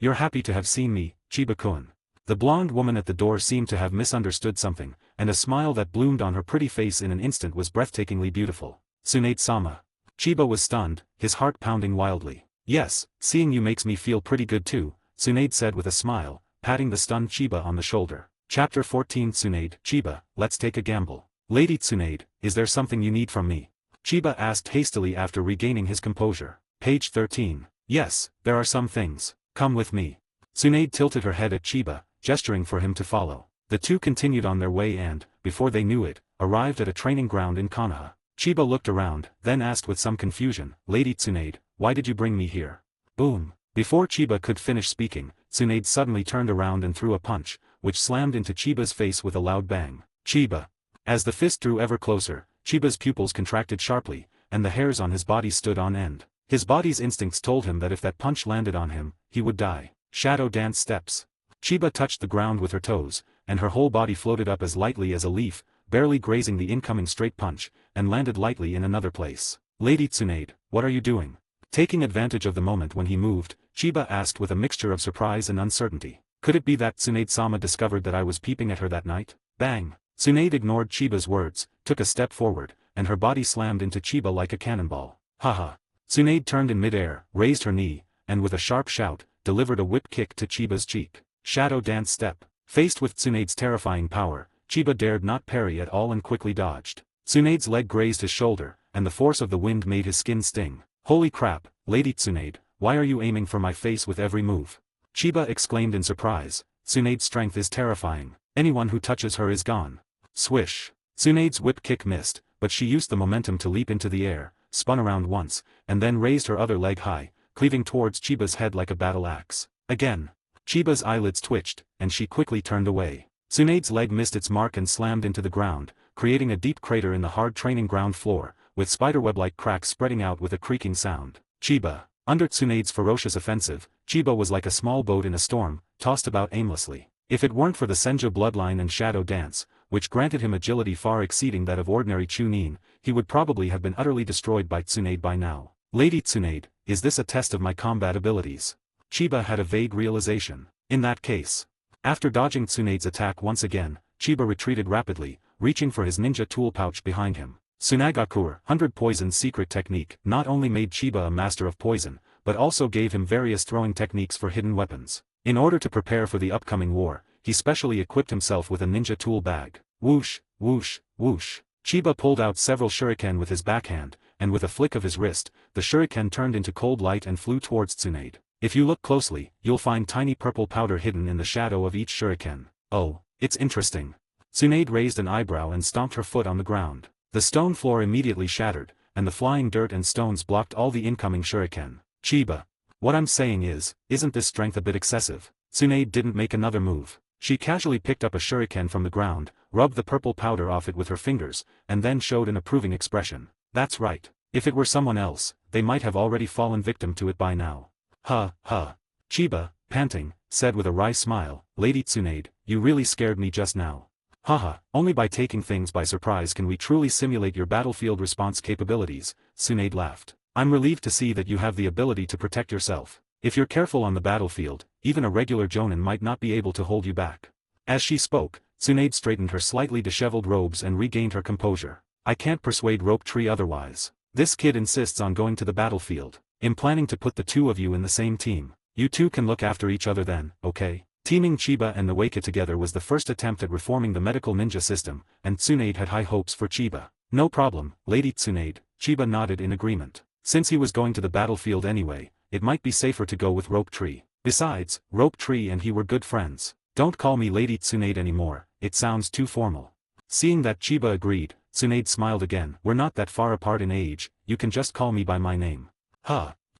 You're happy to have seen me, Chiba-kun. The blonde woman at the door seemed to have misunderstood something, and a smile that bloomed on her pretty face in an instant was breathtakingly beautiful. Tsunade-sama. Chiba was stunned, his heart pounding wildly. Yes, seeing you makes me feel pretty good too, Tsunade said with a smile, patting the stunned Chiba on the shoulder. Chapter 14 Tsunade, Chiba, let's take a gamble. Lady Tsunade, is there something you need from me? Chiba asked hastily after regaining his composure. Page 13. Yes, there are some things. Come with me. Tsunade tilted her head at Chiba, gesturing for him to follow. The two continued on their way and, before they knew it, arrived at a training ground in Konoha. Chiba looked around, then asked with some confusion, Lady Tsunade, why did you bring me here? Boom. Before Chiba could finish speaking, Tsunade suddenly turned around and threw a punch, which slammed into Chiba's face with a loud bang. Chiba. As the fist drew ever closer, Chiba's pupils contracted sharply, and the hairs on his body stood on end. His body's instincts told him that if that punch landed on him, he would die. Shadow dance steps. Chiba touched the ground with her toes, and her whole body floated up as lightly as a leaf, barely grazing the incoming straight punch, and landed lightly in another place. Lady Tsunade, what are you doing? Taking advantage of the moment when he moved, Chiba asked with a mixture of surprise and uncertainty. Could it be that Tsunade-sama discovered that I was peeping at her that night? Bang! Tsunade ignored Chiba's words, took a step forward, and her body slammed into Chiba like a cannonball. Haha! Tsunade turned in midair, raised her knee, and with a sharp shout, delivered a whip kick to Chiba's cheek. Shadow dance step. Faced with Tsunade's terrifying power, Chiba dared not parry at all and quickly dodged. Tsunade's leg grazed his shoulder, and the force of the wind made his skin sting. Holy crap, Lady Tsunade, why are you aiming for my face with every move? Chiba exclaimed in surprise. Tsunade's strength is terrifying. Anyone who touches her is gone. Swish. Tsunade's whip kick missed, but she used the momentum to leap into the air, spun around once, and then raised her other leg high, cleaving towards Chiba's head like a battle axe. Again. Chiba's eyelids twitched, and she quickly turned away. Tsunade's leg missed its mark and slammed into the ground, creating a deep crater in the hard training ground floor, with spiderweb-like cracks spreading out with a creaking sound. Chiba. Under Tsunade's ferocious offensive, Chiba was like a small boat in a storm, tossed about aimlessly. If it weren't for the Senjo bloodline and shadow dance, which granted him agility far exceeding that of ordinary Chunin, he would probably have been utterly destroyed by Tsunade by now. Lady Tsunade, is this a test of my combat abilities? Chiba had a vague realization. In that case. After dodging Tsunade's attack once again, Chiba retreated rapidly, reaching for his ninja tool pouch behind him. Tsunagakur, 100 Poison secret technique, not only made Chiba a master of poison, but also gave him various throwing techniques for hidden weapons. In order to prepare for the upcoming war, he specially equipped himself with a ninja tool bag. Whoosh, whoosh, whoosh. Chiba pulled out several shuriken with his backhand, and with a flick of his wrist, the shuriken turned into cold light and flew towards Tsunade. If you look closely, you'll find tiny purple powder hidden in the shadow of each shuriken. Oh, It's interesting. Tsunade raised an eyebrow and stomped her foot on the ground. The stone floor immediately shattered, and the flying dirt and stones blocked all the incoming shuriken. Chiba. What I'm saying is, isn't this strength a bit excessive? Tsunade didn't make another move. She casually picked up a shuriken from the ground, rubbed the purple powder off it with her fingers, and then showed an approving expression. That's right. If it were someone else, they might have already fallen victim to it by now. Chiba, panting, said with a wry smile, Lady Tsunade, you really scared me just now. Haha, only by taking things by surprise can we truly simulate your battlefield response capabilities, Tsunade laughed. I'm relieved to see that you have the ability to protect yourself. If you're careful on the battlefield, even a regular jonin might not be able to hold you back. As she spoke, Tsunade straightened her slightly disheveled robes and regained her composure. I can't persuade Rope Tree otherwise. This kid insists on going to the battlefield. I'm planning to put the two of you in the same team. You two can look after each other then, okay? Teaming Chiba and Noeka together was the first attempt at reforming the medical ninja system, and Tsunade had high hopes for Chiba. No problem, Lady Tsunade, Chiba nodded in agreement. Since he was going to the battlefield anyway, it might be safer to go with Rope Tree. Besides, Rope Tree and he were good friends. Don't call me Lady Tsunade anymore, it sounds too formal. Seeing that Chiba agreed, Tsunade smiled again. We're not that far apart in age, you can just call me by my name.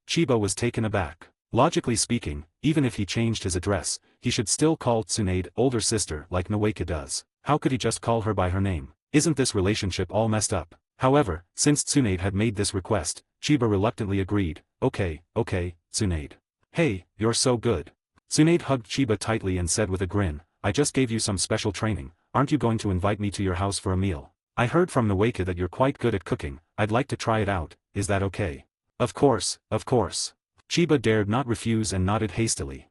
Chiba was taken aback. Logically speaking, even if he changed his address, he should still call Tsunade older sister like Noeka does. How could he just call her by her name? Isn't this relationship all messed up? However, since Tsunade had made this request, Chiba reluctantly agreed. Okay, Tsunade. Hey, you're so good. Tsunade hugged Chiba tightly and said with a grin, I just gave you some special training, aren't you going to invite me to your house for a meal? I heard from Noeka that you're quite good at cooking, I'd like to try it out, is that okay? Of course. Chiba dared not refuse and nodded hastily.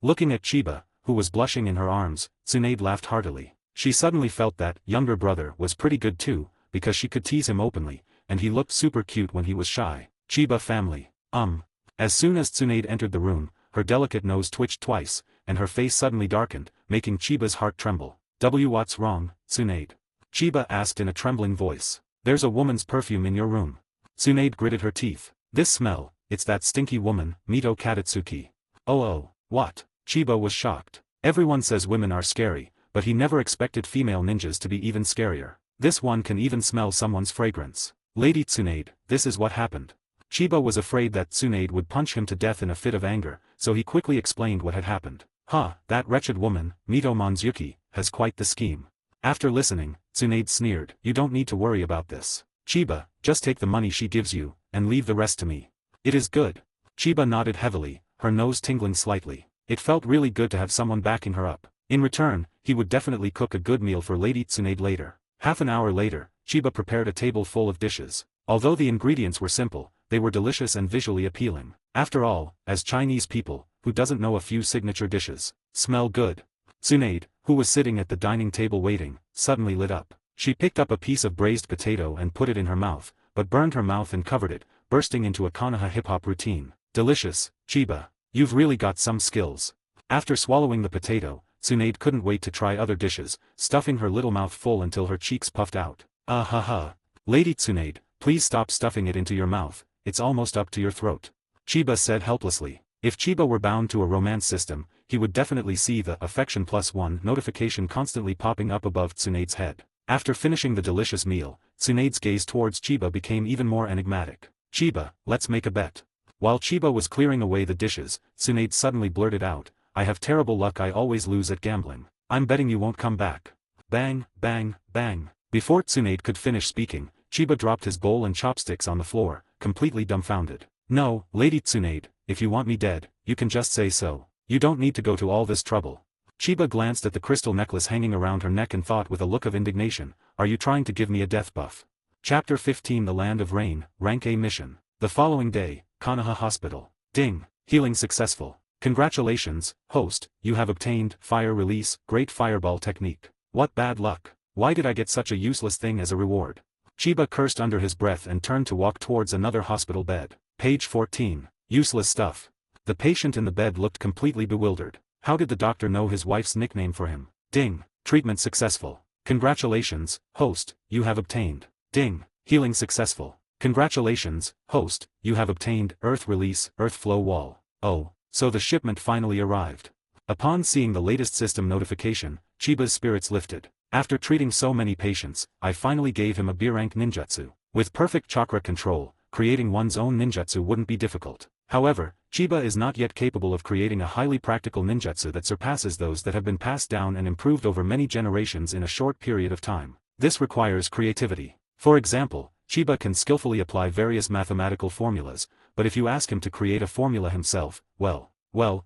Looking at Chiba, who was blushing in her arms, Tsunade laughed heartily. She suddenly felt that younger brother was pretty good too, because she could tease him openly, and he looked super cute when he was shy. Chiba family. As soon as Tsunade entered the room, her delicate nose twitched twice, and her face suddenly darkened, making Chiba's heart tremble. What's wrong, Tsunade? Chiba asked in a trembling voice. There's a woman's perfume in your room. Tsunade gritted her teeth. This smell, it's that stinky woman, Mito Katatsuki. Oh, what? Chiba was shocked. Everyone says women are scary, but he never expected female ninjas to be even scarier. This one can even smell someone's fragrance. Lady Tsunade, this is what happened. Chiba was afraid that Tsunade would punch him to death in a fit of anger, so he quickly explained what had happened. That wretched woman, Mito Monzuki, has quite the scheme. After listening, Tsunade sneered. You don't need to worry about this. Chiba, just take the money she gives you, and leave the rest to me. It is good. Chiba nodded heavily, her nose tingling slightly. It felt really good to have someone backing her up. In return, he would definitely cook a good meal for Lady Tsunade later. Half an hour later, Chiba prepared a table full of dishes. Although the ingredients were simple, they were delicious and visually appealing. After all, as Chinese people, who doesn't know a few signature dishes, smell good? Tsunade, who was sitting at the dining table waiting, suddenly lit up. She picked up a piece of braised potato and put it in her mouth, but burned her mouth and covered it, bursting into a Konoha hip-hop routine. Delicious, Chiba. You've really got some skills. After swallowing the potato, Tsunade couldn't wait to try other dishes, stuffing her little mouth full until her cheeks puffed out. Lady Tsunade, please stop stuffing it into your mouth, it's almost up to your throat. Chiba said helplessly. If Chiba were bound to a romance system, he would definitely see the Affection +1 notification constantly popping up above Tsunade's head. After finishing the delicious meal, Tsunade's gaze towards Chiba became even more enigmatic. Chiba, let's make a bet. While Chiba was clearing away the dishes, Tsunade suddenly blurted out, I have terrible luck, I always lose at gambling. I'm betting you won't come back. Bang, bang, bang. Before Tsunade could finish speaking, Chiba dropped his bowl and chopsticks on the floor, completely dumbfounded. No, Lady Tsunade, if you want me dead, you can just say so. You don't need to go to all this trouble. Chiba glanced at the crystal necklace hanging around her neck and thought with a look of indignation, are you trying to give me a death buff? Chapter 15 The Land of Rain, Rank A Mission. The following day, Konoha Hospital. Ding. Healing successful. Congratulations, host, you have obtained Fire Release, Great Fireball Technique. What bad luck. Why did I get such a useless thing as a reward? Chiba cursed under his breath and turned to walk towards another hospital bed. Page 14. Useless stuff. The patient in the bed looked completely bewildered. How did the doctor know his wife's nickname for him? Ding. Treatment successful. Congratulations, host, you have obtained. Ding. Healing successful. Congratulations, host, you have obtained Earth Release, Earth Flow Wall. Oh, so the shipment finally arrived. Upon seeing the latest system notification, Chiba's spirits lifted. After treating so many patients, I finally gave him a B-rank ninjutsu. With perfect chakra control, creating one's own ninjutsu wouldn't be difficult. However, Chiba is not yet capable of creating a highly practical ninjutsu that surpasses those that have been passed down and improved over many generations in a short period of time. This requires creativity. For example, Chiba can skillfully apply various mathematical formulas, but if you ask him to create a formula himself, well,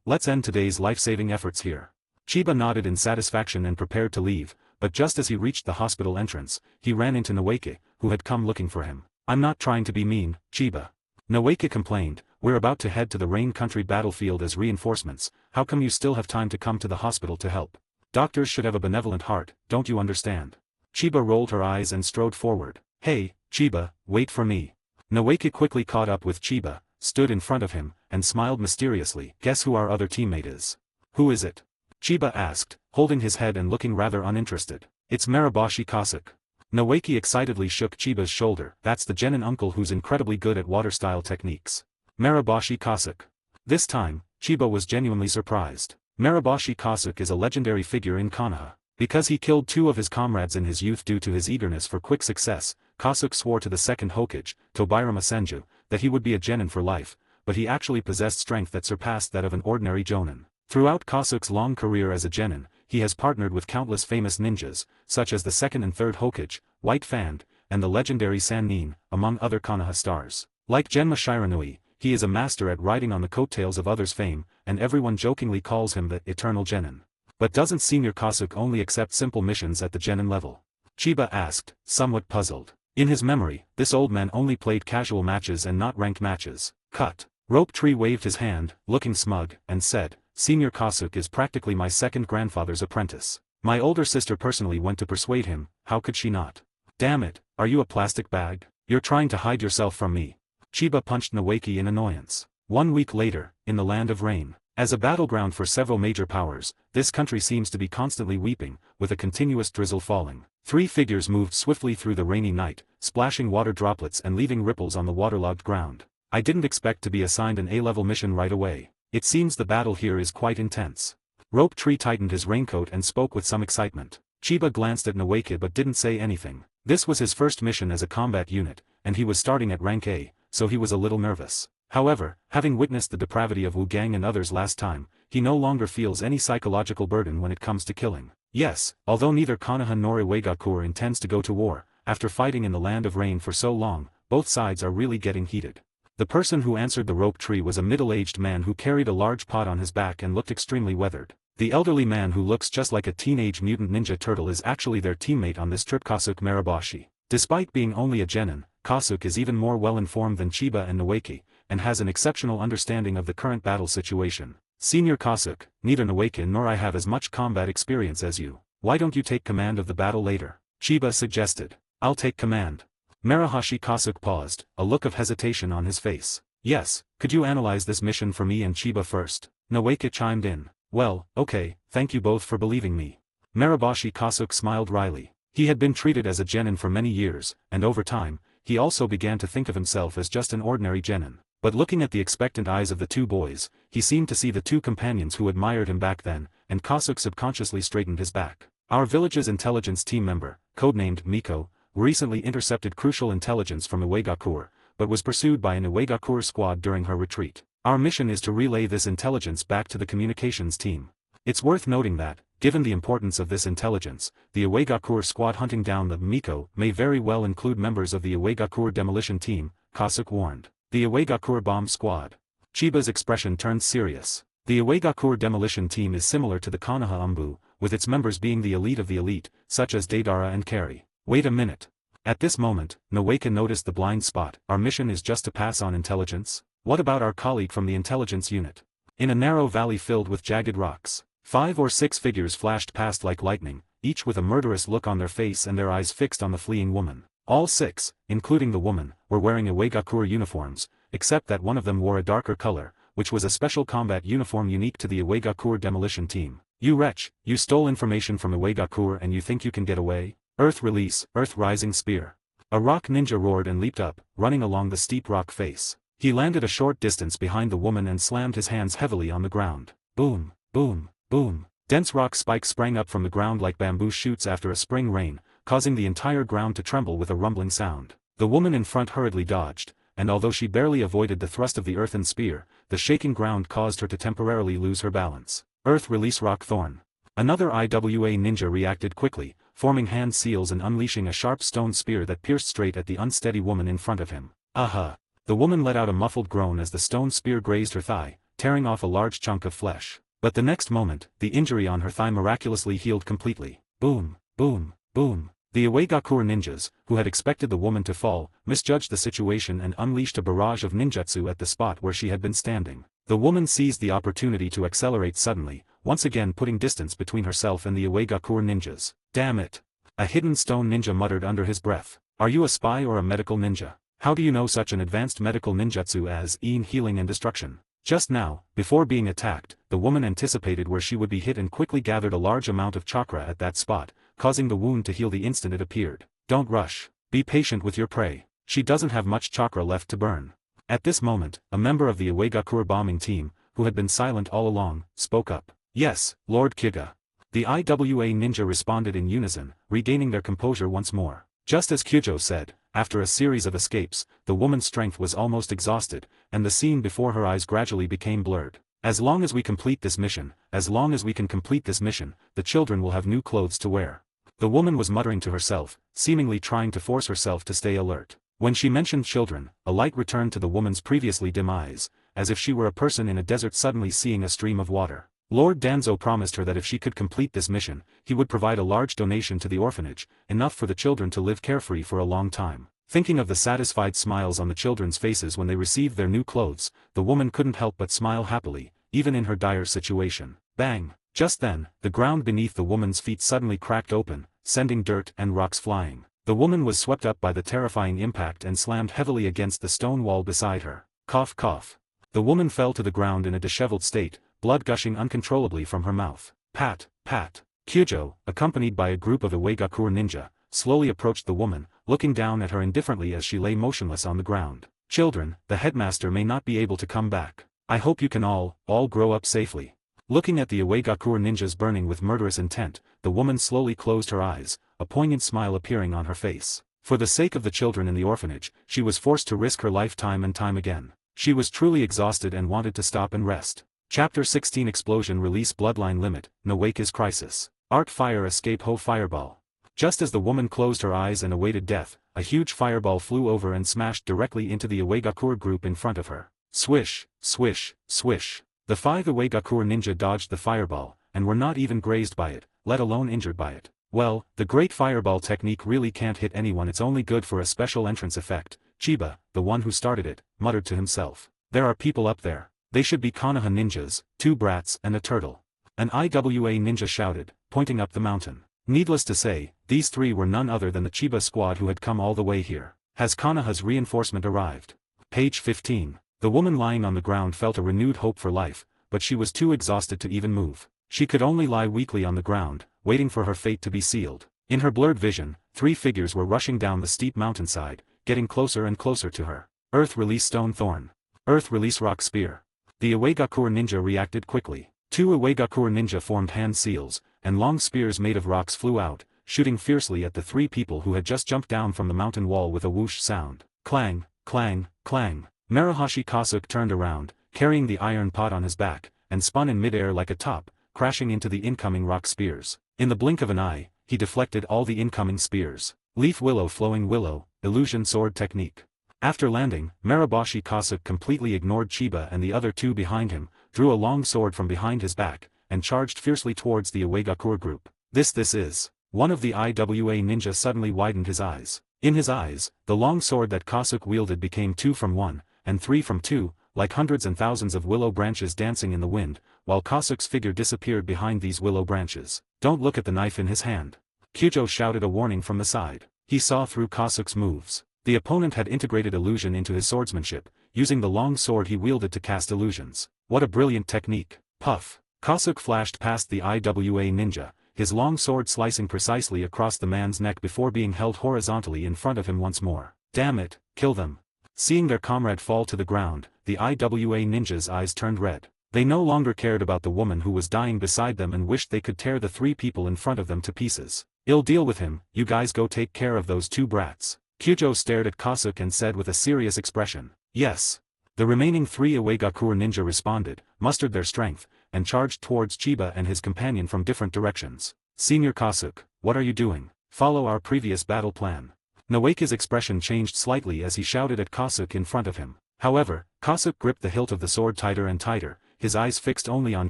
let's end today's life-saving efforts here. Chiba nodded in satisfaction and prepared to leave, but just as he reached the hospital entrance, he ran into Noeke, who had come looking for him. I'm not trying to be mean, Chiba. Noeke complained, we're about to head to the Rain Country battlefield as reinforcements, how come you still have time to come to the hospital to help? Doctors should have a benevolent heart, don't you understand? Chiba rolled her eyes and strode forward. Hey, Chiba, wait for me. Noeke quickly caught up with Chiba, stood in front of him, and smiled mysteriously. Guess who our other teammate is? Who is it? Chiba asked, holding his head and looking rather uninterested. It's Maraboshi Kasuke. Noeke excitedly shook Chiba's shoulder. That's the genin uncle who's incredibly good at water-style techniques. Maraboshi Kasuke. This time, Chiba was genuinely surprised. Maraboshi Kasuke is a legendary figure in Konoha. Because he killed 2 of his comrades in his youth due to his eagerness for quick success, Kasuke swore to the second Hokage, Tobirama Senju, that he would be a genin for life, but he actually possessed strength that surpassed that of an ordinary jonin. Throughout Kasuke's long career as a genin, he has partnered with countless famous ninjas, such as the second and third Hokage, White Fang, and the legendary Sannin, among other Konoha stars. Like Genma Shiranui, he is a master at riding on the coattails of others' fame, and everyone jokingly calls him the Eternal Genin. But doesn't Senior Kasuke only accept simple missions at the genin level? Chiba asked, somewhat puzzled. In his memory, this old man only played casual matches and not ranked matches. Cut. Rope Tree waved his hand, looking smug, and said, Senior Kasuke is practically my second grandfather's apprentice. My older sister personally went to persuade him, how could she not? Damn it, are you a plastic bag? You're trying to hide yourself from me. Chiba punched Noeke in annoyance. 1 week later, in the Land of Rain. As a battleground for several major powers, this country seems to be constantly weeping, with a continuous drizzle falling. 3 figures moved swiftly through the rainy night, splashing water droplets and leaving ripples on the waterlogged ground. I didn't expect to be assigned an A-level mission right away. It seems the battle here is quite intense. Rope Tree tightened his raincoat and spoke with some excitement. Chiba glanced at Noeke but didn't say anything. This was his first mission as a combat unit, and he was starting at rank A, so he was a little nervous. However, having witnessed the depravity of Wu Gang and others last time, he no longer feels any psychological burden when it comes to killing. Yes, although neither Konoha nor Iwagakure intends to go to war, after fighting in the Land of Rain for so long, both sides are really getting heated. The person who answered the Rope Tree was a middle-aged man who carried a large pot on his back and looked extremely weathered. The elderly man who looks just like a teenage mutant ninja turtle is actually their teammate on this trip, Kasuke Maraboshi. Despite being only a genin, Kasuke is even more well-informed than Chiba and Noeke, and has an exceptional understanding of the current battle situation. Senior Kasuke, neither Noeke nor I have as much combat experience as you. Why don't you take command of the battle later? Chiba suggested. I'll take command. Maraboshi Kasuke paused, a look of hesitation on his face. Yes, could you analyze this mission for me and Chiba first? Noeke chimed in. Well, okay, thank you both for believing me. Maraboshi Kasuke smiled wryly. He had been treated as a genin for many years, and over time, he also began to think of himself as just an ordinary genin. But looking at the expectant eyes of the 2 boys, he seemed to see the 2 companions who admired him back then, and Kasuke subconsciously straightened his back. Our village's intelligence team member, codenamed Miko, recently intercepted crucial intelligence from Iwagakure, but was pursued by an Iwagakure squad during her retreat. Our mission is to relay this intelligence back to the communications team. It's worth noting that, given the importance of this intelligence, the Iwagakure squad hunting down the Miko may very well include members of the Iwagakure demolition team, Kasuke warned. The Iwagakure bomb squad. Chiba's expression turned serious. The Iwagakure demolition team is similar to the Konoha Umbu, with its members being the elite, such as Deidara and Kari. Wait a minute. At this moment, Noeke noticed the blind spot. Our mission is just to pass on intelligence? What about our colleague from the intelligence unit? In a narrow valley filled with jagged rocks, 5 or 6 figures flashed past like lightning, each with a murderous look on their face and their eyes fixed on the fleeing woman. All 6, including the woman, were wearing Iwagakure uniforms, except that one of them wore a darker color, which was a special combat uniform unique to the Iwagakure demolition team. You wretch, you stole information from Iwagakure and you think you can get away? Earth release, Earth rising spear. A rock ninja roared and leaped up, running along the steep rock face. He landed a short distance behind the woman and slammed his hands heavily on the ground. Boom, boom, boom. Dense rock spikes sprang up from the ground like bamboo shoots after a spring rain, causing the entire ground to tremble with a rumbling sound. The woman in front hurriedly dodged, and although she barely avoided the thrust of the earthen spear, the shaking ground caused her to temporarily lose her balance. Earth release rock thorn. Another IWA ninja reacted quickly, forming hand seals and unleashing a sharp stone spear that pierced straight at the unsteady woman in front of him. Aha! The woman let out a muffled groan as the stone spear grazed her thigh, tearing off a large chunk of flesh. But the next moment, the injury on her thigh miraculously healed completely. Boom, boom, boom. The Iwagakure ninjas, who had expected the woman to fall, misjudged the situation and unleashed a barrage of ninjutsu at the spot where she had been standing. The woman seized the opportunity to accelerate suddenly, once again putting distance between herself and the Iwagakure ninjas. Damn it! A hidden stone ninja muttered under his breath. Are you a spy or a medical ninja? How do you know such an advanced medical ninjutsu as healing and destruction? Just now, before being attacked, the woman anticipated where she would be hit and quickly gathered a large amount of chakra at that spot, causing the wound to heal the instant it appeared. Don't rush. Be patient with your prey. She doesn't have much chakra left to burn. At this moment, a member of the Iwagakure bombing team, who had been silent all along, spoke up. Yes, Lord Kyuga. The IWA ninja responded in unison, regaining their composure once more. Just as Kyujo said, after a series of escapes, the woman's strength was almost exhausted, and the scene before her eyes gradually became blurred. As long as we complete this mission, as long as we can complete this mission, the children will have new clothes to wear. The woman was muttering to herself, seemingly trying to force herself to stay alert. When she mentioned children, a light returned to the woman's previously dim eyes, as if she were a person in a desert suddenly seeing a stream of water. Lord Danzo promised her that if she could complete this mission, he would provide a large donation to the orphanage, enough for the children to live carefree for a long time. Thinking of the satisfied smiles on the children's faces when they received their new clothes, the woman couldn't help but smile happily, even in her dire situation. Bang! Just then, the ground beneath the woman's feet suddenly cracked open, sending dirt and rocks flying. The woman was swept up by the terrifying impact and slammed heavily against the stone wall beside her. Cough cough. The woman fell to the ground in a disheveled state, blood gushing uncontrollably from her mouth. Pat, pat. Kyujo, accompanied by a group of Iwagakure ninja, slowly approached the woman, looking down at her indifferently as she lay motionless on the ground. Children, the headmaster may not be able to come back. I hope you can all grow up safely. Looking at the Iwagakure ninjas burning with murderous intent, the woman slowly closed her eyes, a poignant smile appearing on her face. For the sake of the children in the orphanage, she was forced to risk her life time and time again. She was truly exhausted and wanted to stop and rest. Chapter 16 Explosion Release Bloodline Limit, Nawake's Crisis. Art Fire Escape Ho Fireball. Just as the woman closed her eyes and awaited death, a huge fireball flew over and smashed directly into the Iwagakure group in front of her. Swish, swish, swish. The 5 Iwagakure ninja dodged the fireball, and were not even grazed by it, let alone injured by it. Well, the great fireball technique really can't hit anyone, it's only good for a special entrance effect. Chiba, the one who started it, muttered to himself. There are people up there. They should be Konoha ninjas, 2 brats and a turtle. An IWA ninja shouted, pointing up the mountain. Needless to say, these 3 were none other than the Chiba squad who had come all the way here. Has Konoha's reinforcement arrived? Page 15. The woman lying on the ground felt a renewed hope for life, but she was too exhausted to even move. She could only lie weakly on the ground, waiting for her fate to be sealed. In her blurred vision, 3 figures were rushing down the steep mountainside, getting closer and closer to her. Earth Release Stone Thorn. Earth Release Rock Spear. The Iwagakure ninja reacted quickly. 2 Iwagakure ninja formed hand seals, and long spears made of rocks flew out, shooting fiercely at the 3 people who had just jumped down from the mountain wall with a whoosh sound. Clang, clang, clang. Maruhashi Kasuke turned around, carrying the iron pot on his back, and spun in midair like a top, crashing into the incoming rock spears. In the blink of an eye, he deflected all the incoming spears. Leaf Willow Flowing Willow, Illusion Sword Technique. After landing, Maruhashi Kasuke completely ignored Chiba and the other 2 behind him, drew a long sword from behind his back, and charged fiercely towards the Iwagakure group. This is. One of the IWA ninja suddenly widened his eyes. In his eyes, the long sword that Kasuke wielded became 2 from 1, and 3 from 2, like hundreds and thousands of willow branches dancing in the wind, while Kasuke's figure disappeared behind these willow branches. Don't look at the knife in his hand. Kyujo shouted a warning from the side. He saw through Kasuke's moves. The opponent had integrated illusion into his swordsmanship, using the long sword he wielded to cast illusions. What a brilliant technique. Puff. Kasuke flashed past the IWA ninja, his long sword slicing precisely across the man's neck before being held horizontally in front of him once more. Damn it, kill them. Seeing their comrade fall to the ground, the IWA ninja's eyes turned red. They no longer cared about the woman who was dying beside them and wished they could tear the 3 people in front of them to pieces. "I'll deal with him, you guys go take care of those 2 brats." Kyujo stared at Kasuke and said with a serious expression, "Yes." The remaining 3 Iwagakure ninja responded, mustered their strength, and charged towards Chiba and his companion from different directions. "Senior Kasuke, what are you doing? Follow our previous battle plan." Naoki's expression changed slightly as he shouted at Kasuke in front of him. However, Kasuke gripped the hilt of the sword tighter and tighter, his eyes fixed only on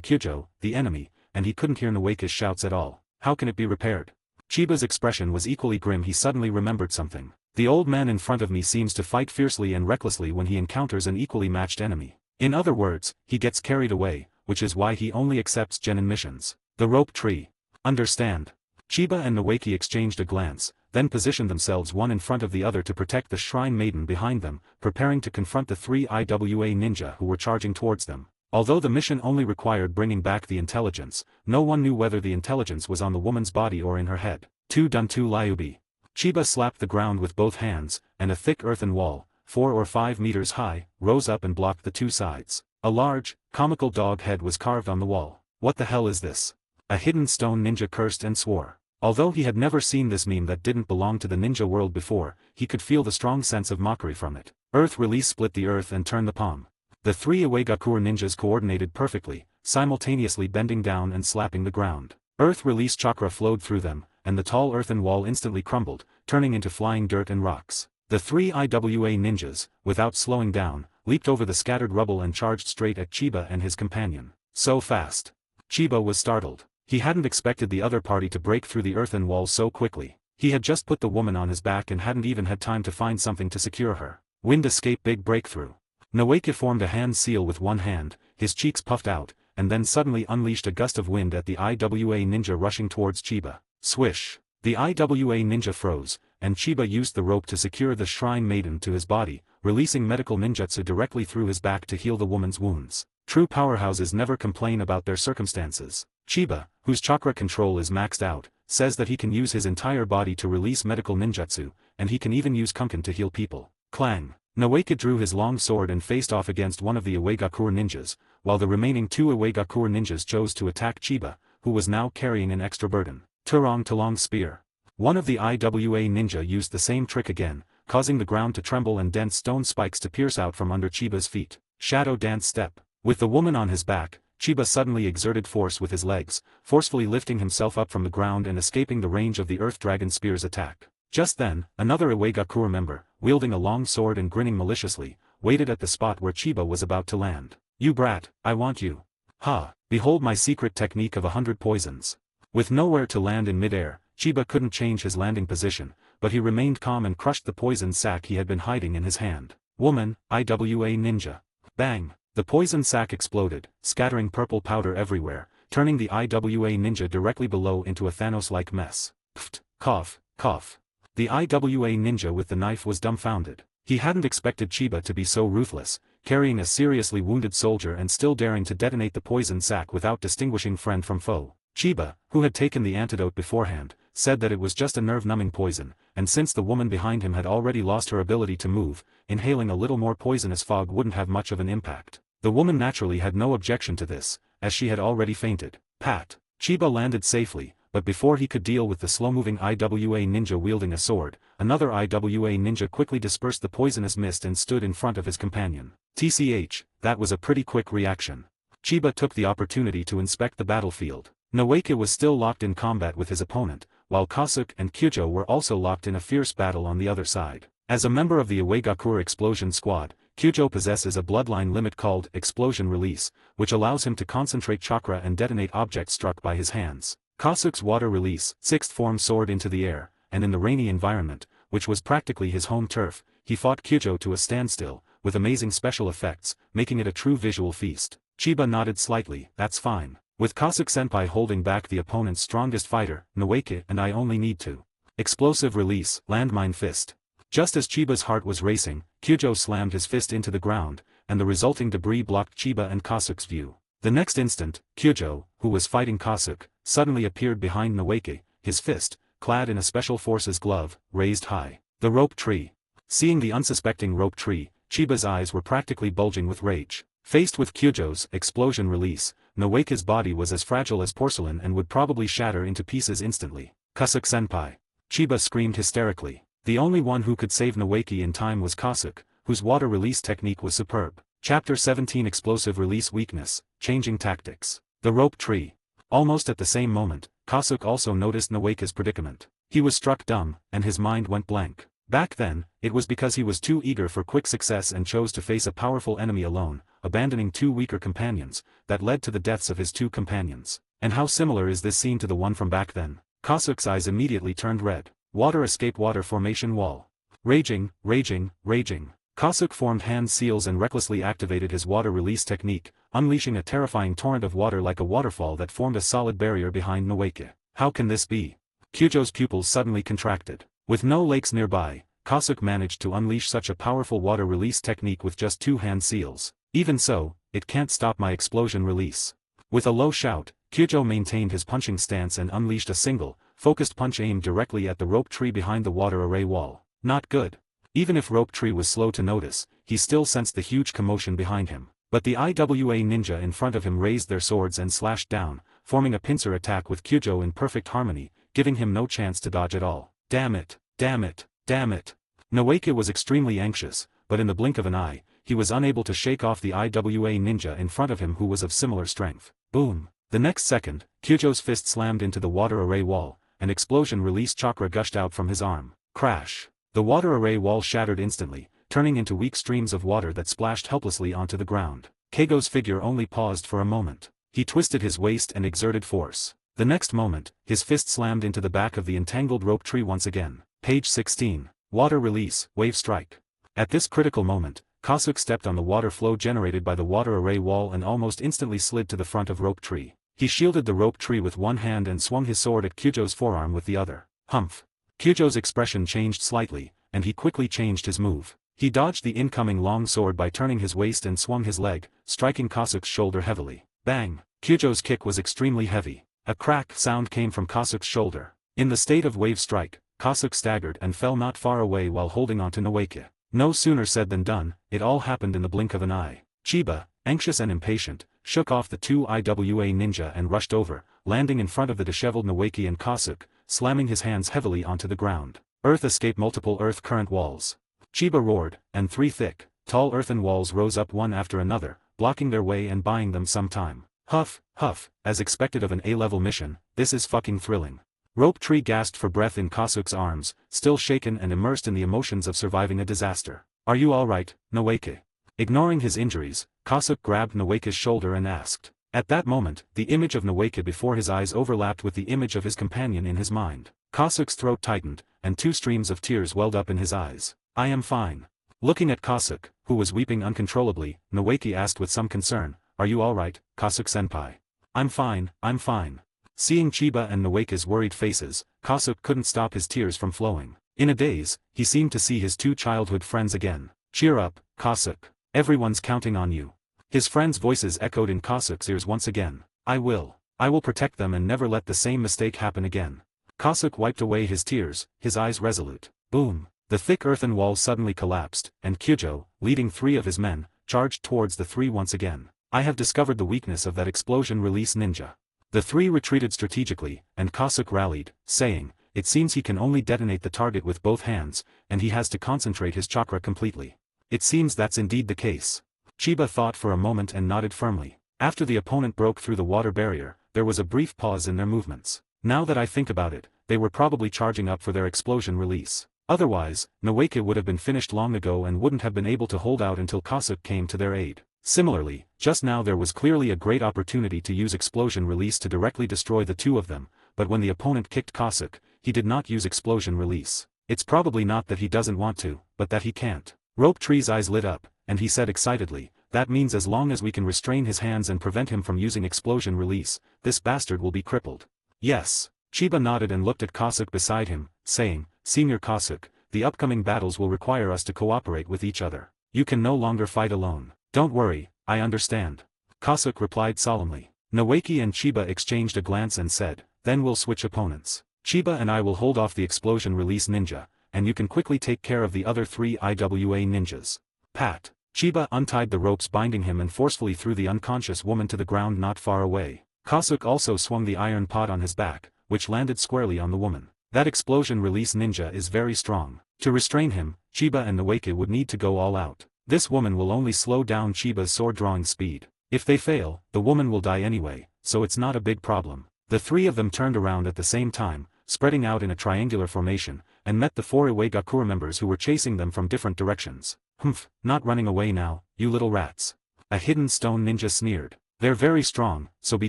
Kyujo, the enemy, and he couldn't hear Naoki's shouts at all. "How can it be repaired?" Chiba's expression was equally grim. He suddenly remembered something. "The old man in front of me seems to fight fiercely and recklessly when he encounters an equally matched enemy. In other words, he gets carried away, which is why he only accepts genin missions. The rope tree. Understand?" Chiba and Naoki exchanged a glance, then positioned themselves one in front of the other to protect the shrine maiden behind them, preparing to confront the 3 IWA ninja who were charging towards them. Although the mission only required bringing back the intelligence, no one knew whether the intelligence was on the woman's body or in her head. "2 Duntu Lyubi." Chiba slapped the ground with both hands, and a thick earthen wall, 4 or 5 meters high, rose up and blocked the 2 sides. A large, comical dog head was carved on the wall. "What the hell is this?" A hidden stone ninja cursed and swore. Although he had never seen this meme that didn't belong to the ninja world before, he could feel the strong sense of mockery from it. Earth release split the earth and turned the palm. The 3 Iwagakure ninjas coordinated perfectly, simultaneously bending down and slapping the ground. Earth release chakra flowed through them, and the tall earthen wall instantly crumbled, turning into flying dirt and rocks. The 3 IWA ninjas, without slowing down, leaped over the scattered rubble and charged straight at Chiba and his companion. So fast. Chiba was startled. He hadn't expected the other party to break through the earthen wall so quickly. He had just put the woman on his back and hadn't even had time to find something to secure her. Wind escape, big breakthrough. Naoki formed a hand seal with one hand, his cheeks puffed out, and then suddenly unleashed a gust of wind at the IWA ninja rushing towards Chiba. Swish. The IWA ninja froze, and Chiba used the rope to secure the shrine maiden to his body, releasing medical ninjutsu directly through his back to heal the woman's wounds. True powerhouses never complain about their circumstances. Chiba, whose chakra control is maxed out, says that he can use his entire body to release medical ninjutsu, and he can even use Kunkan to heal people. Clang. Naoki drew his long sword and faced off against one of the Iwagakure ninjas, while the remaining 2 Iwagakure ninjas chose to attack Chiba, who was now carrying an extra burden. Turong Talong Spear. One of the IWA ninja used the same trick again, causing the ground to tremble and dense stone spikes to pierce out from under Chiba's feet. Shadow Dance Step. With the woman on his back, Chiba suddenly exerted force with his legs, forcefully lifting himself up from the ground and escaping the range of the Earth Dragon Spear's attack. Just then, another Iwagakure member, wielding a long sword and grinning maliciously, waited at the spot where Chiba was about to land. "You brat, I want you. Ha, behold my secret technique of 100 poisons." With nowhere to land in midair, Chiba couldn't change his landing position, but he remained calm and crushed the poison sac he had been hiding in his hand. "Woman, IWA ninja." Bang! The poison sac exploded, scattering purple powder everywhere, turning the IWA ninja directly below into a Thanos-like mess. Pfft, cough, cough. The IWA ninja with the knife was dumbfounded. He hadn't expected Chiba to be so ruthless, carrying a seriously wounded soldier and still daring to detonate the poison sac without distinguishing friend from foe. Chiba, who had taken the antidote beforehand, said that it was just a nerve-numbing poison, and since the woman behind him had already lost her ability to move, inhaling a little more poisonous fog wouldn't have much of an impact. The woman naturally had no objection to this, as she had already fainted. Pat. Chiba landed safely, but before he could deal with the slow-moving IWA ninja wielding a sword, another IWA ninja quickly dispersed the poisonous mist and stood in front of his companion. TCH, that was a pretty quick reaction. Chiba took the opportunity to inspect the battlefield. Naoki was still locked in combat with his opponent, while Kasuke and Kyujo were also locked in a fierce battle on the other side. As a member of the Iwagakure Explosion Squad, Kyujo possesses a bloodline limit called Explosion Release, which allows him to concentrate chakra and detonate objects struck by his hands. Kasuke's Water Release, 6th form soared into the air, and in the rainy environment, which was practically his home turf, he fought Kyujo to a standstill, with amazing special effects, making it a true visual feast. Chiba nodded slightly. "That's fine. With Kasuke-senpai holding back the opponent's strongest fighter, Naoki and I only need to." Explosive Release, Landmine Fist. Just as Chiba's heart was racing, Kyujo slammed his fist into the ground, and the resulting debris blocked Chiba and Kasuke's view. The next instant, Kyujo, who was fighting Kasuke, suddenly appeared behind Naoki, his fist, clad in a special forces glove, raised high. The rope tree. Seeing the unsuspecting rope tree, Chiba's eyes were practically bulging with rage. Faced with Kyujo's explosion release, Noeika's body was as fragile as porcelain and would probably shatter into pieces instantly. Kasuke-senpai. Chiba screamed hysterically. The only one who could save Noeika in time was Kasuke, whose water release technique was superb. Chapter 17 Explosive Release Weakness, Changing Tactics. The Rope Tree. Almost at the same moment, Kasuke also noticed Noeika's predicament. He was struck dumb, and his mind went blank. Back then, it was because he was too eager for quick success and chose to face a powerful enemy alone, abandoning two weaker companions, that led to the deaths of his two companions. And how similar is this scene to the one from back then? Kasuke's eyes immediately turned red. Water escape water formation wall. Raging, raging, raging. Kasuke formed hand seals and recklessly activated his water release technique, unleashing a terrifying torrent of water like a waterfall that formed a solid barrier behind Noeika. How can this be? Kyujo's pupils suddenly contracted. With no lakes nearby, Kasuke managed to unleash such a powerful water release technique with just two hand seals. Even so, it can't stop my explosion release. With a low shout, Kyujo maintained his punching stance and unleashed a single, focused punch aimed directly at the rope tree behind the water array wall. Not good. Even if Rope Tree was slow to notice, he still sensed the huge commotion behind him. But the IWA ninja in front of him raised their swords and slashed down, forming a pincer attack with Kyujo in perfect harmony, giving him no chance to dodge at all. Damn it, damn it, damn it. Noeika was extremely anxious, but in the blink of an eye, he was unable to shake off the IWA ninja in front of him who was of similar strength. Boom. The next second, Kyujo's fist slammed into the water array wall, and explosion release chakra gushed out from his arm. Crash. The water array wall shattered instantly, turning into weak streams of water that splashed helplessly onto the ground. Keigo's figure only paused for a moment. He twisted his waist and exerted force. The next moment, his fist slammed into the back of the entangled rope tree once again. Page 16. Water Release, Wave Strike. At this critical moment, Kasuke stepped on the water flow generated by the water array wall and almost instantly slid to the front of rope tree. He shielded the rope tree with one hand and swung his sword at Kyujo's forearm with the other. Humph. Kyujo's expression changed slightly, and he quickly changed his move. He dodged the incoming long sword by turning his waist and swung his leg, striking Kasuke's shoulder heavily. Bang! Kyujo's kick was extremely heavy. A crack sound came from Kasuke's shoulder. In the state of wave strike, Kasuke staggered and fell not far away while holding onto Noeika. No sooner said than done, it all happened in the blink of an eye. Chiba, anxious and impatient, shook off the two IWA ninja and rushed over, landing in front of the disheveled Noeika and Kasuke, slamming his hands heavily onto the ground. Earth escaped multiple earth current walls. Chiba roared, and three thick, tall earthen walls rose up one after another, blocking their way and buying them some time. Huff, huff, as expected of an A-level mission, this is fucking thrilling. Rope Tree gasped for breath in Kasuke's arms, still shaken and immersed in the emotions of surviving a disaster. Are you alright, Noeika? Ignoring his injuries, Kasuke grabbed Noeika's shoulder and asked. At that moment, the image of Noeika before his eyes overlapped with the image of his companion in his mind. Kasuke's throat tightened, and two streams of tears welled up in his eyes. I am fine. Looking at Kasuke, who was weeping uncontrollably, Noeika asked with some concern, Are you alright, Kasuke-senpai? I'm fine, I'm fine. Seeing Chiba and Noeika's worried faces, Kasuke couldn't stop his tears from flowing. In a daze, he seemed to see his two childhood friends again. Cheer up, Kasuke. Everyone's counting on you. His friends' voices echoed in Kasuke's ears once again. I will protect them and never let the same mistake happen again. Kasuke wiped away his tears, his eyes resolute. Boom! The thick earthen wall suddenly collapsed, and Kyujo, leading three of his men, charged towards the three once again. I have discovered the weakness of that explosion release ninja. The three retreated strategically, and Kasuke rallied, saying, It seems he can only detonate the target with both hands, and he has to concentrate his chakra completely. It seems that's indeed the case. Chiba thought for a moment and nodded firmly. After the opponent broke through the water barrier, there was a brief pause in their movements. Now that I think about it, they were probably charging up for their explosion release. Otherwise, Noeika would have been finished long ago and wouldn't have been able to hold out until Kasuke came to their aid. Similarly, just now there was clearly a great opportunity to use explosion release to directly destroy the two of them, but when the opponent kicked Kasuke, he did not use explosion release. It's probably not that he doesn't want to, but that he can't. Rope Tree's eyes lit up, and he said excitedly, That means as long as we can restrain his hands and prevent him from using explosion release, this bastard will be crippled. Yes. Chiba nodded and looked at Kasuke beside him, saying, Senior Kasuke, the upcoming battles will require us to cooperate with each other. You can no longer fight alone. Don't worry, I understand. Kasuke replied solemnly. Noeika and Chiba exchanged a glance and said, Then we'll switch opponents. Chiba and I will hold off the explosion release ninja, and you can quickly take care of the other three IWA ninjas. Pat. Chiba untied the ropes binding him and forcefully threw the unconscious woman to the ground not far away. Kasuke also swung the iron pot on his back, which landed squarely on the woman. That explosion release ninja is very strong. To restrain him, Chiba and Noeke would need to go all out. This woman will only slow down Chiba's sword-drawing speed. If they fail, the woman will die anyway, so it's not a big problem. The three of them turned around at the same time, spreading out in a triangular formation, and met the four Iwagakure members who were chasing them from different directions. Humph, not running away now, you little rats. A hidden stone ninja sneered. They're very strong, so be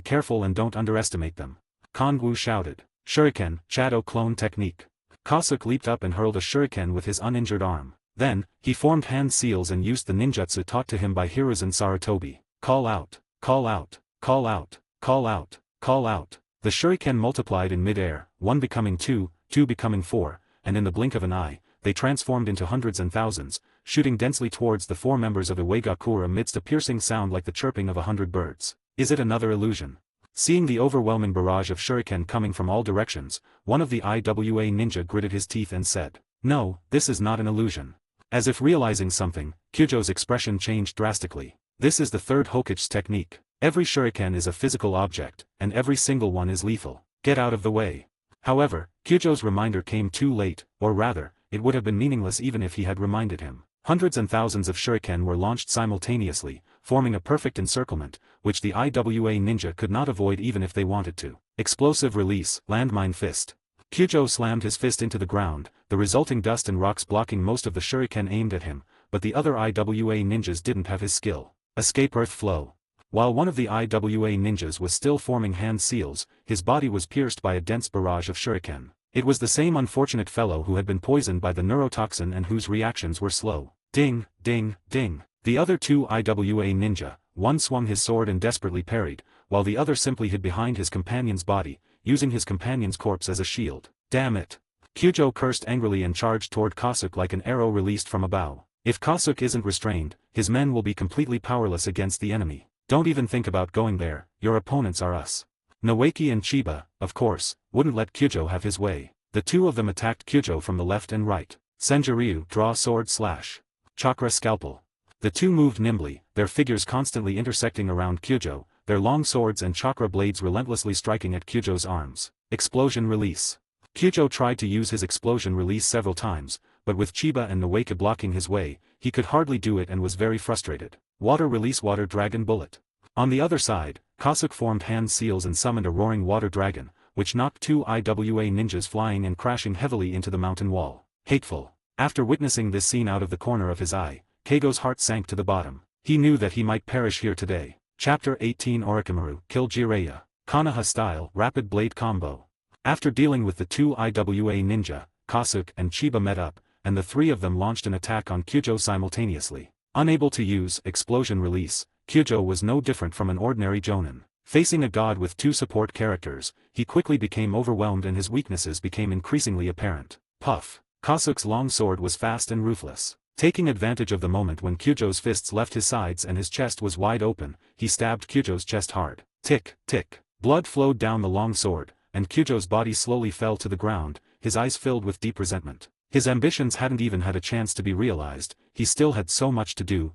careful and don't underestimate them. Kanwu shouted. Shuriken, Shadow Clone Technique. Kasuke leaped up and hurled a shuriken with his uninjured arm. Then, he formed hand seals and used the ninjutsu taught to him by Hiruzen Sarutobi. Call out, call out, call out, call out, call out. The shuriken multiplied in mid-air, 1 becoming 2, 2 becoming 4, and in the blink of an eye, they transformed into hundreds and thousands, shooting densely towards the four members of Iwagakure amidst a piercing sound like the chirping of 100 birds. Is it another illusion? Seeing the overwhelming barrage of shuriken coming from all directions, one of the IWA ninja gritted his teeth and said, "No, this is not an illusion." As if realizing something, Kyujo's expression changed drastically. This is the third Hokichi's technique. Every shuriken is a physical object, and every single one is lethal. Get out of the way. However, Kyujo's reminder came too late, or rather, it would have been meaningless even if he had reminded him. Hundreds and thousands of shuriken were launched simultaneously, forming a perfect encirclement, which the IWA ninja could not avoid even if they wanted to. Explosive release, landmine fist. Kyujo slammed his fist into the ground, the resulting dust and rocks blocking most of the shuriken aimed at him, but the other IWA ninjas didn't have his skill. Escape earth flow. While one of the IWA ninjas was still forming hand seals, his body was pierced by a dense barrage of shuriken. It was the same unfortunate fellow who had been poisoned by the neurotoxin and whose reactions were slow. Ding, ding, ding. The other two IWA ninja, one swung his sword and desperately parried, while the other simply hid behind his companion's body, using his companion's corpse as a shield. Damn it. Kyujo cursed angrily and charged toward Kasuke like an arrow released from a bow. If Kasuke isn't restrained, his men will be completely powerless against the enemy. Don't even think about going there, your opponents are us. Noeke and Chiba, of course, wouldn't let Kyujo have his way. The two of them attacked Kyujo from the left and right. Senjuryu, draw sword slash. Chakra scalpel. The two moved nimbly, their figures constantly intersecting around Kyujo, their long swords and chakra blades relentlessly striking at Kyujo's arms. Explosion release. Kyujo tried to use his explosion release several times, but with Chiba and Noeke blocking his way, he could hardly do it and was very frustrated. Water release water dragon bullet. On the other side, Kasuke formed hand seals and summoned a roaring water dragon, which knocked two IWA ninjas flying and crashing heavily into the mountain wall. Hateful. After witnessing this scene out of the corner of his eye, Keigo's heart sank to the bottom. He knew that he might perish here today. Chapter 18 Orochimaru, Kill Jiraiya. Konoha style, rapid blade combo. After dealing with the two IWA ninja, Kasuke and Chiba met up, and the three of them launched an attack on Kyujo simultaneously. Unable to use explosion release, Kyujo was no different from an ordinary jonin. Facing a god with two support characters, he quickly became overwhelmed and his weaknesses became increasingly apparent. Puff. Kasuke's long sword was fast and ruthless. Taking advantage of the moment when Kyujo's fists left his sides and his chest was wide open, he stabbed Kyujo's chest hard. Tick, tick. Blood flowed down the long sword, and Kyujo's body slowly fell to the ground, his eyes filled with deep resentment. His ambitions hadn't even had a chance to be realized, he still had so much to do,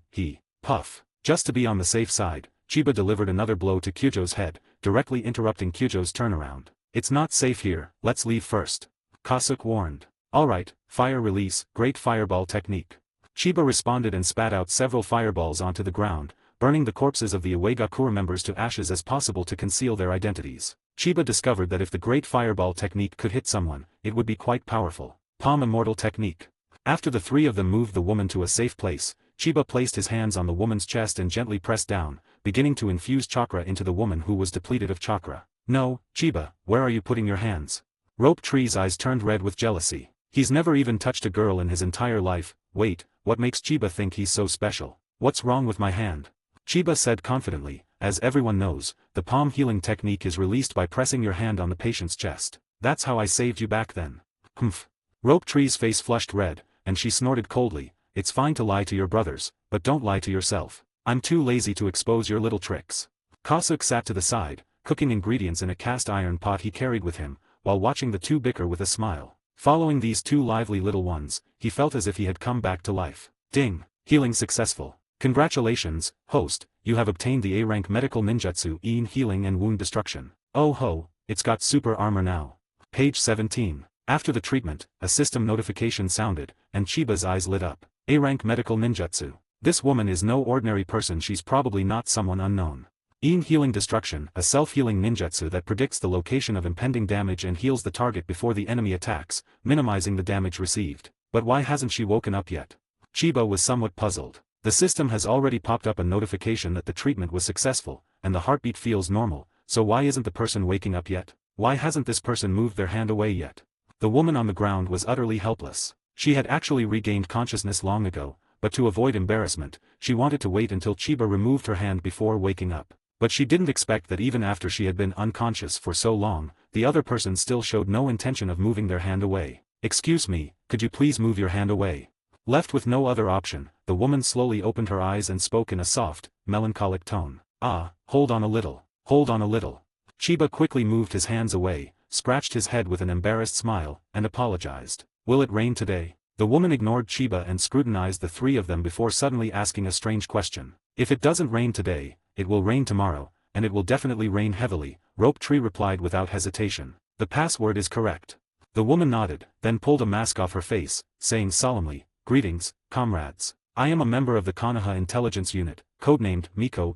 puff. Just to be on the safe side, Chiba delivered another blow to Kyujo's head, directly interrupting Kyujo's turnaround. It's not safe here, let's leave first. Kasuke warned. Alright, fire release, great fireball technique. Chiba responded and spat out several fireballs onto the ground, burning the corpses of the Iwagakure members to ashes as possible to conceal their identities. Chiba discovered that if the great fireball technique could hit someone, it would be quite powerful. Palm Immortal Technique. After the three of them moved the woman to a safe place, Chiba placed his hands on the woman's chest and gently pressed down, beginning to infuse chakra into the woman who was depleted of chakra. No, Chiba, where are you putting your hands? Rope Tree's eyes turned red with jealousy. He's never even touched a girl in his entire life. Wait, what makes Chiba think he's so special? What's wrong with my hand? Chiba said confidently, as everyone knows, the palm healing technique is released by pressing your hand on the patient's chest. That's how I saved you back then. Humph. Rope Tree's face flushed red, and she snorted coldly. It's fine to lie to your brothers, but don't lie to yourself. I'm too lazy to expose your little tricks. Kasuke sat to the side, cooking ingredients in a cast iron pot he carried with him, while watching the two bicker with a smile. Following these two lively little ones, he felt as if he had come back to life. Ding! Healing successful. Congratulations, host, you have obtained the A-rank medical ninjutsu in healing and wound destruction. Oh ho, it's got super armor now. Page 17. After the treatment, a system notification sounded, and Chiba's eyes lit up. A-rank medical ninjutsu. This woman is no ordinary person, she's probably not someone unknown. In healing destruction, a self-healing ninjutsu that predicts the location of impending damage and heals the target before the enemy attacks, minimizing the damage received. But why hasn't she woken up yet? Chiba was somewhat puzzled. The system has already popped up a notification that the treatment was successful, and the heartbeat feels normal, so why isn't the person waking up yet? Why hasn't this person moved their hand away yet? The woman on the ground was utterly helpless. She had actually regained consciousness long ago, but to avoid embarrassment, she wanted to wait until Chiba removed her hand before waking up. But she didn't expect that even after she had been unconscious for so long, the other person still showed no intention of moving their hand away. Excuse me, could you please move your hand away? Left with no other option, the woman slowly opened her eyes and spoke in a soft, melancholic tone. Ah, hold on a little. Hold on a little. Chiba quickly moved his hands away, scratched his head with an embarrassed smile, and apologized. Will it rain today? The woman ignored Chiba and scrutinized the three of them before suddenly asking a strange question. If it doesn't rain today, it will rain tomorrow, and it will definitely rain heavily, Rope Tree replied without hesitation. The password is correct. The woman nodded, then pulled a mask off her face, saying solemnly, Greetings, comrades. I am a member of the Konoha Intelligence Unit, codenamed Miko.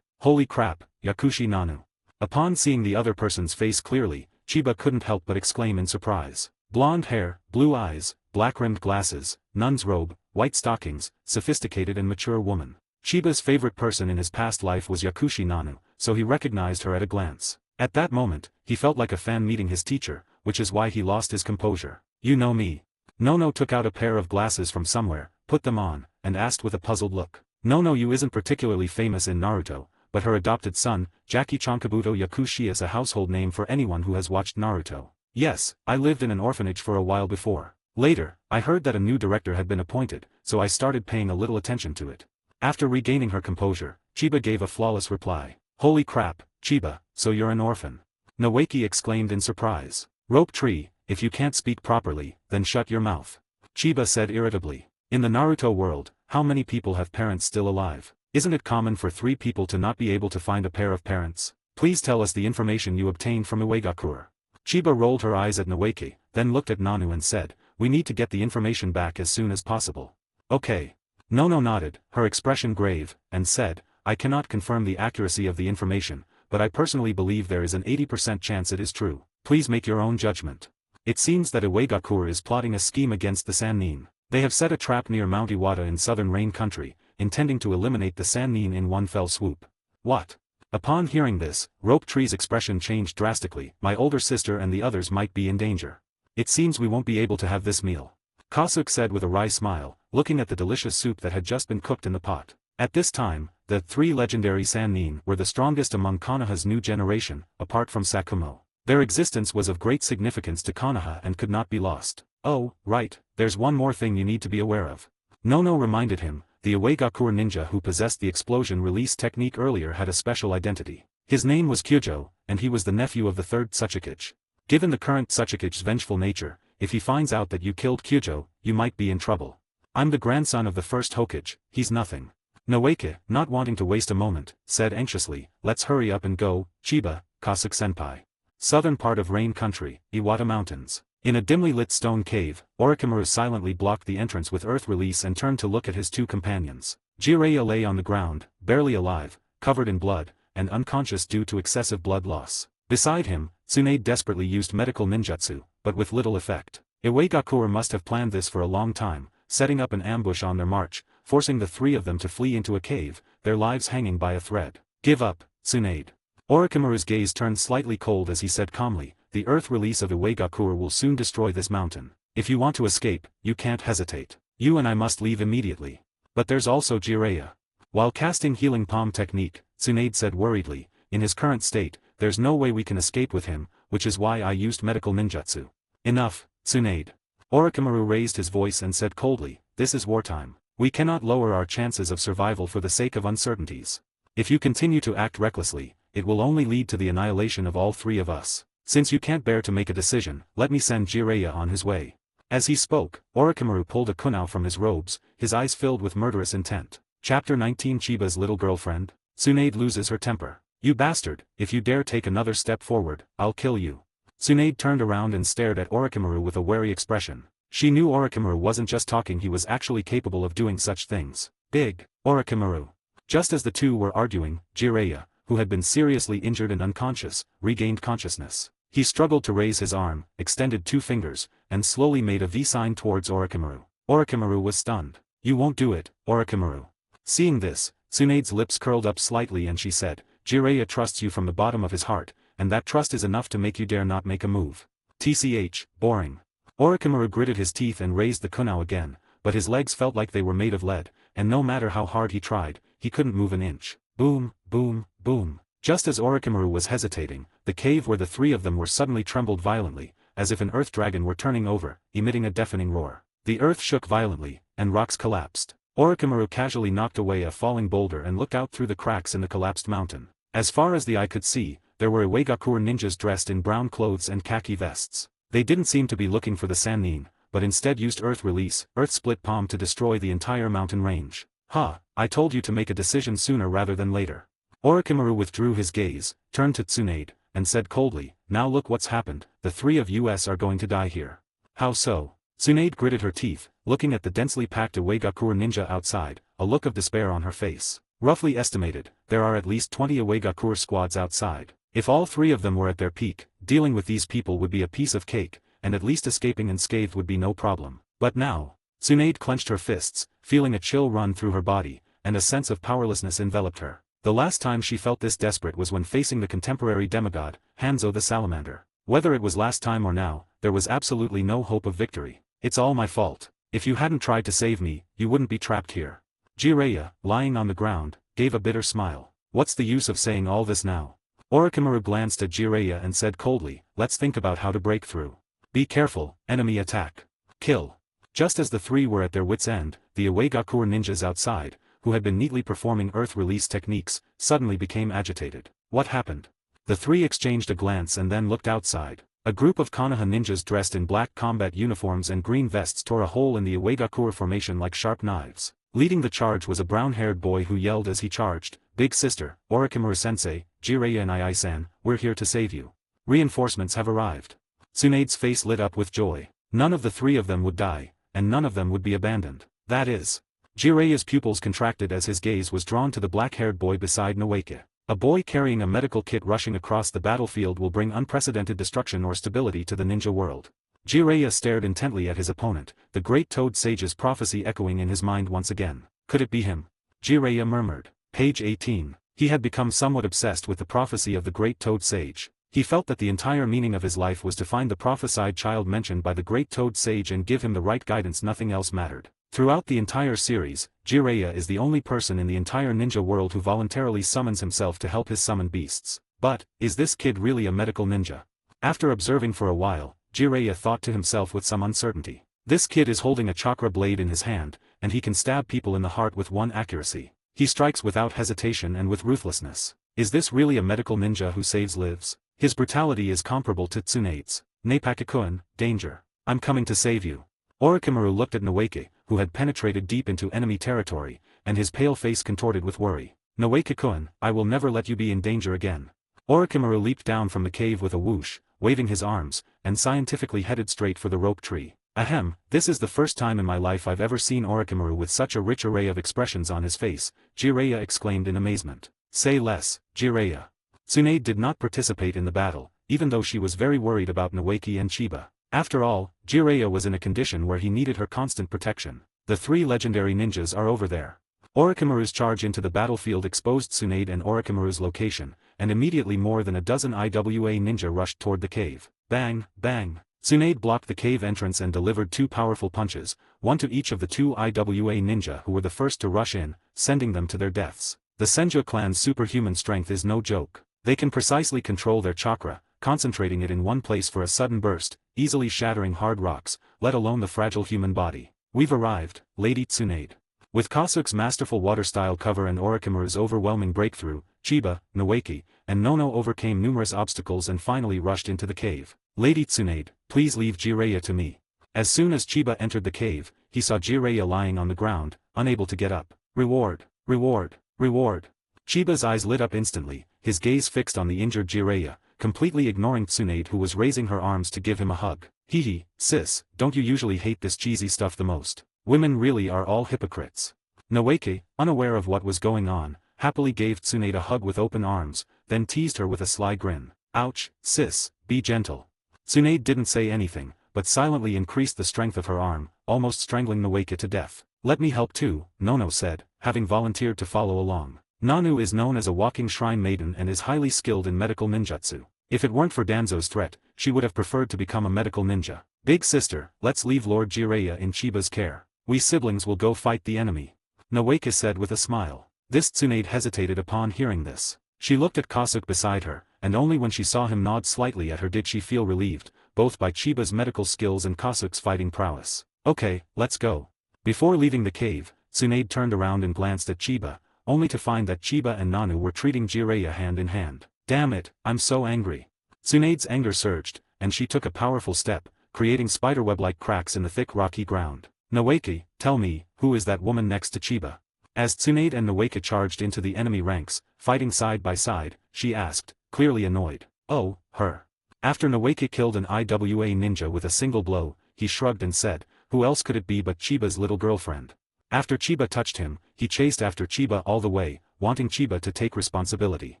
Holy crap, Yakushi Nanu. Upon seeing the other person's face clearly, Chiba couldn't help but exclaim in surprise. Blonde hair, blue eyes, black-rimmed glasses, nun's robe, white stockings, sophisticated and mature woman. Chiba's favorite person in his past life was Yakushi Nanu, so he recognized her at a glance. At that moment, he felt like a fan meeting his teacher, which is why he lost his composure. You know me. Nono took out a pair of glasses from somewhere, put them on, and asked with a puzzled look. Nono you isn't particularly famous in Naruto, but her adopted son, Jackie Chankabuto Yakushi is a household name for anyone who has watched Naruto. Yes, I lived in an orphanage for a while before. Later, I heard that a new director had been appointed, so I started paying a little attention to it. After regaining her composure, Chiba gave a flawless reply. Holy crap, Chiba, so you're an orphan. Noeki exclaimed in surprise. Rope Tree, if you can't speak properly, then shut your mouth. Chiba said irritably. In the Naruto world, how many people have parents still alive? Isn't it common for 3 people to not be able to find a pair of parents? Please tell us the information you obtained from Uegakure. Chiba rolled her eyes at Noeki, then looked at Nanu and said, we need to get the information back as soon as possible. Okay. Nono nodded, her expression grave, and said, I cannot confirm the accuracy of the information, but I personally believe there is an 80% chance it is true. Please make your own judgment. It seems that Uegakure is plotting a scheme against the Sannin. They have set a trap near Mount Iwata in southern Rain Country, intending to eliminate the Sannin in one fell swoop. What? Upon hearing this, Rope Tree's expression changed drastically. My older sister and the others might be in danger. It seems we won't be able to have this meal. Kasuke said with a wry smile, looking at the delicious soup that had just been cooked in the pot. At this time, the 3 legendary Sannin were the strongest among Konoha's new generation, apart from Sakumo. Their existence was of great significance to Konoha and could not be lost. Oh, right, there's one more thing you need to be aware of. Nono reminded him, the Uegakure ninja who possessed the explosion release technique earlier had a special identity. His name was Kyujo, and he was the nephew of the 3rd Tsuchikage. Given the current Tsuchikage's vengeful nature, if he finds out that you killed Kyujo, you might be in trouble. I'm the grandson of the 1st Hokage, he's nothing. Noeki, not wanting to waste a moment, said anxiously, let's hurry up and go, Chiba, Kasuke-senpai. Southern part of Rain Country, Iwata Mountains. In a dimly lit stone cave, Orochimaru silently blocked the entrance with earth release and turned to look at his 2 companions. Jiraiya lay on the ground, barely alive, covered in blood, and unconscious due to excessive blood loss. Beside him, Tsunade desperately used medical ninjutsu, but with little effect. Uegakure must have planned this for a long time, setting up an ambush on their march, forcing the 3 of them to flee into a cave, their lives hanging by a thread. Give up, Tsunade. Orochimaru's gaze turned slightly cold as he said calmly, the earth release of Uegakure will soon destroy this mountain. If you want to escape, you can't hesitate. You and I must leave immediately. But there's also Jiraiya. While casting healing palm technique, Tsunade said worriedly, in his current state, there's no way we can escape with him, which is why I used medical ninjutsu. Enough, Tsunade. Orochimaru raised his voice and said coldly, this is wartime. We cannot lower our chances of survival for the sake of uncertainties. If you continue to act recklessly, it will only lead to the annihilation of all 3 of us. Since you can't bear to make a decision, let me send Jiraiya on his way. As he spoke, Orochimaru pulled a kunai from his robes, his eyes filled with murderous intent. Chapter 19 Chiba's Little Girlfriend. Tsunade loses her temper. You bastard, if you dare take another step forward, I'll kill you. Tsunade turned around and stared at Orochimaru with a wary expression. She knew Orochimaru wasn't just talking, he was actually capable of doing such things. Big Orochimaru. Just as the two were arguing, Jiraiya, who had been seriously injured and unconscious, regained consciousness. He struggled to raise his arm, extended 2 fingers, and slowly made a V sign towards Orochimaru. Orochimaru was stunned. You won't do it, Orochimaru. Seeing this, Tsunade's lips curled up slightly and she said, Jiraiya trusts you from the bottom of his heart, and that trust is enough to make you dare not make a move. TCH, boring. Orochimaru gritted his teeth and raised the kunao again, but his legs felt like they were made of lead, and no matter how hard he tried, he couldn't move an inch. Boom, boom, boom. Just as Orochimaru was hesitating, the cave where the 3 of them were suddenly trembled violently, as if an earth dragon were turning over, emitting a deafening roar. The earth shook violently, and rocks collapsed. Orochimaru casually knocked away a falling boulder and looked out through the cracks in the collapsed mountain. As far as the eye could see, there were Iwagakure ninjas dressed in brown clothes and khaki vests. They didn't seem to be looking for the Sannin, but instead used Earth Release, Earth Split Palm to destroy the entire mountain range. I told you to make a decision sooner rather than later. Orochimaru withdrew his gaze, turned to Tsunade, and said coldly, now look what's happened, the 3 of us are going to die here. How so? Tsunade gritted her teeth, looking at the densely packed Iwagakure ninja outside, a look of despair on her face. Roughly estimated, there are at least 20 Iwagakure squads outside. If all 3 of them were at their peak, dealing with these people would be a piece of cake, and at least escaping unscathed would be no problem. But now, Tsunade clenched her fists, feeling a chill run through her body, and a sense of powerlessness enveloped her. The last time she felt this desperate was when facing the contemporary demigod, Hanzo the Salamander. Whether it was last time or now, there was absolutely no hope of victory. It's all my fault. If you hadn't tried to save me, you wouldn't be trapped here. Jiraiya, lying on the ground, gave a bitter smile. What's the use of saying all this now? Orochimaru glanced at Jiraiya and said coldly, let's think about how to break through. Be careful, enemy attack. Kill. Just as the 3 were at their wits' end, the Iwagakure ninjas outside, who had been neatly performing earth release techniques, suddenly became agitated. What happened? The 3 exchanged a glance and then looked outside. A group of Konoha ninjas dressed in black combat uniforms and green vests tore a hole in the Iwagakure formation like sharp knives. Leading the charge was a brown-haired boy who yelled as he charged, Big sister, Orochimaru-sensei, Jiraiya and Ai-san, we're here to save you. Reinforcements have arrived. Tsunade's face lit up with joy. None of the 3 of them would die, and none of them would be abandoned. That is. Jiraiya's pupils contracted as his gaze was drawn to the black-haired boy beside Noeke. A boy carrying a medical kit rushing across the battlefield will bring unprecedented destruction or stability to the ninja world. Jiraiya stared intently at his opponent, the great Toad Sage's prophecy echoing in his mind once again. Could it be him? Jiraiya murmured. Page 18. He had become somewhat obsessed with the prophecy of the great Toad Sage. He felt that the entire meaning of his life was to find the prophesied child mentioned by the great Toad Sage and give him the right guidance. Nothing else mattered. Throughout the entire series, Jiraiya is the only person in the entire ninja world who voluntarily summons himself to help his summoned beasts. But, is this kid really a medical ninja? After observing for a while, Jiraiya thought to himself with some uncertainty. This kid is holding a chakra blade in his hand, and he can stab people in the heart with one accuracy. He strikes without hesitation and with ruthlessness. Is this really a medical ninja who saves lives? His brutality is comparable to Tsunade's. Neipakikuin, danger. I'm coming to save you. Orochimaru looked at Noeke, who had penetrated deep into enemy territory, and his pale face contorted with worry. Noeke-kun, I will never let you be in danger again. Orochimaru leaped down from the cave with a whoosh, waving his arms, and scientifically headed straight for the rope tree. Ahem, this is the first time in my life I've ever seen Orochimaru with such a rich array of expressions on his face, Jiraiya exclaimed in amazement. Say less, Jiraiya. Tsunade did not participate in the battle, even though she was very worried about Noeke and Chiba. After all, Jiraiya was in a condition where he needed her constant protection. The 3 legendary ninjas are over there. Orochimaru's charge into the battlefield exposed Tsunade and Orochimaru's location, and immediately more than a dozen IWA ninja rushed toward the cave. Bang, bang. Tsunade blocked the cave entrance and delivered 2 powerful punches, one to each of the 2 IWA ninja who were the first to rush in, sending them to their deaths. The Senju clan's superhuman strength is no joke. They can precisely control their chakra, concentrating it in one place for a sudden burst, easily shattering hard rocks, let alone the fragile human body. We've arrived, Lady Tsunade. With Kasuke's masterful water-style cover and Orochimaru's overwhelming breakthrough, Chiba, Noeke, and Nono overcame numerous obstacles and finally rushed into the cave. Lady Tsunade, please leave Jiraiya to me. As soon as Chiba entered the cave, he saw Jiraiya lying on the ground, unable to get up. Reward, reward, reward. Chiba's eyes lit up instantly, his gaze fixed on the injured Jiraiya, completely ignoring Tsunade, who was raising her arms to give him a hug. Hee, sis, don't you usually hate this cheesy stuff the most? Women really are all hypocrites. Noeke, unaware of what was going on, happily gave Tsunade a hug with open arms, then teased her with a sly grin. Ouch, sis, be gentle. Tsunade didn't say anything, but silently increased the strength of her arm, almost strangling Noeke to death. Let me help too, Nono said, having volunteered to follow along. Nanu is known as a walking shrine maiden and is highly skilled in medical ninjutsu. If it weren't for Danzo's threat, she would have preferred to become a medical ninja. Big sister, let's leave Lord Jiraiya in Chiba's care. We siblings will go fight the enemy. Noeke said with a smile. This Tsunade hesitated upon hearing this. She looked at Kasuke beside her, and only when she saw him nod slightly at her did she feel relieved, both by Chiba's medical skills and Kasuke's fighting prowess. Okay, let's go. Before leaving the cave, Tsunade turned around and glanced at Chiba, only to find that Chiba and Nanu were treating Jiraiya hand in hand. Damn it, I'm so angry. Tsunade's anger surged, and she took a powerful step, creating spiderweb-like cracks in the thick rocky ground. Noeke, tell me, who is that woman next to Chiba? As Tsunade and Noeke charged into the enemy ranks, fighting side by side, she asked, clearly annoyed. Oh, her. After Noeke killed an IWA ninja with a single blow, he shrugged and said, who else could it be but Chiba's little girlfriend? After Chiba touched him, he chased after Chiba all the way, wanting Chiba to take responsibility.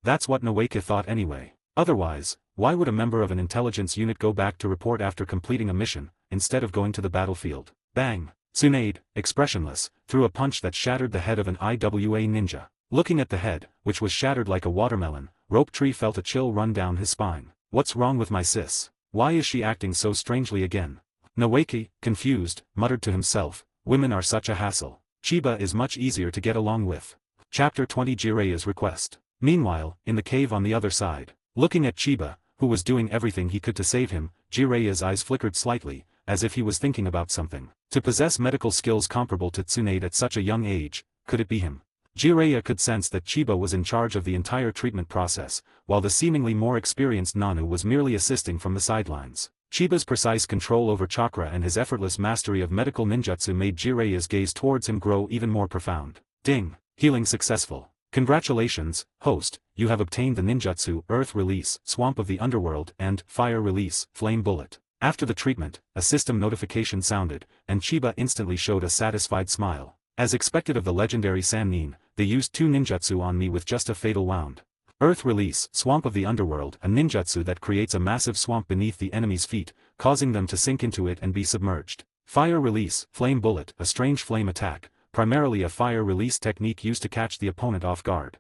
That's what Noeke thought anyway. Otherwise, why would a member of an intelligence unit go back to report after completing a mission, instead of going to the battlefield? Bang! Tsunade, expressionless, threw a punch that shattered the head of an IWA ninja. Looking at the head, which was shattered like a watermelon, Rope Tree felt a chill run down his spine. What's wrong with my sis? Why is she acting so strangely again? Noeke, confused, muttered to himself, women are such a hassle. Chiba is much easier to get along with. Chapter 20 Jiraiya's Request. Meanwhile, in the cave on the other side, looking at Chiba, who was doing everything he could to save him, Jiraiya's eyes flickered slightly, as if he was thinking about something. To possess medical skills comparable to Tsunade at such a young age, could it be him? Jiraiya could sense that Chiba was in charge of the entire treatment process, while the seemingly more experienced Nanu was merely assisting from the sidelines. Chiba's precise control over chakra and his effortless mastery of medical ninjutsu made Jiraiya's gaze towards him grow even more profound. Ding! Healing successful. Congratulations, host, you have obtained the ninjutsu Earth Release, Swamp of the Underworld and Fire Release, Flame Bullet. After the treatment, a system notification sounded, and Chiba instantly showed a satisfied smile. As expected of the legendary Sannin, they used 2 ninjutsu on me with just a fatal wound. Earth Release, Swamp of the Underworld, a ninjutsu that creates a massive swamp beneath the enemy's feet, causing them to sink into it and be submerged. Fire Release, Flame Bullet, a strange flame attack, primarily a fire release technique used to catch the opponent off guard.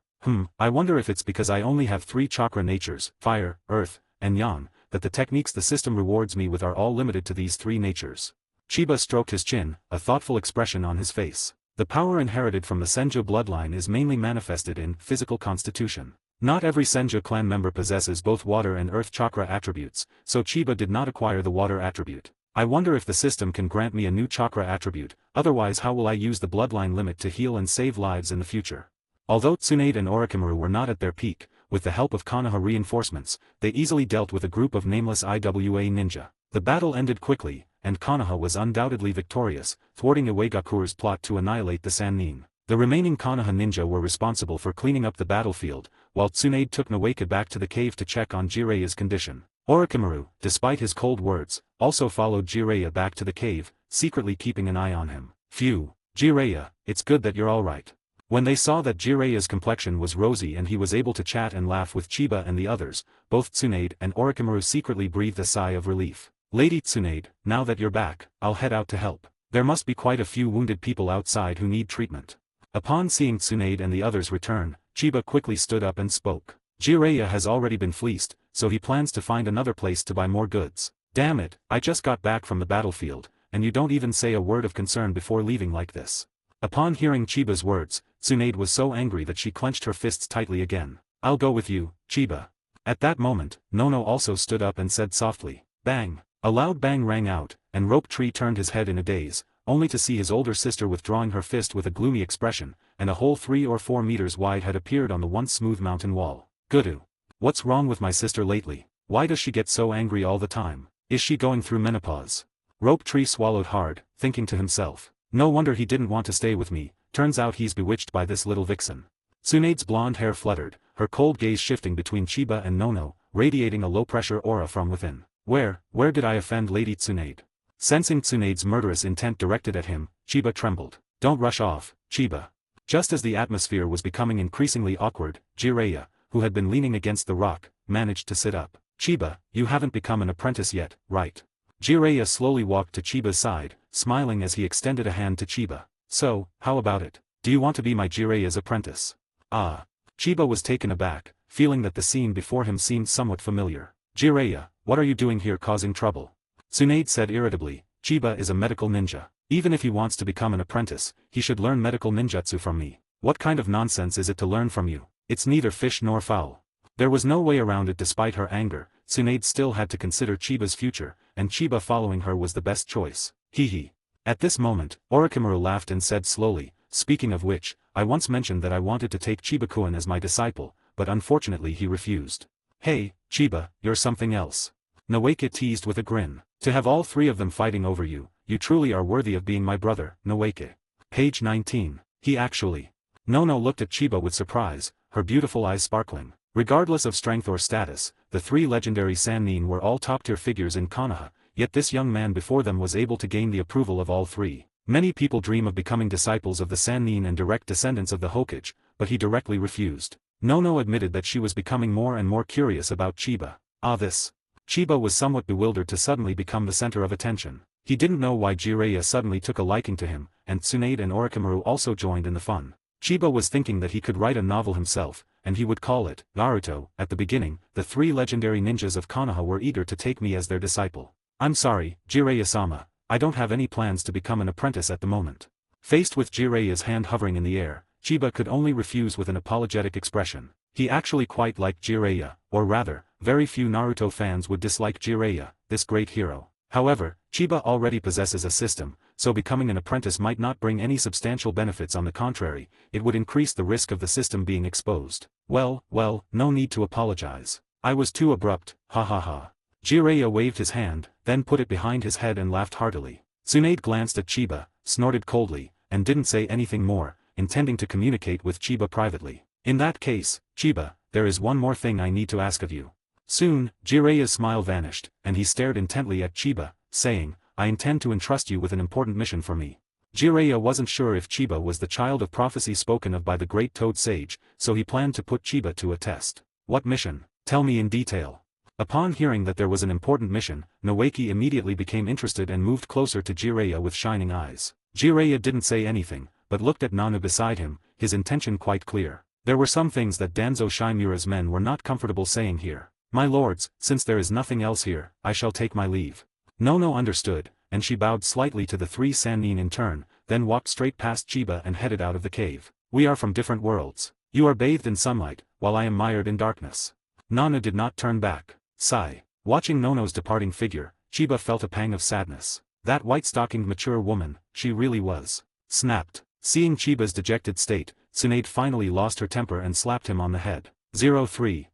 I wonder if it's because I only have 3 chakra natures, fire, earth, and yang, that the techniques the system rewards me with are all limited to these 3 natures. Chiba stroked his chin, a thoughtful expression on his face. The power inherited from the Senju bloodline is mainly manifested in physical constitution. Not every Senju clan member possesses both water and earth chakra attributes, so Chiba did not acquire the water attribute. I wonder if the system can grant me a new chakra attribute, otherwise how will I use the bloodline limit to heal and save lives in the future? Although Tsunade and Orochimaru were not at their peak, with the help of Konoha reinforcements, they easily dealt with a group of nameless IWA ninja. The battle ended quickly, and Konoha was undoubtedly victorious, thwarting Iwagakuru's plot to annihilate the Sannin. The remaining Konoha ninja were responsible for cleaning up the battlefield, while Tsunade took Noeke back to the cave to check on Jiraiya's condition. Orochimaru, despite his cold words, also followed Jiraiya back to the cave, secretly keeping an eye on him. Phew, Jiraiya, it's good that you're alright. When they saw that Jiraiya's complexion was rosy and he was able to chat and laugh with Chiba and the others, both Tsunade and Orochimaru secretly breathed a sigh of relief. Lady Tsunade, now that you're back, I'll head out to help. There must be quite a few wounded people outside who need treatment. Upon seeing Tsunade and the others return, Chiba quickly stood up and spoke. Jiraiya has already been fleeced, so he plans to find another place to buy more goods. Damn it, I just got back from the battlefield, and you don't even say a word of concern before leaving like this. Upon hearing Chiba's words, Tsunade was so angry that she clenched her fists tightly again. I'll go with you, Chiba. At that moment, Nono also stood up and said softly, bang. A loud bang rang out, and Rope Tree turned his head in a daze, only to see his older sister withdrawing her fist with a gloomy expression, and a hole 3 or 4 meters wide had appeared on the once smooth mountain wall. Gudu. What's wrong with my sister lately? Why does she get so angry all the time? Is she going through menopause? Rope Tree swallowed hard, thinking to himself. No wonder he didn't want to stay with me, turns out he's bewitched by this little vixen. Tsunade's blonde hair fluttered, her cold gaze shifting between Chiba and Nono, radiating a low-pressure aura from within. Where did I offend Lady Tsunade? Sensing Tsunade's murderous intent directed at him, Chiba trembled. Don't rush off, Chiba. Just as the atmosphere was becoming increasingly awkward, Jiraiya, who had been leaning against the rock, managed to sit up. Chiba, you haven't become an apprentice yet, right? Jiraiya slowly walked to Chiba's side, smiling as he extended a hand to Chiba. So, how about it? Do you want to be my Jiraiya's apprentice? Ah. Chiba was taken aback, feeling that the scene before him seemed somewhat familiar. Jiraiya, what are you doing here causing trouble? Tsunade said irritably, Chiba is a medical ninja. Even if he wants to become an apprentice, he should learn medical ninjutsu from me. What kind of nonsense is it to learn from you? It's neither fish nor fowl. There was no way around it. Despite her anger, Tsunade still had to consider Chiba's future, and Chiba following her was the best choice. Hee. At this moment, Orochimaru laughed and said slowly, speaking of which, I once mentioned that I wanted to take Chiba-kun as my disciple, but unfortunately he refused. Hey, Chiba, you're something else. Noeke teased with a grin. To have all three of them fighting over you, you truly are worthy of being my brother, Noeke. Page 19. He actually. Nono looked at Chiba with surprise, her beautiful eyes sparkling. Regardless of strength or status, the three legendary Sannin were all top-tier figures in Konoha, yet this young man before them was able to gain the approval of all three. Many people dream of becoming disciples of the Sannin and direct descendants of the Hokage, but he directly refused. Nono admitted that she was becoming more and more curious about Chiba. This. Chiba was somewhat bewildered to suddenly become the center of attention. He didn't know why Jiraiya suddenly took a liking to him, and Tsunade and Orochimaru also joined in the fun. Chiba was thinking that he could write a novel himself, and he would call it Naruto. At the beginning, the three legendary ninjas of Konoha were eager to take me as their disciple. I'm sorry, Jiraiya-sama, I don't have any plans to become an apprentice at the moment. Faced with Jiraiya's hand hovering in the air, Chiba could only refuse with an apologetic expression. He actually quite liked Jiraiya, or rather, very few Naruto fans would dislike Jiraiya, this great hero. However, Chiba already possesses a system, so becoming an apprentice might not bring any substantial benefits. On the contrary, it would increase the risk of the system being exposed. Well, no need to apologize. I was too abrupt, ha ha ha. Jiraiya waved his hand, then put it behind his head and laughed heartily. Tsunade glanced at Chiba, snorted coldly, and didn't say anything more, intending to communicate with Chiba privately. In that case, Chiba, there is one more thing I need to ask of you. Soon, Jiraiya's smile vanished, and he stared intently at Chiba, saying, I intend to entrust you with an important mission for me. Jiraiya wasn't sure if Chiba was the child of prophecy spoken of by the great Toad Sage, so he planned to put Chiba to a test. What mission? Tell me in detail. Upon hearing that there was an important mission, Noeke immediately became interested and moved closer to Jiraiya with shining eyes. Jiraiya didn't say anything, but looked at Nana beside him, his intention quite clear. There were some things that Danzo Shimura's men were not comfortable saying here. My lords, since there is nothing else here, I shall take my leave. Nono understood, and she bowed slightly to the three Sannin in turn, then walked straight past Chiba and headed out of the cave. We are from different worlds. You are bathed in sunlight, while I am mired in darkness. Nana did not turn back. Sigh. Watching Nono's departing figure, Chiba felt a pang of sadness. That white-stockinged mature woman, she really was. Snapped. Seeing Chiba's dejected state, Tsunade finally lost her temper and slapped him on the head. 3.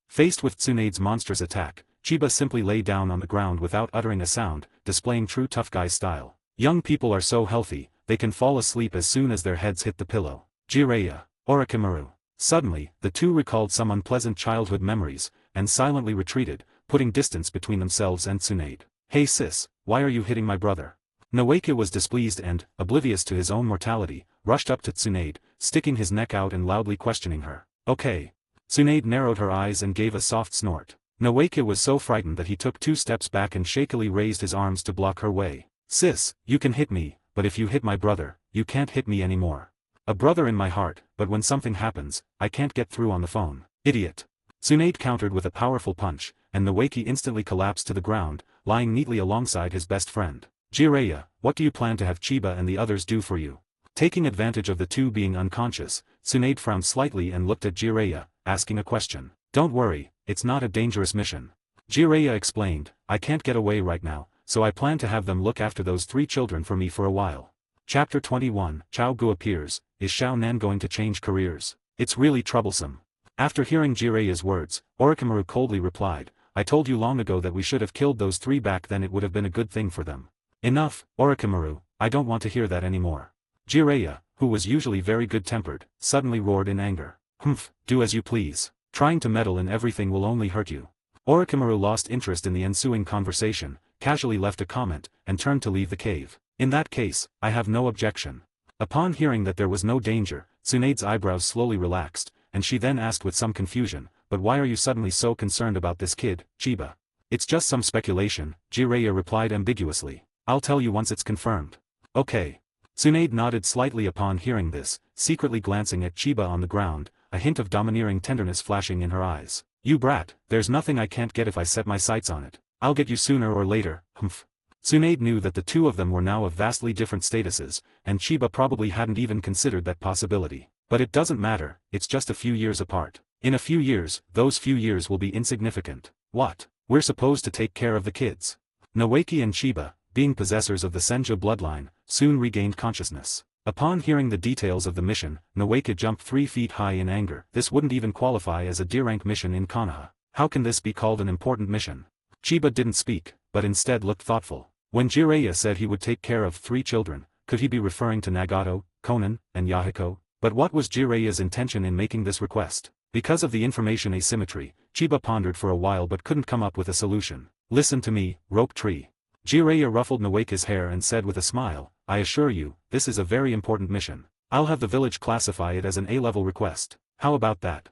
Faced with Tsunade's monstrous attack, Chiba simply lay down on the ground without uttering a sound, displaying true tough guy style. Young people are so healthy, they can fall asleep as soon as their heads hit the pillow. Jiraiya, Orochimaru. Suddenly, the two recalled some unpleasant childhood memories, and silently retreated, putting distance between themselves and Tsunade. Hey sis, why are you hitting my brother? Noeke was displeased and, oblivious to his own mortality, rushed up to Tsunade, sticking his neck out and loudly questioning her. Okay. Tsunade narrowed her eyes and gave a soft snort. Noeke was so frightened that he took 2 steps back and shakily raised his arms to block her way. Sis, you can hit me, but if you hit my brother, you can't hit me anymore. A brother in my heart, but when something happens, I can't get through on the phone. Idiot. Tsunade countered with a powerful punch, and Noeke instantly collapsed to the ground, lying neatly alongside his best friend. Jiraiya, what do you plan to have Chiba and the others do for you? Taking advantage of the two being unconscious, Tsunade frowned slightly and looked at Jiraiya, asking a question. Don't worry, it's not a dangerous mission. Jiraiya explained, I can't get away right now, so I plan to have them look after those 3 children for me for a while. Chapter 21, Chao Gu appears. Is Shao Nan going to change careers? It's really troublesome. After hearing Jiraiya's words, Orochimaru coldly replied, I told you long ago that we should have killed those 3 back then. It would have been a good thing for them. Enough, Orochimaru, I don't want to hear that anymore. Jiraiya, who was usually very good-tempered, suddenly roared in anger. Humph, do as you please. Trying to meddle in everything will only hurt you. Orochimaru lost interest in the ensuing conversation, casually left a comment, and turned to leave the cave. In that case, I have no objection. Upon hearing that there was no danger, Tsunade's eyebrows slowly relaxed, and she then asked with some confusion, but why are you suddenly so concerned about this kid, Chiba? It's just some speculation, Jiraiya replied ambiguously. I'll tell you once it's confirmed. Okay. Tsunade nodded slightly upon hearing this, secretly glancing at Chiba on the ground, a hint of domineering tenderness flashing in her eyes. You brat, there's nothing I can't get if I set my sights on it. I'll get you sooner or later, humph. Tsunade knew that the two of them were now of vastly different statuses, and Chiba probably hadn't even considered that possibility. But it doesn't matter, it's just a few years apart. In a few years, those few years will be insignificant. What? We're supposed to take care of the kids. Noeki and Chiba, being possessors of the Senju bloodline, soon regained consciousness. Upon hearing the details of the mission, Noeki jumped 3 feet high in anger. This wouldn't even qualify as a D-rank mission in Konoha. How can this be called an important mission? Chiba didn't speak, but instead looked thoughtful. When Jiraiya said he would take care of 3 children, could he be referring to Nagato, Konan, and Yahiko? But what was Jiraiya's intention in making this request? Because of the information asymmetry, Chiba pondered for a while but couldn't come up with a solution. Listen to me, rope tree. Jiraiya ruffled Noeki's hair and said with a smile, I assure you, this is a very important mission. I'll have the village classify it as an A-level request. How about that?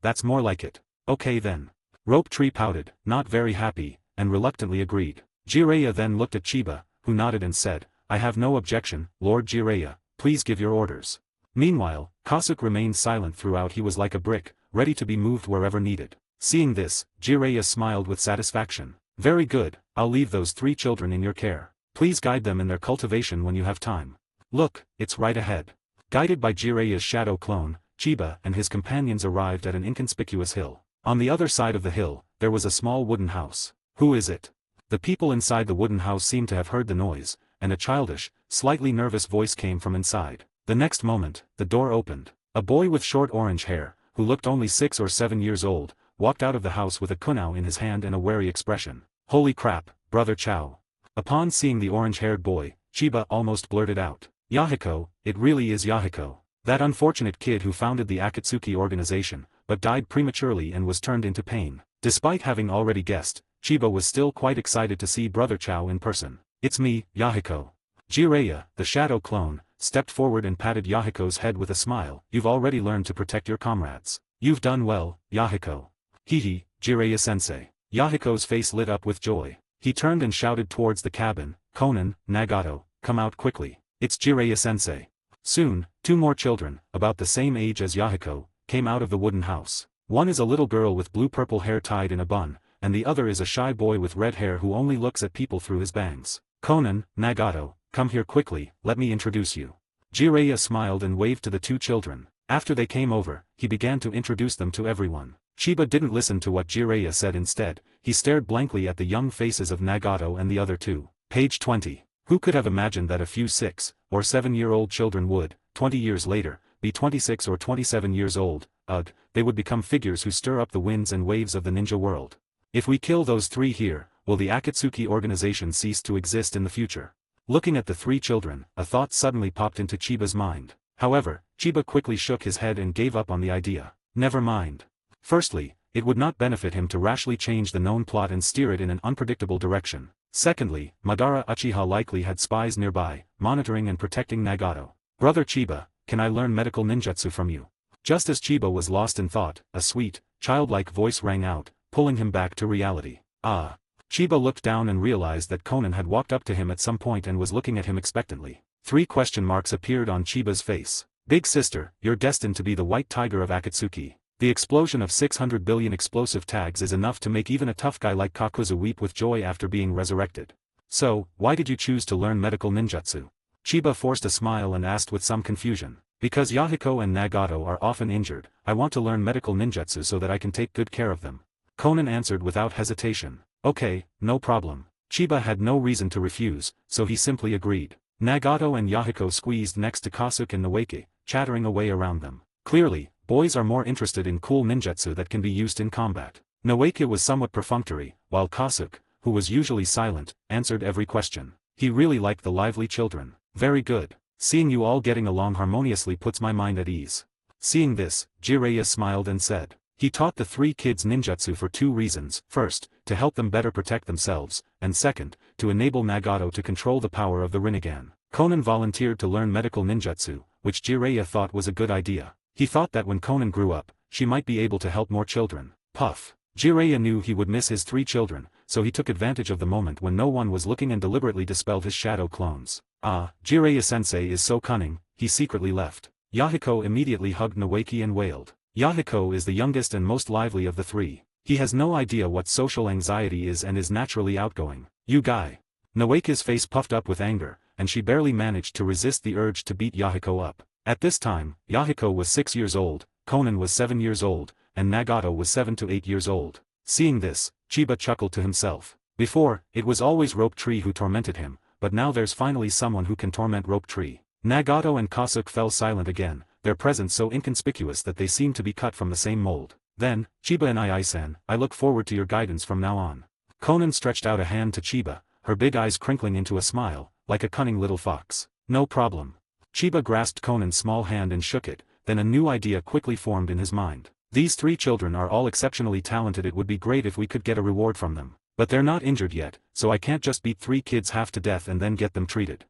That's more like it. Okay then. Rope tree pouted, not very happy, and reluctantly agreed. Jiraiya then looked at Chiba, who nodded and said, I have no objection, Lord Jiraiya, please give your orders. Meanwhile, Kasuke remained silent throughout. He was like a brick, ready to be moved wherever needed. Seeing this, Jiraiya smiled with satisfaction. Very good, I'll leave those 3 children in your care. Please guide them in their cultivation when you have time. Look, it's right ahead. Guided by Jiraiya's shadow clone, Chiba and his companions arrived at an inconspicuous hill. On the other side of the hill, there was a small wooden house. Who is it? The people inside the wooden house seemed to have heard the noise, and a childish, slightly nervous voice came from inside. The next moment, the door opened. A boy with short orange hair, who looked only 6 or 7 years old, walked out of the house with a kunao in his hand and a wary expression. Holy crap, Brother Chow. Upon seeing the orange-haired boy, Chiba almost blurted out. Yahiko, it really is Yahiko. That unfortunate kid who founded the Akatsuki organization, but died prematurely and was turned into pain. Despite having already guessed, Chiba was still quite excited to see Brother Chow in person. It's me, Yahiko. Jiraiya, the shadow clone, stepped forward and patted Yahiko's head with a smile. You've already learned to protect your comrades. You've done well, Yahiko. Hehe, Jiraiya-sensei. Yahiko's face lit up with joy. He turned and shouted towards the cabin, Konan, Nagato, come out quickly. It's Jiraiya-sensei. Soon, 2 more children, about the same age as Yahiko, came out of the wooden house. One is a little girl with blue-purple hair tied in a bun, and the other is a shy boy with red hair who only looks at people through his bangs. Konan, Nagato, come here quickly, let me introduce you. Jiraiya smiled and waved to the 2 children. After they came over, he began to introduce them to everyone. Chiba didn't listen to what Jiraiya said. Instead, he stared blankly at the young faces of Nagato and the other 2. Page 20. Who could have imagined that a few 6 or 7-year-old children would, 20 years later, be 26 or 27 years old? Ugh, they would become figures who stir up the winds and waves of the ninja world. If we kill those 3 here, will the Akatsuki organization cease to exist in the future? Looking at the 3 children, a thought suddenly popped into Chiba's mind. However, Chiba quickly shook his head and gave up on the idea. Never mind. Firstly, it would not benefit him to rashly change the known plot and steer it in an unpredictable direction. Secondly, Madara Uchiha likely had spies nearby, monitoring and protecting Nagato. Brother Chiba, can I learn medical ninjutsu from you? Just as Chiba was lost in thought, a sweet, childlike voice rang out, pulling him back to reality. Ah. Chiba looked down and realized that Konan had walked up to him at some point and was looking at him expectantly. 3 question marks appeared on Chiba's face. Big sister, you're destined to be the white tiger of Akatsuki. The explosion of 600 billion explosive tags is enough to make even a tough guy like Kakuzu weep with joy after being resurrected. So, why did you choose to learn medical ninjutsu? Chiba forced a smile and asked with some confusion. Because Yahiko and Nagato are often injured, I want to learn medical ninjutsu so that I can take good care of them. Konan answered without hesitation. Okay, no problem. Chiba had no reason to refuse, so he simply agreed. Nagato and Yahiko squeezed next to Kasuke and Noeki, chattering away around them. Clearly, boys are more interested in cool ninjutsu that can be used in combat. Noeki was somewhat perfunctory, while Kasuke, who was usually silent, answered every question. He really liked the lively children. Very good. Seeing you all getting along harmoniously puts my mind at ease. Seeing this, Jiraiya smiled and said, he taught the 3 kids ninjutsu for 2 reasons: first, to help them better protect themselves, and second, to enable Nagato to control the power of the Rinnegan. Conan volunteered to learn medical ninjutsu, which Jiraiya thought was a good idea. He thought that when Conan grew up, she might be able to help more children. Puff. Jiraiya knew he would miss his 3 children, so he took advantage of the moment when no one was looking and deliberately dispelled his shadow clones. Ah, Jiraiya-sensei is so cunning, he secretly left. Yahiko immediately hugged Noeki and wailed. Yahiko is the youngest and most lively of the 3. He has no idea what social anxiety is and is naturally outgoing. You guy. Noeki's face puffed up with anger, and she barely managed to resist the urge to beat Yahiko up. At this time, Yahiko was 6 years old, Conan was 7 years old, and Nagato was 7 to 8 years old. Seeing this, Chiba chuckled to himself. Before, it was always Rope Tree who tormented him, but now there's finally someone who can torment Rope Tree. Nagato and Kasuke fell silent again, their presence so inconspicuous that they seemed to be cut from the same mold. Then, Chiba and I-san, I look forward to your guidance from now on. Conan stretched out a hand to Chiba, her big eyes crinkling into a smile, like a cunning little fox. No problem. Chiba grasped Conan's small hand and shook it, then a new idea quickly formed in his mind. These 3 children are all exceptionally talented. It would be great if we could get a reward from them. But they're not injured yet, so I can't just beat 3 kids half to death and then get them treated.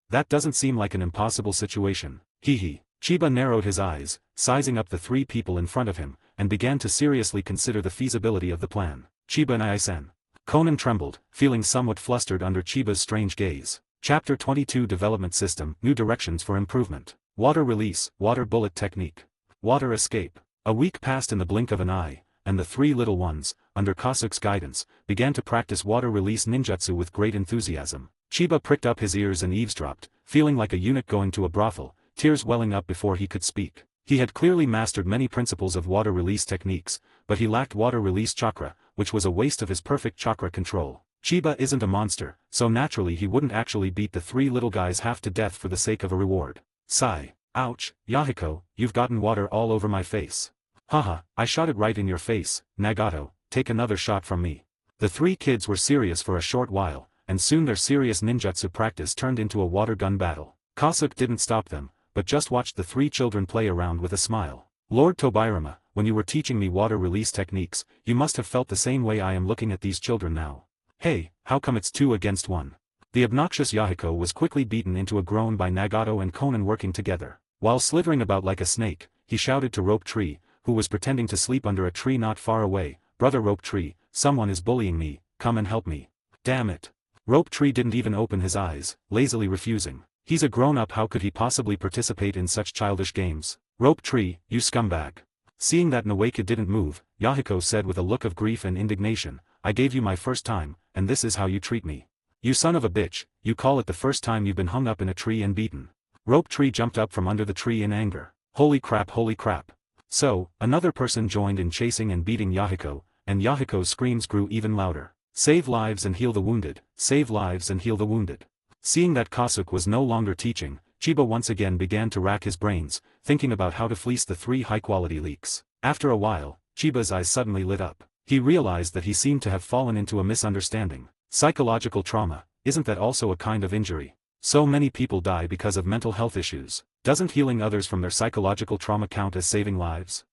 That doesn't seem like an impossible situation. Hee. Chiba narrowed his eyes, sizing up the 3 people in front of him, and began to seriously consider the feasibility of the plan. Chiba and I-san. Conan trembled, feeling somewhat flustered under Chiba's strange gaze. Chapter 22 Development System, New Directions for Improvement. Water Release, Water Bullet Technique. Water Escape. A week passed in the blink of an eye, and the 3 little ones, under Kasuke's guidance, began to practice water release ninjutsu with great enthusiasm. Chiba pricked up his ears and eavesdropped, feeling like a eunuch going to a brothel, tears welling up before he could speak. He had clearly mastered many principles of water release techniques, but he lacked water release chakra, which was a waste of his perfect chakra control. Chiba isn't a monster, so naturally he wouldn't actually beat the 3 little guys half to death for the sake of a reward. Sigh. Ouch, Yahiko, you've gotten water all over my face. Haha, I shot it right in your face. Nagato, take another shot from me. The 3 kids were serious for a short while, and soon their serious ninjutsu practice turned into a water gun battle. Kasuke didn't stop them, but just watched the 3 children play around with a smile. Lord Tobirama, when you were teaching me water release techniques, you must have felt the same way I am looking at these children now. Hey, how come it's 2 against 1? The obnoxious Yahiko was quickly beaten into a groan by Nagato and Conan working together. While slithering about like a snake, he shouted to Rope Tree, who was pretending to sleep under a tree not far away, Brother Rope Tree, someone is bullying me, come and help me. Damn it. Rope Tree didn't even open his eyes, lazily refusing. He's a grown-up, how could he possibly participate in such childish games? Rope Tree, you scumbag. Seeing that Noeki didn't move, Yahiko said with a look of grief and indignation, I gave you my first time, and this is how you treat me. You son of a bitch, you call it the first time you've been hung up in a tree and beaten. Rope Tree jumped up from under the tree in anger. Holy crap, holy crap. So, another person joined in chasing and beating Yahiko, and Yahiko's screams grew even louder. Save lives and heal the wounded, save lives and heal the wounded. Seeing that Kasuke was no longer teaching, Chiba once again began to rack his brains, thinking about how to fleece the 3 high-quality leaks. After a while, Chiba's eyes suddenly lit up. He realized that he seemed to have fallen into a misunderstanding. Psychological trauma, isn't that also a kind of injury? So many people die because of mental health issues. Doesn't healing others from their psychological trauma count as saving lives?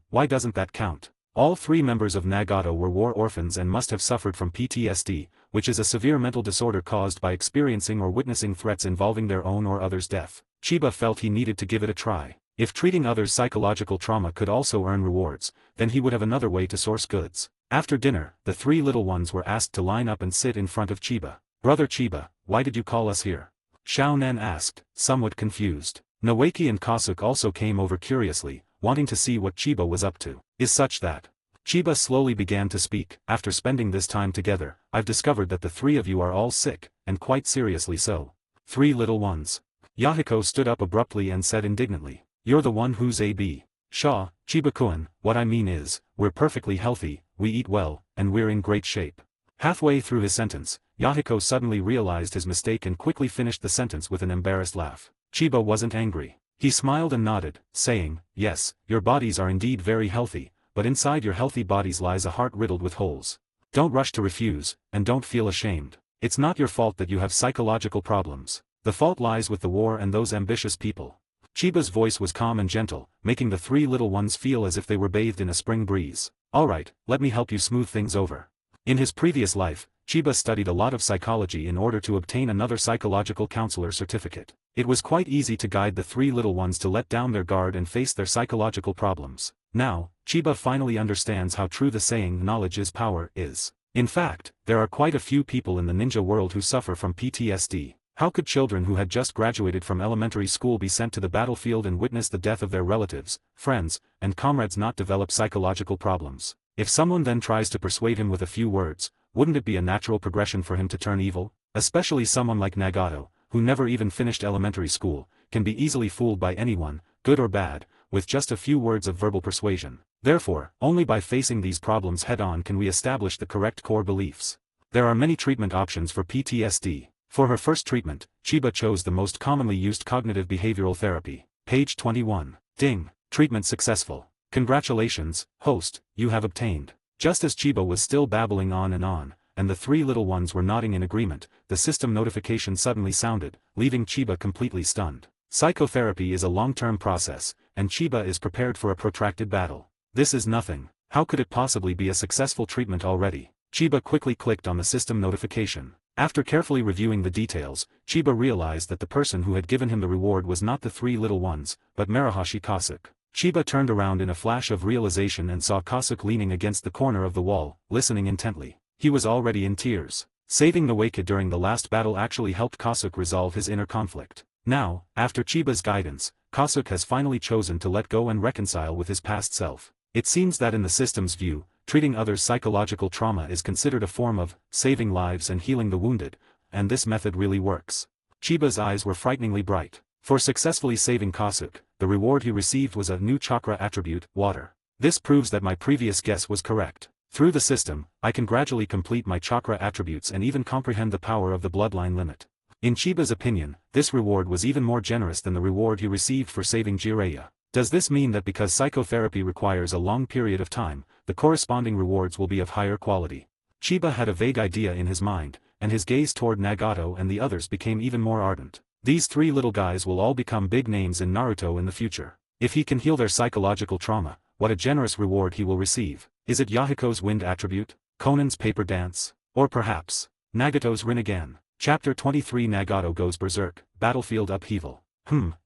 Why doesn't that count? All 3 members of Nagato were war orphans and must have suffered from PTSD, which is a severe mental disorder caused by experiencing or witnessing threats involving their own or others' death. Chiba felt he needed to give it a try. If treating others' psychological trauma could also earn rewards, then he would have another way to source goods. After dinner, the 3 little ones were asked to line up and sit in front of Chiba. Brother Chiba, why did you call us here? Xiao Nen asked, somewhat confused. Noeki and Kasuke also came over curiously, wanting to see what Chiba was up to. Is such that. Chiba slowly began to speak. After spending this time together, I've discovered that the 3 of you are all sick, and quite seriously so. 3 little ones. Yahiko stood up abruptly and said indignantly, you're the one who's a.b. Shaw, Chiba-kun, what I mean is, we're perfectly healthy, we eat well, and we're in great shape. Halfway through his sentence, Yahiko suddenly realized his mistake and quickly finished the sentence with an embarrassed laugh. Chiba wasn't angry. He smiled and nodded, saying, yes, your bodies are indeed very healthy, but inside your healthy bodies lies a heart riddled with holes. Don't rush to refuse, and don't feel ashamed. It's not your fault that you have psychological problems. The fault lies with the war and those ambitious people. Chiba's voice was calm and gentle, making the three little ones feel as if they were bathed in a spring breeze. Alright, let me help you smooth things over. In his previous life, Chiba studied a lot of psychology in order to obtain another psychological counselor certificate. It was quite easy to guide the three little ones to let down their guard and face their psychological problems. Now, Chiba finally understands how true the saying "knowledge is power" is. In fact, there are quite a few people in the ninja world who suffer from PTSD. How could children who had just graduated from elementary school be sent to the battlefield and witness the death of their relatives, friends, and comrades not develop psychological problems? If someone then tries to persuade him with a few words, wouldn't it be a natural progression for him to turn evil? Especially someone like Nagato, who never even finished elementary school, can be easily fooled by anyone, good or bad, with just a few words of verbal persuasion. Therefore, only by facing these problems head-on can we establish the correct core beliefs. There are many treatment options for PTSD. For her first treatment, Chiba chose the most commonly used cognitive behavioral therapy. Page 21. Ding. Treatment successful. Congratulations, host, you have obtained. Just as Chiba was still babbling on, and the three little ones were nodding in agreement, the system notification suddenly sounded, leaving Chiba completely stunned. Psychotherapy is a long-term process, and Chiba is prepared for a protracted battle. This is nothing. How could it possibly be a successful treatment already? Chiba quickly clicked on the system notification. After carefully reviewing the details, Chiba realized that the person who had given him the reward was not the three little ones, but Marahashi Kasuke. Chiba turned around in a flash of realization and saw Kasuke leaning against the corner of the wall, listening intently. He was already in tears. Saving Noeke during the last battle actually helped Kasuke resolve his inner conflict. Now, after Chiba's guidance, Kasuke has finally chosen to let go and reconcile with his past self. It seems that in the system's view, treating others' psychological trauma is considered a form of saving lives and healing the wounded, and this method really works. Chiba's eyes were frighteningly bright. For successfully saving Kasuke, the reward he received was a new chakra attribute, water. This proves that my previous guess was correct. Through the system, I can gradually complete my chakra attributes and even comprehend the power of the bloodline limit. In Chiba's opinion, this reward was even more generous than the reward he received for saving Jiraiya. Does this mean that because psychotherapy requires a long period of time, the corresponding rewards will be of higher quality? Chiba had a vague idea in his mind, and his gaze toward Nagato and the others became even more ardent. These three little guys will all become big names in Naruto in the future. If he can heal their psychological trauma, what a generous reward he will receive. Is it Yahiko's wind attribute? Konan's paper dance? Or perhaps, Nagato's Rinnegan? Chapter 23 Nagato goes berserk, battlefield upheaval.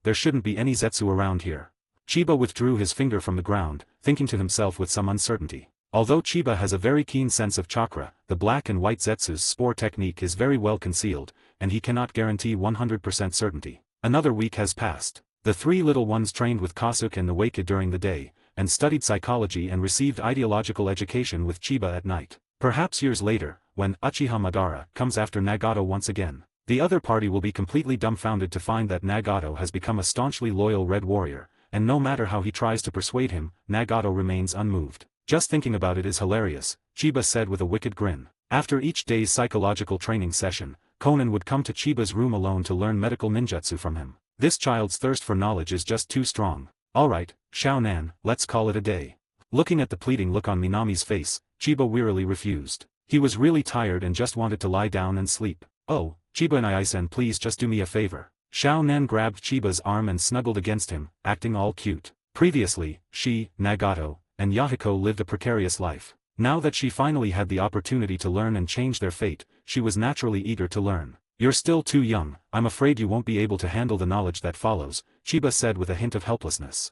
There shouldn't be any Zetsu around here. Chiba withdrew his finger from the ground, thinking to himself with some uncertainty. Although Chiba has a very keen sense of chakra, the black and white Zetsu's spore technique is very well concealed, and he cannot guarantee 100% certainty. Another week has passed. The three little ones trained with Kasuke and Noeke during the day, and studied psychology and received ideological education with Chiba at night. Perhaps years later, when Uchiha Madara comes after Nagato once again, the other party will be completely dumbfounded to find that Nagato has become a staunchly loyal Red Warrior, and no matter how he tries to persuade him, Nagato remains unmoved. Just thinking about it is hilarious, Chiba said with a wicked grin. After each day's psychological training session, Konan would come to Chiba's room alone to learn medical ninjutsu from him. This child's thirst for knowledge is just too strong. Alright, Shao Nan, let's call it a day. Looking at the pleading look on Minami's face, Chiba wearily refused. He was really tired and just wanted to lie down and sleep. Oh, Chiba and Aisen, please just do me a favor. Shao Nan grabbed Chiba's arm and snuggled against him, acting all cute. Previously, she, Nagato, and Yahiko lived a precarious life. Now that she finally had the opportunity to learn and change their fate, she was naturally eager to learn. You're still too young, I'm afraid you won't be able to handle the knowledge that follows, Chiba said with a hint of helplessness.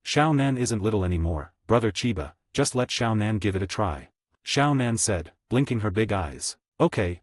Shao Nan isn't little anymore, brother Chiba, just let Shao Nan give it a try. Shao Nan said, blinking her big eyes. Okay,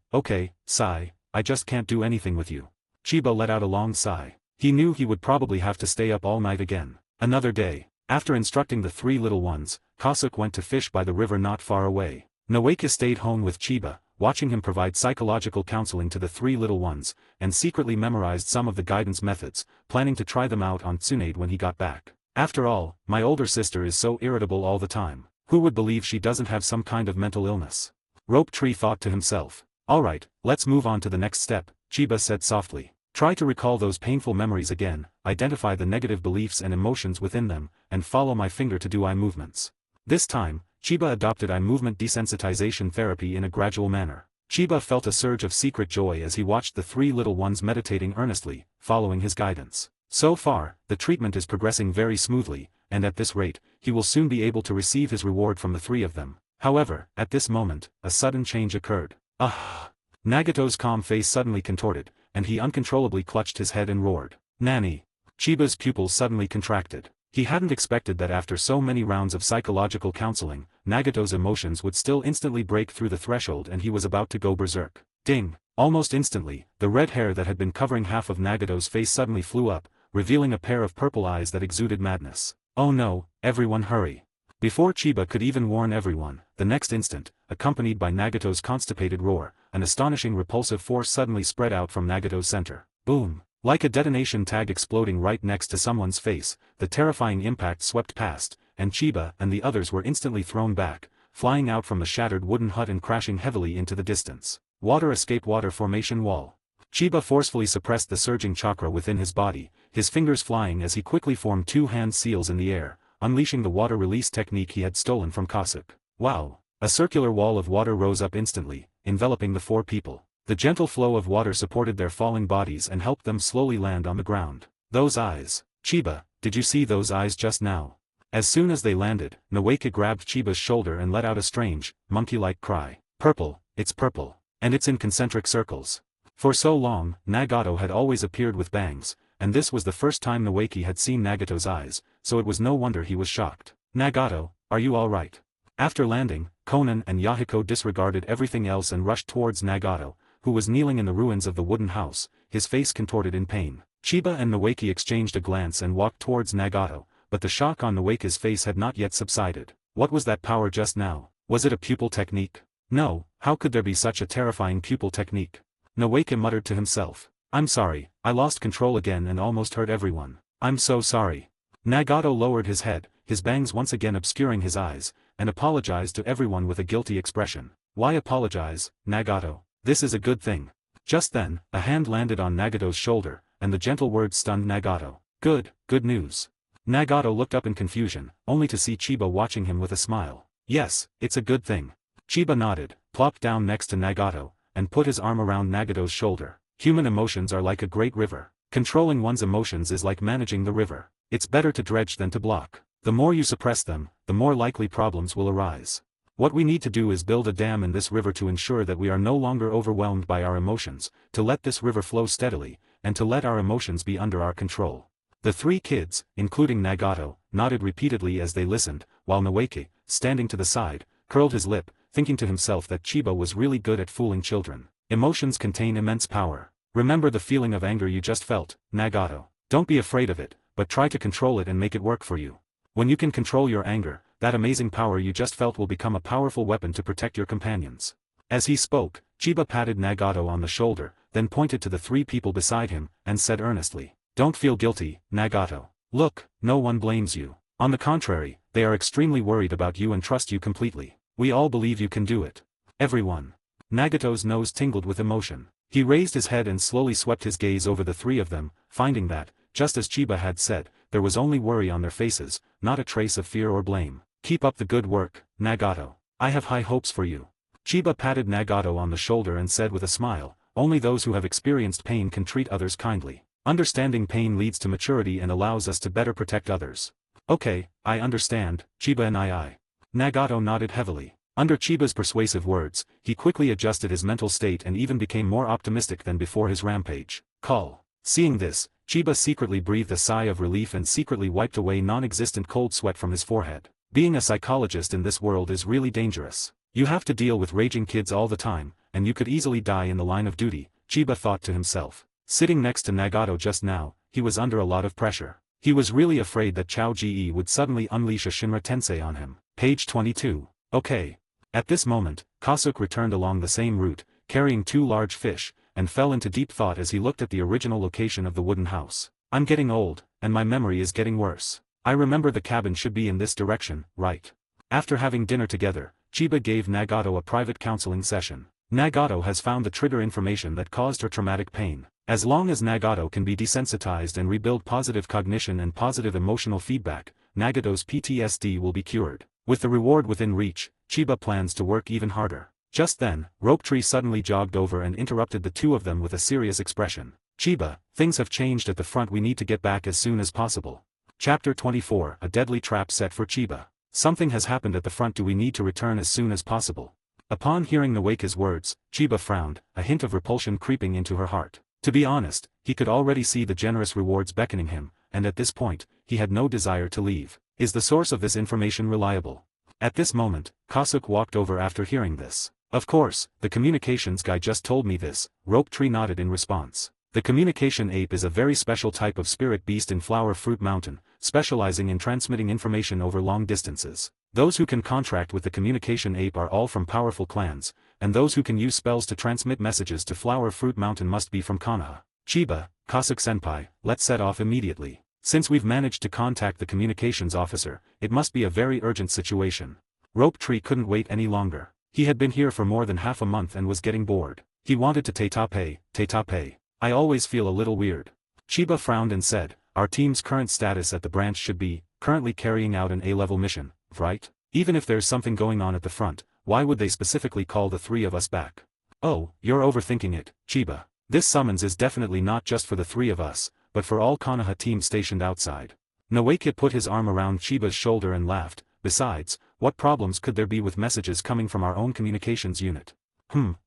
sigh, I just can't do anything with you. Chiba let out a long sigh. He knew he would probably have to stay up all night again. Another day. After instructing the three little ones, Kasuke went to fish by the river not far away. Noeke stayed home with Chiba, watching him provide psychological counseling to the three little ones, and secretly memorized some of the guidance methods, planning to try them out on Tsunade when he got back. After all, my older sister is so irritable all the time. Who would believe she doesn't have some kind of mental illness? Rope Tree thought to himself. Alright, let's move on to the next step, Chiba said softly. Try to recall those painful memories again, identify the negative beliefs and emotions within them, and follow my finger to do eye movements. This time, Chiba adopted eye movement desensitization therapy in a gradual manner. Chiba felt a surge of secret joy as he watched the three little ones meditating earnestly, following his guidance. So far, the treatment is progressing very smoothly, and at this rate, he will soon be able to receive his reward from the three of them. However, at this moment, a sudden change occurred. Ah! Nagato's calm face suddenly contorted, and he uncontrollably clutched his head and roared. Nani! Chiba's pupils suddenly contracted. He hadn't expected that after so many rounds of psychological counseling, Nagato's emotions would still instantly break through the threshold and he was about to go berserk. Ding! Almost instantly, the red hair that had been covering half of Nagato's face suddenly flew up, revealing a pair of purple eyes that exuded madness. Oh no, everyone hurry! Before Chiba could even warn everyone, the next instant, accompanied by Nagato's constipated roar, an astonishing repulsive force suddenly spread out from Nagato's center. Boom! Like a detonation tag exploding right next to someone's face, the terrifying impact swept past, and Chiba and the others were instantly thrown back, flying out from the shattered wooden hut and crashing heavily into the distance. Water escape water formation wall. Chiba forcefully suppressed the surging chakra within his body, his fingers flying as he quickly formed two hand seals in the air, unleashing the water release technique he had stolen from Kasuke. Wow! A circular wall of water rose up instantly, enveloping the four people. The gentle flow of water supported their falling bodies and helped them slowly land on the ground. Those eyes. Chiba, did you see those eyes just now? As soon as they landed, Noeke grabbed Chiba's shoulder and let out a strange, monkey-like cry. Purple, it's purple. And it's in concentric circles. For so long, Nagato had always appeared with bangs, and this was the first time Noeke had seen Nagato's eyes, so it was no wonder he was shocked. Nagato, are you alright? After landing, Konan and Yahiko disregarded everything else and rushed towards Nagato, who was kneeling in the ruins of the wooden house, his face contorted in pain. Chiba and Noeke exchanged a glance and walked towards Nagato, but the shock on Noeke's face had not yet subsided. What was that power just now? Was it a pupil technique? No, how could there be such a terrifying pupil technique? Noeke muttered to himself. I'm sorry, I lost control again and almost hurt everyone. I'm so sorry. Nagato lowered his head, his bangs once again obscuring his eyes, and apologized to everyone with a guilty expression. Why apologize, Nagato? This is a good thing. Just then, a hand landed on Nagato's shoulder, and the gentle words stunned Nagato. Good news. Nagato looked up in confusion, only to see Chiba watching him with a smile. Yes, it's a good thing. Chiba nodded, plopped down next to Nagato, and put his arm around Nagato's shoulder. Human emotions are like a great river. Controlling one's emotions is like managing the river. It's better to dredge than to block. The more you suppress them, the more likely problems will arise. What we need to do is build a dam in this river to ensure that we are no longer overwhelmed by our emotions, to let this river flow steadily, and to let our emotions be under our control. The three kids, including Nagato, nodded repeatedly as they listened, while Noeke, standing to the side, curled his lip, thinking to himself that Chiba was really good at fooling children. Emotions contain immense power. Remember the feeling of anger you just felt, Nagato. Don't be afraid of it, but try to control it and make it work for you. When you can control your anger, that amazing power you just felt will become a powerful weapon to protect your companions. As he spoke, Chiba patted Nagato on the shoulder, then pointed to the three people beside him, and said earnestly, Don't feel guilty, Nagato. Look, no one blames you. On the contrary, they are extremely worried about you and trust you completely. We all believe you can do it. Everyone. Nagato's nose tingled with emotion. He raised his head and slowly swept his gaze over the three of them, finding that, just as Chiba had said, there was only worry on their faces, not a trace of fear or blame. Keep up the good work, Nagato. I have high hopes for you. Chiba patted Nagato on the shoulder and said with a smile, Only those who have experienced pain can treat others kindly. Understanding pain leads to maturity and allows us to better protect others. Okay, I understand, Chiba and I. Nagato nodded heavily. Under Chiba's persuasive words, he quickly adjusted his mental state and even became more optimistic than before his rampage. Call. Seeing this, Chiba secretly breathed a sigh of relief and secretly wiped away non-existent cold sweat from his forehead. Being a psychologist in this world is really dangerous. You have to deal with raging kids all the time, and you could easily die in the line of duty, Chiba thought to himself. Sitting next to Nagato just now, he was under a lot of pressure. He was really afraid that Chao Ji would suddenly unleash a Shinra Tensei on him. Page 22. Okay. At this moment, Kasuke returned along the same route, carrying two large fish, and fell into deep thought as he looked at the original location of the wooden house. I'm getting old, and my memory is getting worse. I remember the cabin should be in this direction, right? After having dinner together, Chiba gave Nagato a private counseling session. Nagato has found the trigger information that caused her traumatic pain. As long as Nagato can be desensitized and rebuild positive cognition and positive emotional feedback, Nagato's PTSD will be cured. With the reward within reach, Chiba plans to work even harder. Just then, Rope Tree suddenly jogged over and interrupted the two of them with a serious expression. Chiba, things have changed at the front, we need to get back as soon as possible. Chapter 24, A Deadly Trap Set for Chiba. Something has happened at the front, do we need to return as soon as possible? Upon hearing Noeka's words, Chiba frowned, a hint of repulsion creeping into her heart. To be honest, he could already see the generous rewards beckoning him, and at this point, he had no desire to leave. Is the source of this information reliable? At this moment, Kasuke walked over after hearing this. Of course, the communications guy just told me this. Rope Tree nodded in response. The communication ape is a very special type of spirit beast in Flower Fruit Mountain, specializing in transmitting information over long distances. Those who can contract with the communication ape are all from powerful clans, and those who can use spells to transmit messages to Flower Fruit Mountain must be from Konoha. Chiba, Kasuke-senpai, let's set off immediately. Since we've managed to contact the communications officer, it must be a very urgent situation. Rope Tree couldn't wait any longer. He had been here for more than half a month and was getting bored. He wanted to Tetape. I always feel a little weird. Chiba frowned and said, our team's current status at the branch should be, currently carrying out an A-level mission, right? Even if there's something going on at the front, why would they specifically call the three of us back? Oh, you're overthinking it, Chiba. This summons is definitely not just for the three of us, but for all Konoha teams stationed outside. Noeka put his arm around Chiba's shoulder and laughed. Besides, what problems could there be with messages coming from our own communications unit?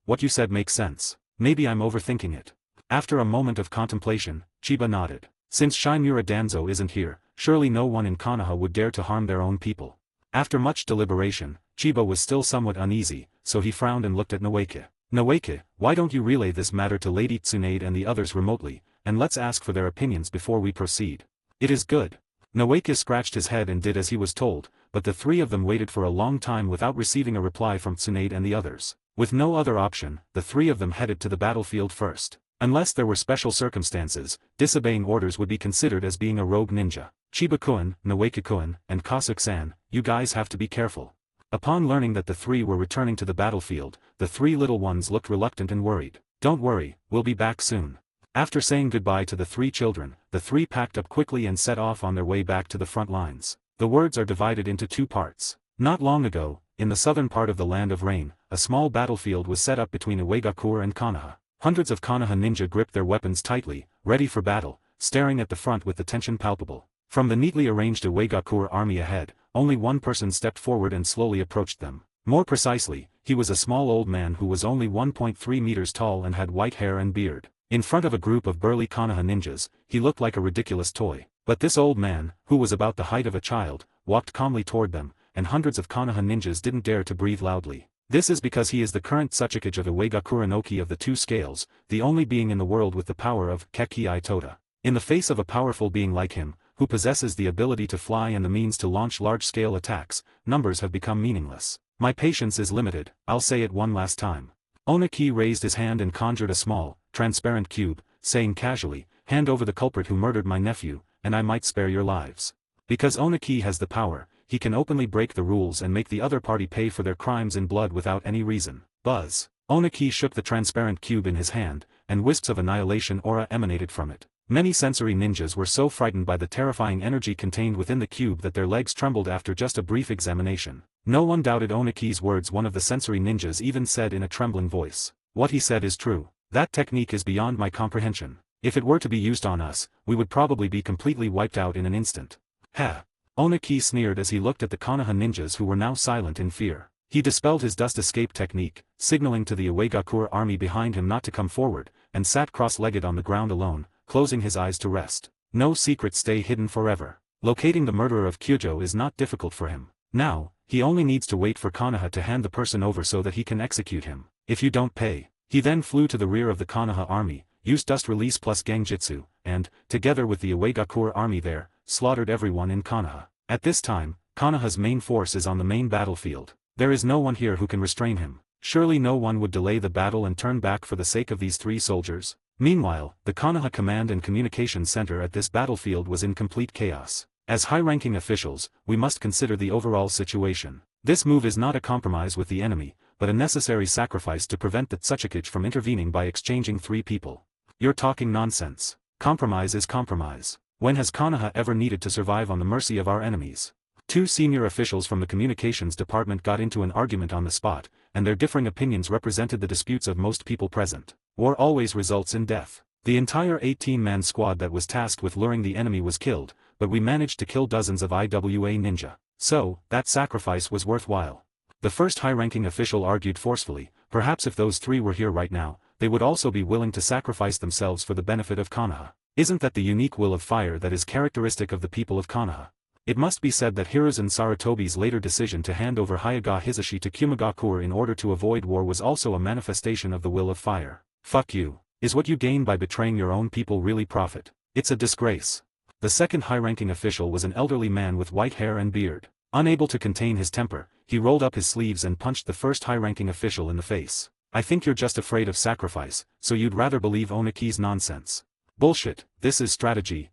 What you said makes sense. Maybe I'm overthinking it. After a moment of contemplation, Chiba nodded. Since Shimura Danzo isn't here, surely no one in Konoha would dare to harm their own people. After much deliberation, Chiba was still somewhat uneasy, so he frowned and looked at Noeka. Noeka, why don't you relay this matter to Lady Tsunade and the others remotely, and let's ask for their opinions before we proceed. It is good. Noeka scratched his head and did as he was told, but the three of them waited for a long time without receiving a reply from Tsunade and the others. With no other option, the three of them headed to the battlefield first. Unless there were special circumstances, disobeying orders would be considered as being a rogue ninja. Chiba-kun, Noeka-kun, and Kasuke-san, you guys have to be careful. Upon learning that the three were returning to the battlefield, the three little ones looked reluctant and worried. Don't worry, we'll be back soon. After saying goodbye to the three children, the three packed up quickly and set off on their way back to the front lines. The words are divided into two parts. Not long ago, in the southern part of the Land of Rain, a small battlefield was set up between Uegakure and Konoha. Hundreds of Konoha ninja gripped their weapons tightly, ready for battle, staring at the front with the tension palpable. From the neatly arranged Uegakure army ahead, only one person stepped forward and slowly approached them. More precisely, he was a small old man who was only 1.3 meters tall and had white hair and beard. In front of a group of burly Konoha ninjas, he looked like a ridiculous toy. But this old man, who was about the height of a child, walked calmly toward them, and hundreds of Konoha ninjas didn't dare to breathe loudly. This is because he is the current Tsuchikage of Uegakure Noki of the two scales, the only being in the world with the power of Kekki Toda. In the face of a powerful being like him, who possesses the ability to fly and the means to launch large-scale attacks, numbers have become meaningless. My patience is limited, I'll say it one last time. Oniki raised his hand and conjured a small, transparent cube, saying casually, hand over the culprit who murdered my nephew, and I might spare your lives. Because Oniki has the power, he can openly break the rules and make the other party pay for their crimes in blood without any reason. Buzz. Oniki shook the transparent cube in his hand, and wisps of annihilation aura emanated from it. Many sensory ninjas were so frightened by the terrifying energy contained within the cube that their legs trembled after just a brief examination. No one doubted Oniki's words. One of the sensory ninjas even said in a trembling voice, "What he said is true. That technique is beyond my comprehension. If it were to be used on us, we would probably be completely wiped out in an instant." Heh. Oniki sneered as he looked at the Konoha ninjas who were now silent in fear. He dispelled his dust escape technique, signaling to the Uegakure army behind him not to come forward, and sat cross-legged on the ground alone, closing his eyes to rest. No secrets stay hidden forever. Locating the murderer of Kyojo is not difficult for him. Now, he only needs to wait for Konoha to hand the person over so that he can execute him. If you don't pay. He then flew to the rear of the Konoha army, used dust release plus Genjutsu, and, together with the Uegakure army there, slaughtered everyone in Konoha. At this time, Konoha's main force is on the main battlefield. There is no one here who can restrain him. Surely no one would delay the battle and turn back for the sake of these three soldiers. Meanwhile, the Konoha Command and Communications Center at this battlefield was in complete chaos. As high-ranking officials, we must consider the overall situation. This move is not a compromise with the enemy, but a necessary sacrifice to prevent the Tsuchikage from intervening by exchanging three people. You're talking nonsense. Compromise is compromise. When has Konoha ever needed to survive on the mercy of our enemies? Two senior officials from the communications department got into an argument on the spot, and their differing opinions represented the disputes of most people present. War always results in death. The entire 18-man squad that was tasked with luring the enemy was killed, but we managed to kill dozens of IWA ninja. So, that sacrifice was worthwhile. The first high-ranking official argued forcefully, perhaps if those three were here right now, they would also be willing to sacrifice themselves for the benefit of Konoha. Isn't that the unique will of fire that is characteristic of the people of Konoha? It must be said that Hiruzen Sarutobi's later decision to hand over Hyuga Hisashi to Kumagakure in order to avoid war was also a manifestation of the will of fire. Fuck you. Is what you gain by betraying your own people really profit? It's a disgrace. The second high-ranking official was an elderly man with white hair and beard. Unable to contain his temper, he rolled up his sleeves and punched the first high-ranking official in the face. I think you're just afraid of sacrifice, so you'd rather believe Oniki's nonsense. Bullshit, this is strategy.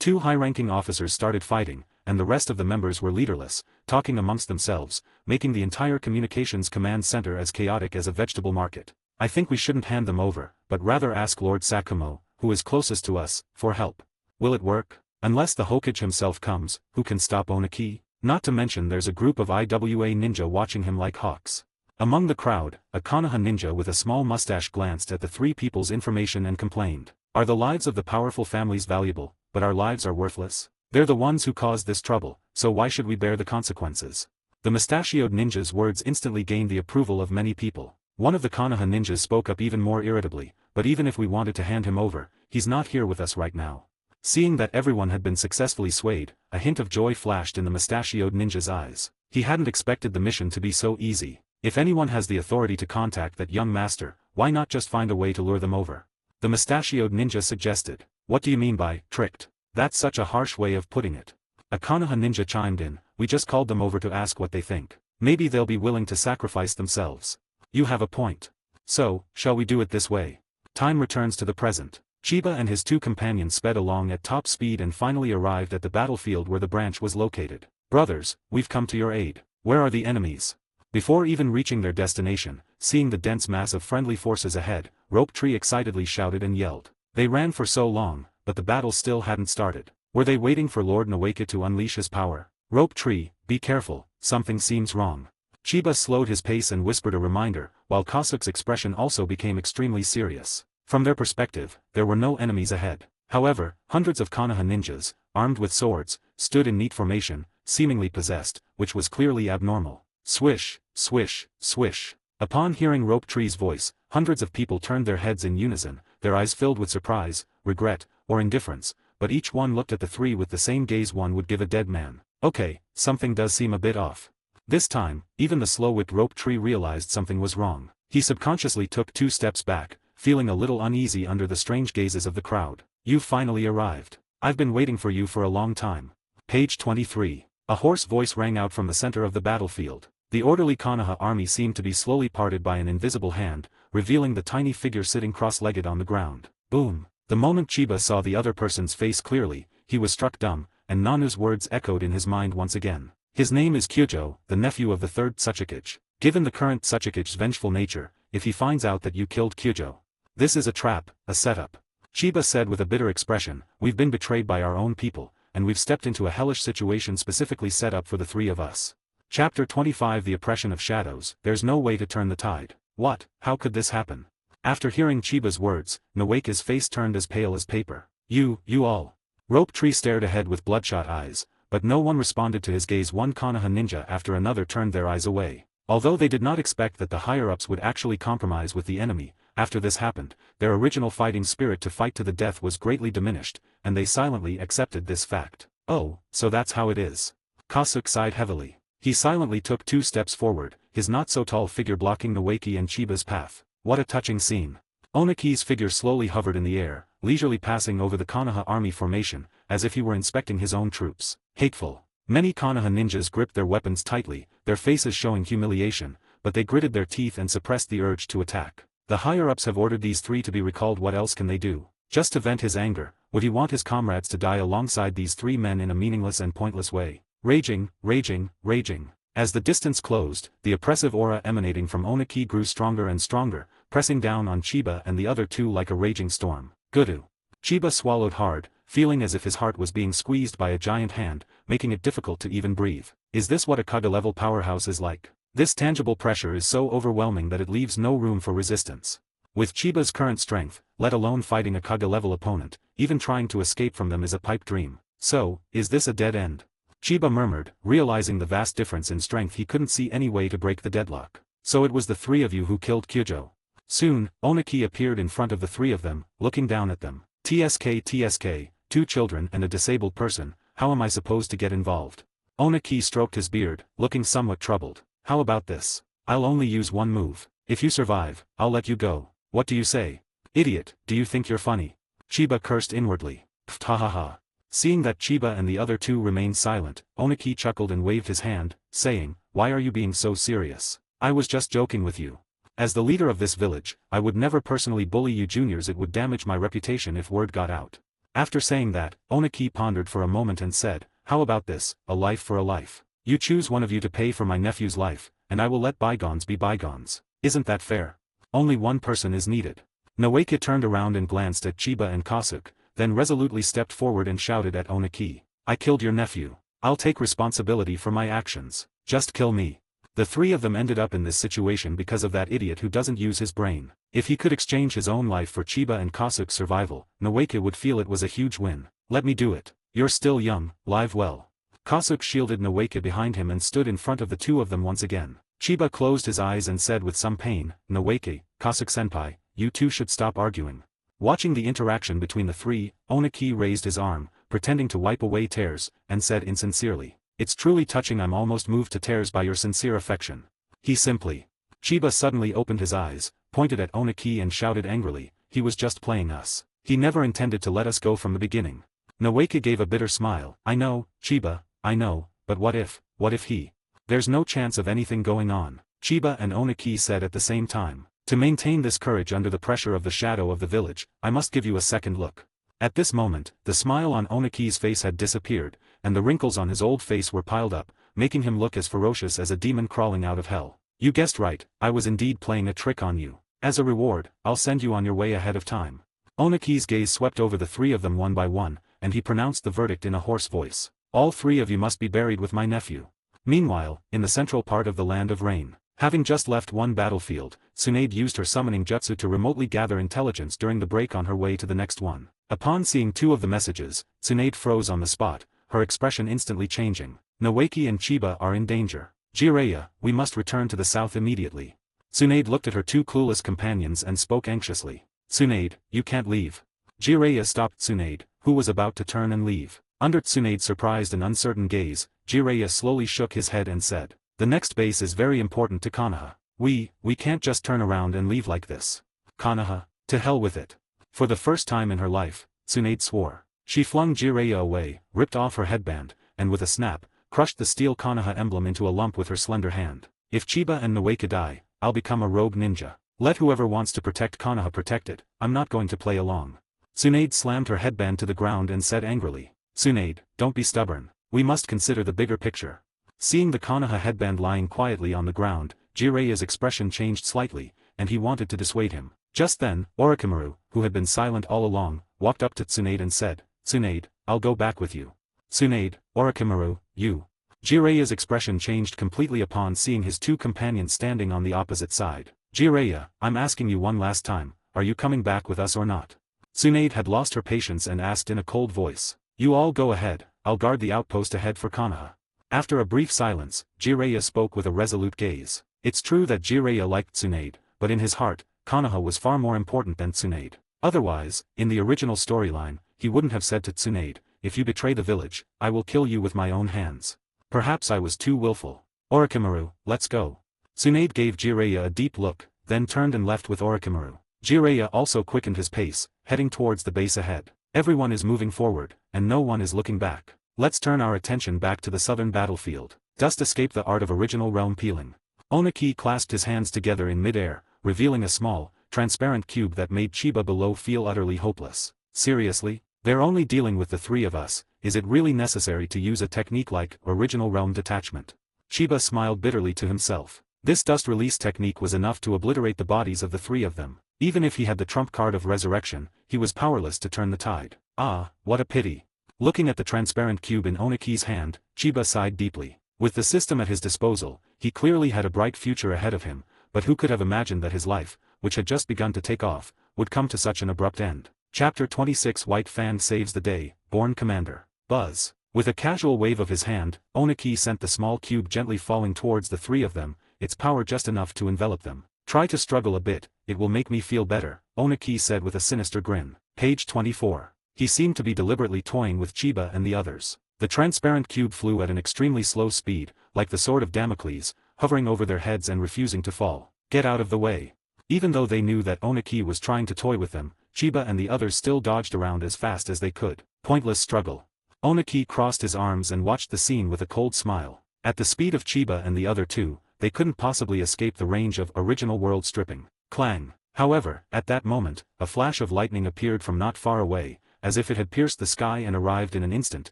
Two high-ranking officers started fighting, and the rest of the members were leaderless, talking amongst themselves, making the entire communications command center as chaotic as a vegetable market. I think we shouldn't hand them over, but rather ask Lord Sakumo, who is closest to us, for help. Will it work? Unless the Hokage himself comes, who can stop Oniki? Not to mention there's a group of IWA ninja watching him like hawks. Among the crowd, a Konoha ninja with a small mustache glanced at the three people's information and complained. Are the lives of the powerful families valuable, but our lives are worthless? They're the ones who caused this trouble, so why should we bear the consequences? The mustachioed ninja's words instantly gained the approval of many people. One of the Konoha ninjas spoke up even more irritably, but even if we wanted to hand him over, he's not here with us right now. Seeing that everyone had been successfully swayed, a hint of joy flashed in the mustachioed ninja's eyes. He hadn't expected the mission to be so easy. If anyone has the authority to contact that young master, why not just find a way to lure them over? The mustachioed ninja suggested. What do you mean by tricked? That's such a harsh way of putting it. A Konoha ninja chimed in. We just called them over to ask what they think. Maybe they'll be willing to sacrifice themselves. You have a point. So, shall we do it this way? Time returns to the present. Chiba and his two companions sped along at top speed and finally arrived at the battlefield where the branch was located. Brothers, we've come to your aid. Where are the enemies? Before even reaching their destination, seeing the dense mass of friendly forces ahead, Rope Tree excitedly shouted and yelled. They ran for so long, but the battle still hadn't started. Were they waiting for Lord Nawaka to unleash his power? Rope Tree, be careful, something seems wrong. Chiba slowed his pace and whispered a reminder, while Kasuke's expression also became extremely serious. From their perspective, there were no enemies ahead. However, hundreds of Konoha ninjas, armed with swords, stood in neat formation, seemingly possessed, which was clearly abnormal. Swish, swish, swish. Upon hearing Rope Tree's voice, hundreds of people turned their heads in unison, their eyes filled with surprise, regret, or indifference, but each one looked at the three with the same gaze one would give a dead man. Okay, something does seem a bit off. This time, even the slow-witted Rope Tree realized something was wrong. He subconsciously took 2 steps back, feeling a little uneasy under the strange gazes of the crowd. You've finally arrived. I've been waiting for you for a long time. Page 23. A hoarse voice rang out from the center of the battlefield. The orderly Konoha army seemed to be slowly parted by an invisible hand, revealing the tiny figure sitting cross-legged on the ground. Boom. The moment Chiba saw the other person's face clearly, he was struck dumb, and Nanu's words echoed in his mind once again. His name is Kyojo, the nephew of the third Tsuchikage. Given the current Tsuchikage's vengeful nature, if he finds out that you killed Kyojo, this is a trap, a setup. Chiba said with a bitter expression, we've been betrayed by our own people, and we've stepped into a hellish situation specifically set up for the three of us. Chapter 25 The Oppression of Shadows. There's no way to turn the tide. What? How could this happen? After hearing Chiba's words, Nawaka's face turned as pale as paper. You all. Rope Tree stared ahead with bloodshot eyes, but no one responded to his gaze. One Konoha ninja after another turned their eyes away. Although they did not expect that the higher-ups would actually compromise with the enemy, after this happened, their original fighting spirit to fight to the death was greatly diminished, and they silently accepted this fact. Oh, so that's how it is. Kasuke sighed heavily. He silently took 2 steps forward, his not-so-tall figure blocking Nawaki and Chiba's path. What a touching scene. Oniki's figure slowly hovered in the air, leisurely passing over the Konoha army formation, as if he were inspecting his own troops. Hateful. Many Konoha ninjas gripped their weapons tightly, their faces showing humiliation, but they gritted their teeth and suppressed the urge to attack. The higher-ups have ordered these 3 to be recalled. What else can they do? Just to vent his anger, would he want his comrades to die alongside these 3 men in a meaningless and pointless way? Raging, raging, raging. As the distance closed, the oppressive aura emanating from Oniki grew stronger and stronger, pressing down on Chiba and the other 2 like a raging storm. Gudu. Chiba swallowed hard, feeling as if his heart was being squeezed by a giant hand, making it difficult to even breathe. Is this what a Kaga-level powerhouse is like? This tangible pressure is so overwhelming that it leaves no room for resistance. With Chiba's current strength, let alone fighting a Kaga-level opponent, even trying to escape from them is a pipe dream. So, is this a dead end? Chiba murmured, realizing the vast difference in strength. He couldn't see any way to break the deadlock. So it was the three of you who killed Kyujo. Soon, Oniki appeared in front of the three of them, looking down at them. TSK, 2 children and a disabled person, how am I supposed to get involved? Oniki stroked his beard, looking somewhat troubled. How about this? I'll only use one move. If you survive, I'll let you go. What do you say? Idiot, do you think you're funny? Chiba cursed inwardly. Pft ha ha ha. Seeing that Chiba and the other two remained silent, Oniki chuckled and waved his hand, saying, why are you being so serious? I was just joking with you. As the leader of this village, I would never personally bully you juniors. It would damage my reputation if word got out. After saying that, Oniki pondered for a moment and said, how about this, a life for a life? You choose one of you to pay for my nephew's life, and I will let bygones be bygones. Isn't that fair? Only one person is needed. Noeke turned around and glanced at Chiba and Kasuke, then resolutely stepped forward and shouted at Oniki. I killed your nephew. I'll take responsibility for my actions. Just kill me. The three of them ended up in this situation because of that idiot who doesn't use his brain. If he could exchange his own life for Chiba and Kasuke's survival, Noeke would feel it was a huge win. Let me do it. You're still young, live well. Kasuke shielded Noeke behind him and stood in front of the two of them once again. Chiba closed his eyes and said with some pain, Noeke, Kasuke-senpai, you two should stop arguing. Watching the interaction between the three, Oniki raised his arm, pretending to wipe away tears, and said insincerely, it's truly touching. I'm almost moved to tears by your sincere affection. He simply. Chiba suddenly opened his eyes, pointed at Oniki and shouted angrily, he was just playing us. He never intended to let us go from the beginning. Noeke gave a bitter smile. I know, Chiba, I know, but what if he? There's no chance of anything going on, Chiba and Oniki said at the same time. To maintain this courage under the pressure of the shadow of the village, I must give you a second look. At this moment, the smile on Oniki's face had disappeared, and the wrinkles on his old face were piled up, making him look as ferocious as a demon crawling out of hell. You guessed right, I was indeed playing a trick on you. As a reward, I'll send you on your way ahead of time. Oniki's gaze swept over the three of them one by one, and he pronounced the verdict in a hoarse voice. All three of you must be buried with my nephew. Meanwhile, in the central part of the Land of Rain, having just left one battlefield, Tsunade used her summoning jutsu to remotely gather intelligence during the break on her way to the next one. Upon seeing two of the messages, Tsunade froze on the spot, her expression instantly changing. Noeke and Chiba are in danger. Jiraiya, we must return to the south immediately. Tsunade looked at her two clueless companions and spoke anxiously. Tsunade, you can't leave. Jiraiya stopped Tsunade, who was about to turn and leave. Under Tsunade's surprised and uncertain gaze, Jiraiya slowly shook his head and said, the next base is very important to Konoha. We can't just turn around and leave like this. Konoha, to hell with it. For the first time in her life, Tsunade swore. She flung Jiraiya away, ripped off her headband, and with a snap, crushed the steel Konoha emblem into a lump with her slender hand. If Chiba and Noeke die, I'll become a rogue ninja. Let whoever wants to protect Konoha protect it, I'm not going to play along. Tsunade slammed her headband to the ground and said angrily. Tsunade, don't be stubborn. We must consider the bigger picture. Seeing the Konoha headband lying quietly on the ground, Jiraiya's expression changed slightly, and he wanted to dissuade him. Just then, Orochimaru, who had been silent all along, walked up to Tsunade and said, Tsunade, I'll go back with you. Tsunade, Orochimaru, you. Jiraiya's expression changed completely upon seeing his two companions standing on the opposite side. Jiraiya, I'm asking you one last time, are you coming back with us or not? Tsunade had lost her patience and asked in a cold voice. You all go ahead, I'll guard the outpost ahead for Konoha. After a brief silence, Jiraiya spoke with a resolute gaze. It's true that Jiraiya liked Tsunade, but in his heart, Konoha was far more important than Tsunade. Otherwise, in the original storyline, he wouldn't have said to Tsunade, if you betray the village, I will kill you with my own hands. Perhaps I was too willful. Orochimaru, let's go. Tsunade gave Jiraiya a deep look, then turned and left with Orochimaru. Jiraiya also quickened his pace, heading towards the base ahead. Everyone is moving forward, and no one is looking back. Let's turn our attention back to the southern battlefield. Dust escaped the art of original realm peeling. Oniki clasped his hands together in mid-air, revealing a small, transparent cube that made Chiba below feel utterly hopeless. Seriously? They're only dealing with the three of us, is it really necessary to use a technique like original realm detachment? Chiba smiled bitterly to himself. This dust release technique was enough to obliterate the bodies of the three of them. Even if he had the trump card of resurrection, he was powerless to turn the tide. Ah, what a pity. Looking at the transparent cube in Oniki's hand, Chiba sighed deeply. With the system at his disposal, he clearly had a bright future ahead of him, but who could have imagined that his life, which had just begun to take off, would come to such an abrupt end. Chapter 26 White Fan Saves the Day, Born Commander. Buzz. With a casual wave of his hand, Oniki sent the small cube gently falling towards the three of them, its power just enough to envelop them. Try to struggle a bit, it will make me feel better, Oniki said with a sinister grin. Page 24. He seemed to be deliberately toying with Chiba and the others. The transparent cube flew at an extremely slow speed, like the sword of Damocles, hovering over their heads and refusing to fall. Get out of the way. Even though they knew that Oniki was trying to toy with them, Chiba and the others still dodged around as fast as they could. Pointless struggle. Oniki crossed his arms and watched the scene with a cold smile. At the speed of Chiba and the other two, they couldn't possibly escape the range of original world stripping. Clang. However, at that moment, a flash of lightning appeared from not far away, as if it had pierced the sky and arrived in an instant,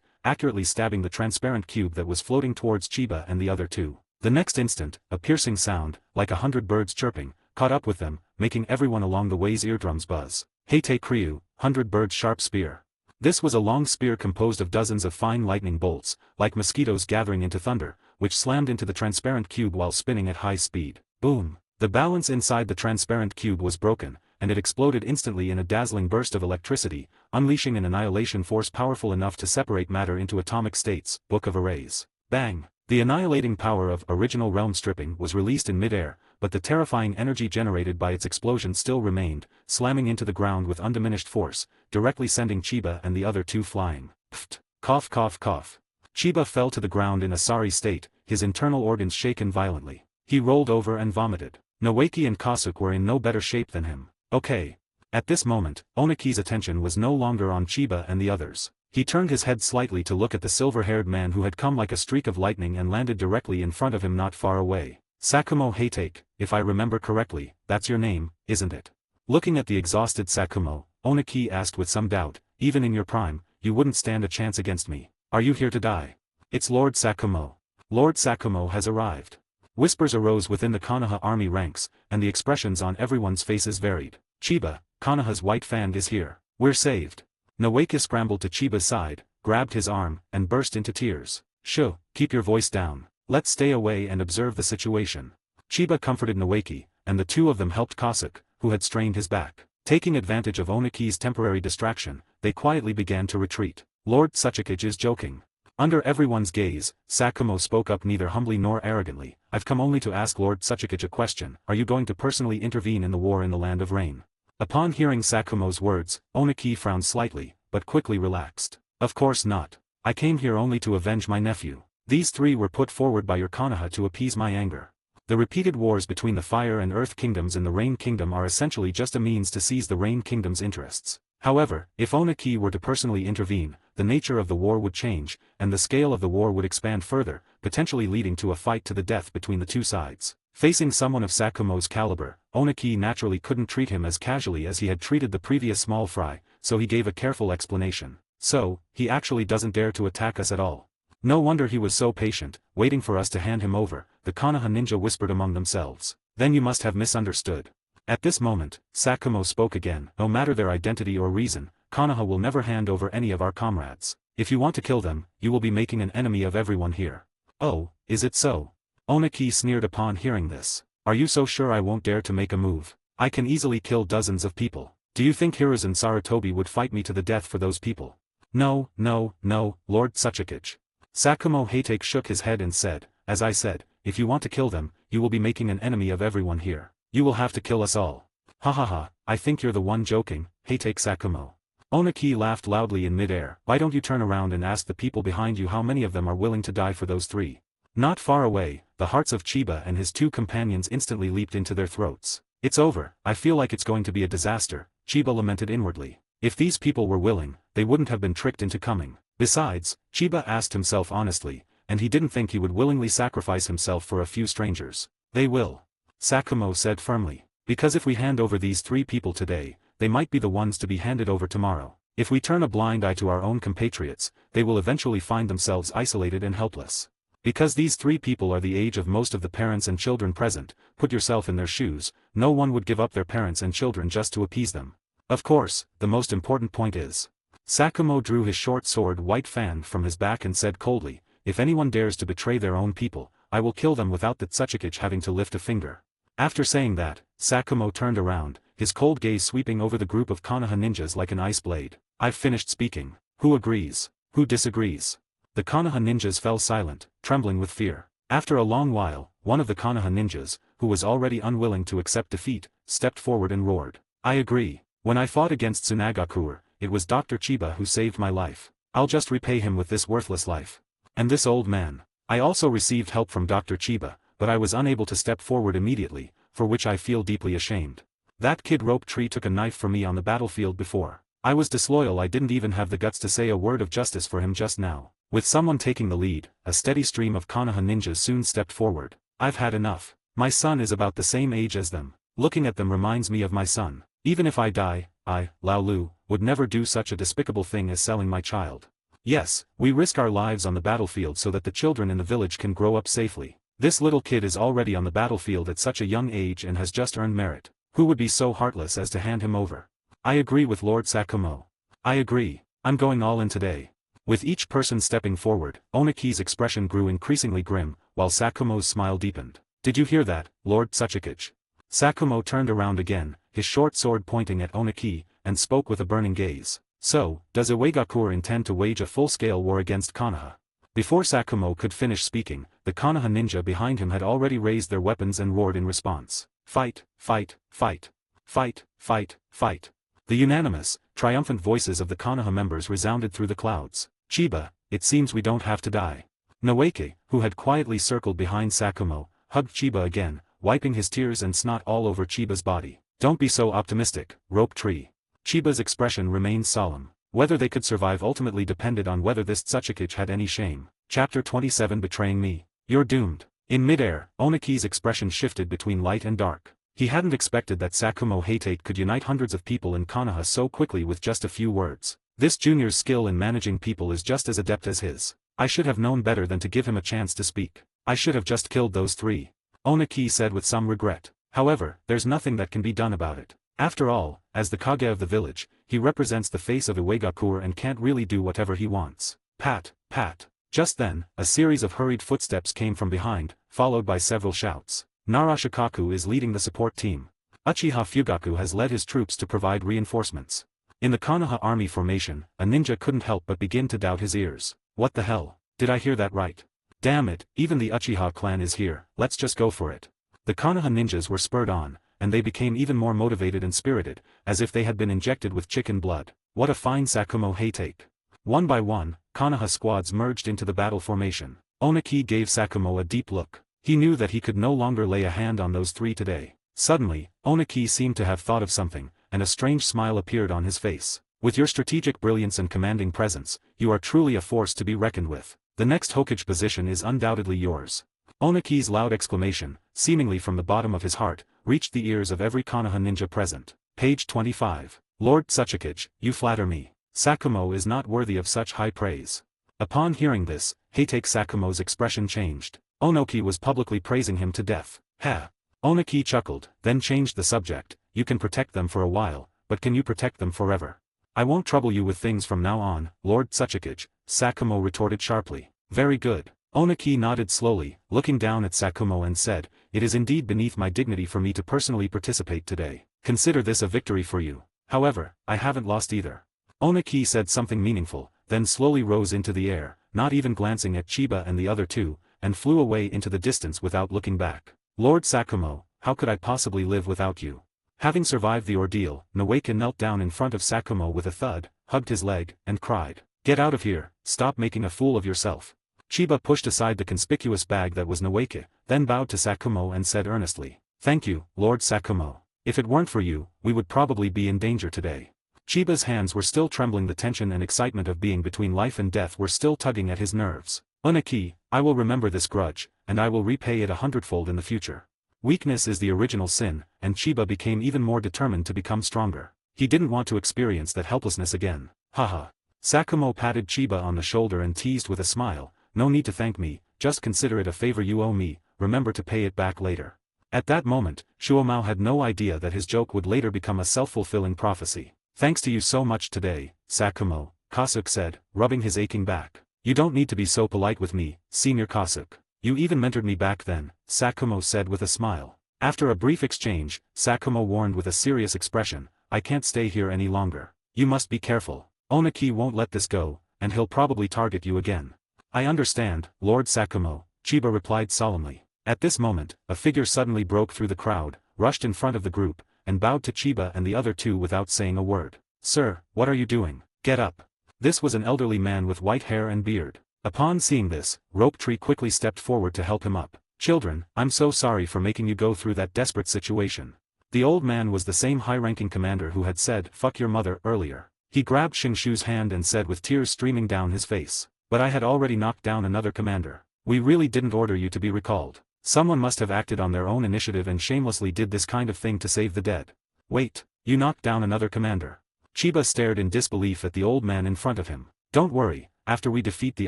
accurately stabbing the transparent cube that was floating towards Chiba and the other two. The next instant, a piercing sound, like 100 birds chirping, caught up with them, making everyone along the way's eardrums buzz. Heite Kryu, 100 birds sharp spear. This was a long spear composed of dozens of fine lightning bolts, like mosquitoes gathering into thunder, which slammed into the transparent cube while spinning at high speed. Boom! The balance inside the transparent cube was broken, and it exploded instantly in a dazzling burst of electricity, unleashing an annihilation force powerful enough to separate matter into atomic states. Book of Arrays. Bang! The annihilating power of original realm stripping was released in midair, but the terrifying energy generated by its explosion still remained, slamming into the ground with undiminished force, directly sending Chiba and the other two flying. Pfft! Cough cough cough. Chiba fell to the ground in a sorry state, his internal organs shaken violently. He rolled over and vomited. Noeki and Kasuke were in no better shape than him. Okay. At this moment, Oniki's attention was no longer on Chiba and the others. He turned his head slightly to look at the silver-haired man who had come like a streak of lightning and landed directly in front of him not far away. Sakumo Heitake, if I remember correctly, that's your name, isn't it? Looking at the exhausted Sakumo, Oniki asked with some doubt, even in your prime, you wouldn't stand a chance against me. Are you here to die? It's Lord Sakumo. Lord Sakumo has arrived. Whispers arose within the Konoha army ranks, and the expressions on everyone's faces varied. Chiba, Konoha's white fan is here. We're saved. Noeki scrambled to Chiba's side, grabbed his arm, and burst into tears. Shoo, keep your voice down. Let's stay away and observe the situation. Chiba comforted Noeki, and the two of them helped Kasuke, who had strained his back. Taking advantage of Oniki's temporary distraction, they quietly began to retreat. Lord Tsuchikage is joking. Under everyone's gaze, Sakumo spoke up neither humbly nor arrogantly. I've come only to ask Lord Tsuchikage a question. Are you going to personally intervene in the war in the Land of Rain? Upon hearing Sakumo's words, Oniki frowned slightly, but quickly relaxed. Of course not. I came here only to avenge my nephew. These three were put forward by your Konoha to appease my anger. The repeated wars between the Fire and Earth Kingdoms and the Rain Kingdom are essentially just a means to seize the Rain Kingdom's interests. However, if Oniki were to personally intervene, the nature of the war would change, and the scale of the war would expand further, potentially leading to a fight to the death between the two sides. Facing someone of Sakumo's caliber, Oniki naturally couldn't treat him as casually as he had treated the previous small fry, so he gave a careful explanation. So, he actually doesn't dare to attack us at all. No wonder he was so patient, waiting for us to hand him over, the Konoha ninja whispered among themselves. Then you must have misunderstood. At this moment, Sakumo spoke again. No matter their identity or reason, Konoha will never hand over any of our comrades. If you want to kill them, you will be making an enemy of everyone here. Oh, is it so? Oniki sneered upon hearing this. Are you so sure I won't dare to make a move? I can easily kill dozens of people. Do you think Hiruzen Sarutobi would fight me to the death for those people? No, no, no, Lord Tsuchikage. Sakumo Heitake shook his head and said, as I said, if you want to kill them, you will be making an enemy of everyone here. You will have to kill us all. Ha ha ha, I think you're the one joking, Heitake Sakumo. Oniki laughed loudly in midair. Why don't you turn around and ask the people behind you how many of them are willing to die for those three? Not far away, the hearts of Chiba and his two companions instantly leaped into their throats. It's over, I feel like it's going to be a disaster, Chiba lamented inwardly. If these people were willing, they wouldn't have been tricked into coming. Besides, Chiba asked himself honestly, and he didn't think he would willingly sacrifice himself for a few strangers. They will. Sakumo said firmly. Because if we hand over these three people today, they might be the ones to be handed over tomorrow. If we turn a blind eye to our own compatriots, they will eventually find themselves isolated and helpless. Because these three people are the age of most of the parents and children present, put yourself in their shoes, no one would give up their parents and children just to appease them. Of course, the most important point is, Sakumo drew his short sword white fan from his back and said coldly, "If anyone dares to betray their own people, I will kill them without the Tsuchikage having to lift a finger." After saying that, Sakumo turned around, his cold gaze sweeping over the group of Konoha ninjas like an ice blade. "I've finished speaking. Who agrees? Who disagrees?" The Konoha ninjas fell silent, trembling with fear. After a long while, one of the Konoha ninjas, who was already unwilling to accept defeat, stepped forward and roared, "I agree. When I fought against Tsunagakure, it was Dr. Chiba who saved my life. I'll just repay him with this worthless life. And this old man. I also received help from Dr. Chiba, but I was unable to step forward immediately, for which I feel deeply ashamed. That kid Rope Tree took a knife for me on the battlefield before. I was disloyal. I didn't even have the guts to say a word of justice for him just now." With someone taking the lead, a steady stream of Konoha ninjas soon stepped forward. "I've had enough. My son is about the same age as them. Looking at them reminds me of my son. Even if I die, I, Lao Lu, would never do such a despicable thing as selling my child. Yes, we risk our lives on the battlefield so that the children in the village can grow up safely. This little kid is already on the battlefield at such a young age and has just earned merit. Who would be so heartless as to hand him over? I agree with Lord Sakumo. I agree. I'm going all in today." With each person stepping forward, Oniki's expression grew increasingly grim, while Sakumo's smile deepened. "Did you hear that, Lord Tsuchikage?" Sakumo turned around again, his short sword pointing at Oniki, and spoke with a burning gaze. "So, does Iwagakure intend to wage a full-scale war against Konoha?" Before Sakumo could finish speaking, the Konoha ninja behind him had already raised their weapons and roared in response. "Fight, fight, fight. Fight, fight, fight." The unanimous, triumphant voices of the Konoha members resounded through the clouds. "Chiba, it seems we don't have to die." Naoki, who had quietly circled behind Sakumo, hugged Chiba again, wiping his tears and snot all over Chiba's body. "Don't be so optimistic, Rope Tree." Chiba's expression remained solemn. Whether they could survive ultimately depended on whether this Tsuchikage had any shame. Chapter 27 Betraying Me. "You're doomed." In midair, Oniki's expression shifted between light and dark. He hadn't expected that Sakumo Hatate could unite hundreds of people in Konoha so quickly with just a few words. This junior's skill in managing people is just as adept as his. I should have known better than to give him a chance to speak. I should have just killed those three. Oniki said with some regret. However, there's nothing that can be done about it. After all, as the Kage of the village, he represents the face of Iwagakure and can't really do whatever he wants. Pat, pat. Just then, a series of hurried footsteps came from behind, followed by several shouts. Narashikaku is leading the support team. Uchiha Fugaku has led his troops to provide reinforcements. In the Konoha army formation, a ninja couldn't help but begin to doubt his ears. What the hell? Did I hear that right? Damn it, even the Uchiha clan is here, let's just go for it. The Konoha ninjas were spurred on, and they became even more motivated and spirited, as if they had been injected with chicken blood. What a fine Sakumo Hatate. One by one, Konoha squads merged into the battle formation. Oniki gave Sakumo a deep look. He knew that he could no longer lay a hand on those three today. Suddenly, Oniki seemed to have thought of something, and a strange smile appeared on his face. With your strategic brilliance and commanding presence, you are truly a force to be reckoned with. The next Hokage position is undoubtedly yours. Oniki's loud exclamation, seemingly from the bottom of his heart, reached the ears of every Konoha ninja present. Page 25. Lord Tsuchikage, you flatter me. Sakumo is not worthy of such high praise. Upon hearing this, Hatate Sakumo's expression changed. Onoki was publicly praising him to death. Heh. Oniki chuckled, then changed the subject. You can protect them for a while, but can you protect them forever? I won't trouble you with things from now on, Lord Tsuchikage, Sakumo retorted sharply. Very good. Oniki nodded slowly, looking down at Sakumo and said, It is indeed beneath my dignity for me to personally participate today. Consider this a victory for you. However, I haven't lost either. Oniki said something meaningful, then slowly rose into the air, not even glancing at Chiba and the other two, and flew away into the distance without looking back. Lord Sakumo, how could I possibly live without you? Having survived the ordeal, Nawaka knelt down in front of Sakumo with a thud, hugged his leg, and cried, Get out of here, stop making a fool of yourself. Chiba pushed aside the conspicuous bag that was Nawaka, then bowed to Sakumo and said earnestly, Thank you, Lord Sakumo. If it weren't for you, we would probably be in danger today. Chiba's hands were still trembling. The tension and excitement of being between life and death were still tugging at his nerves. Oniki, I will remember this grudge, and I will repay it 100-fold in the future. Weakness is the original sin, and Chiba became even more determined to become stronger. He didn't want to experience that helplessness again. Haha. Sakumo patted Chiba on the shoulder and teased with a smile, No need to thank me, just consider it a favor you owe me, remember to pay it back later. At that moment, Shuomao had no idea that his joke would later become a self-fulfilling prophecy. Thanks to you so much today, Sakumo, Kasuke said, rubbing his aching back. You don't need to be so polite with me, Senior Kasuke. You even mentored me back then, Sakumo said with a smile. After a brief exchange, Sakumo warned with a serious expression, I can't stay here any longer. You must be careful. Oniki won't let this go, and he'll probably target you again. I understand, Lord Sakumo, Chiba replied solemnly. At this moment, a figure suddenly broke through the crowd, rushed in front of the group, and bowed to Chiba and the other two without saying a word. Sir, what are you doing? Get up. This was an elderly man with white hair and beard. Upon seeing this, Rope Tree quickly stepped forward to help him up. Children, I'm so sorry for making you go through that desperate situation. The old man was the same high-ranking commander who had said, fuck your mother, earlier. He grabbed Shinshu's hand and said with tears streaming down his face. But I had already knocked down another commander. We really didn't order you to be recalled. Someone must have acted on their own initiative and shamelessly did this kind of thing to save the dead. Wait, you knocked down another commander. Chiba stared in disbelief at the old man in front of him. Don't worry, after we defeat the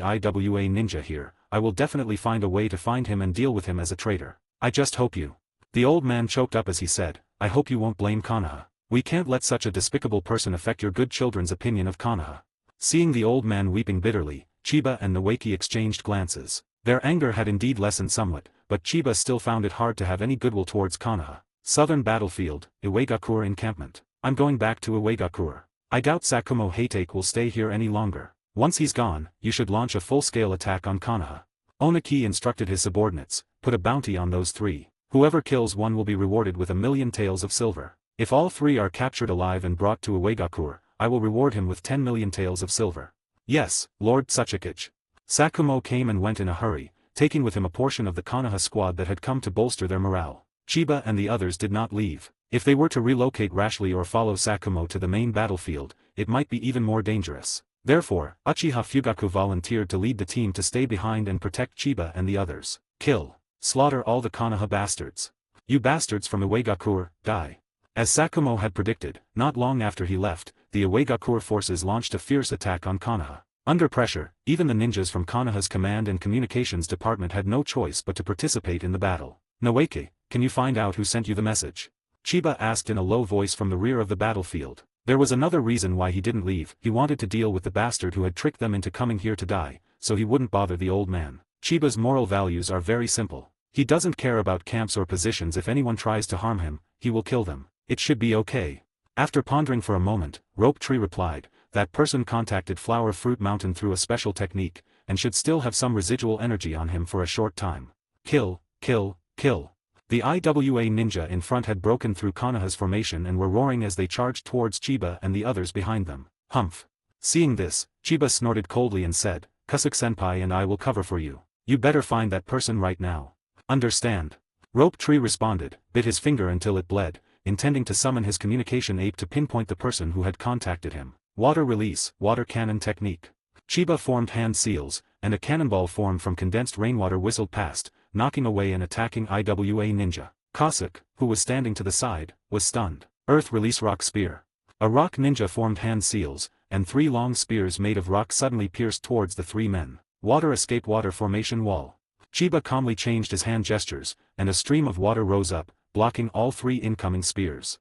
IWA ninja here, I will definitely find a way to find him and deal with him as a traitor. I just hope you. The old man choked up as he said, I hope you won't blame Konoha. We can't let such a despicable person affect your good children's opinion of Konoha. Seeing the old man weeping bitterly, Chiba and Noeki exchanged glances. Their anger had indeed lessened somewhat, but Chiba still found it hard to have any goodwill towards Konoha. Southern Battlefield, Iwagakure Encampment. I'm going back to Iwagakure. I doubt Sakumo Hatake will stay here any longer. Once he's gone, you should launch a full-scale attack on Konoha. Oniki instructed his subordinates, put a bounty on those three. Whoever kills one will be rewarded with 1,000,000 taels of silver. If all three are captured alive and brought to Iwagakure, I will reward him with 10,000,000 taels of silver. Yes, Lord Tsuchikage. Sakumo came and went in a hurry, taking with him a portion of the Konoha squad that had come to bolster their morale. Chiba and the others did not leave. If they were to relocate rashly or follow Sakumo to the main battlefield, it might be even more dangerous. Therefore, Uchiha Fugaku volunteered to lead the team to stay behind and protect Chiba and the others. Kill. Slaughter all the Konoha bastards. You bastards from Iwagakure, die. As Sakumo had predicted, not long after he left, the Iwagakure forces launched a fierce attack on Konoha. Under pressure, even the ninjas from Konoha's command and communications department had no choice but to participate in the battle. Noeke, can you find out who sent you the message? Chiba asked in a low voice from the rear of the battlefield. There was another reason why he didn't leave. He wanted to deal with the bastard who had tricked them into coming here to die, so he wouldn't bother the old man. Chiba's moral values are very simple. He doesn't care about camps or positions. If anyone tries to harm him, he will kill them. It should be okay. After pondering for a moment, Rope Tree replied, that person contacted Flower Fruit Mountain through a special technique, and should still have some residual energy on him for a short time. Kill, kill, kill. The IWA ninja in front had broken through Konoha's formation and were roaring as they charged towards Chiba and the others behind them. Humph. Seeing this, Chiba snorted coldly and said, Kasuke-senpai and I will cover for you. You better find that person right now. Understand. Rope Tree responded, bit his finger until it bled, intending to summon his communication ape to pinpoint the person who had contacted him. Water release, water cannon technique. Chiba formed hand seals, and a cannonball formed from condensed rainwater whistled past, knocking away an attacking IWA ninja. Kasuke, who was standing to the side, was stunned. Earth release rock spear. A rock ninja formed hand seals, and 3 long spears made of rock suddenly pierced towards the 3 men. Water escape water formation wall. Chiba calmly changed his hand gestures, and a stream of water rose up, blocking all 3 incoming spears.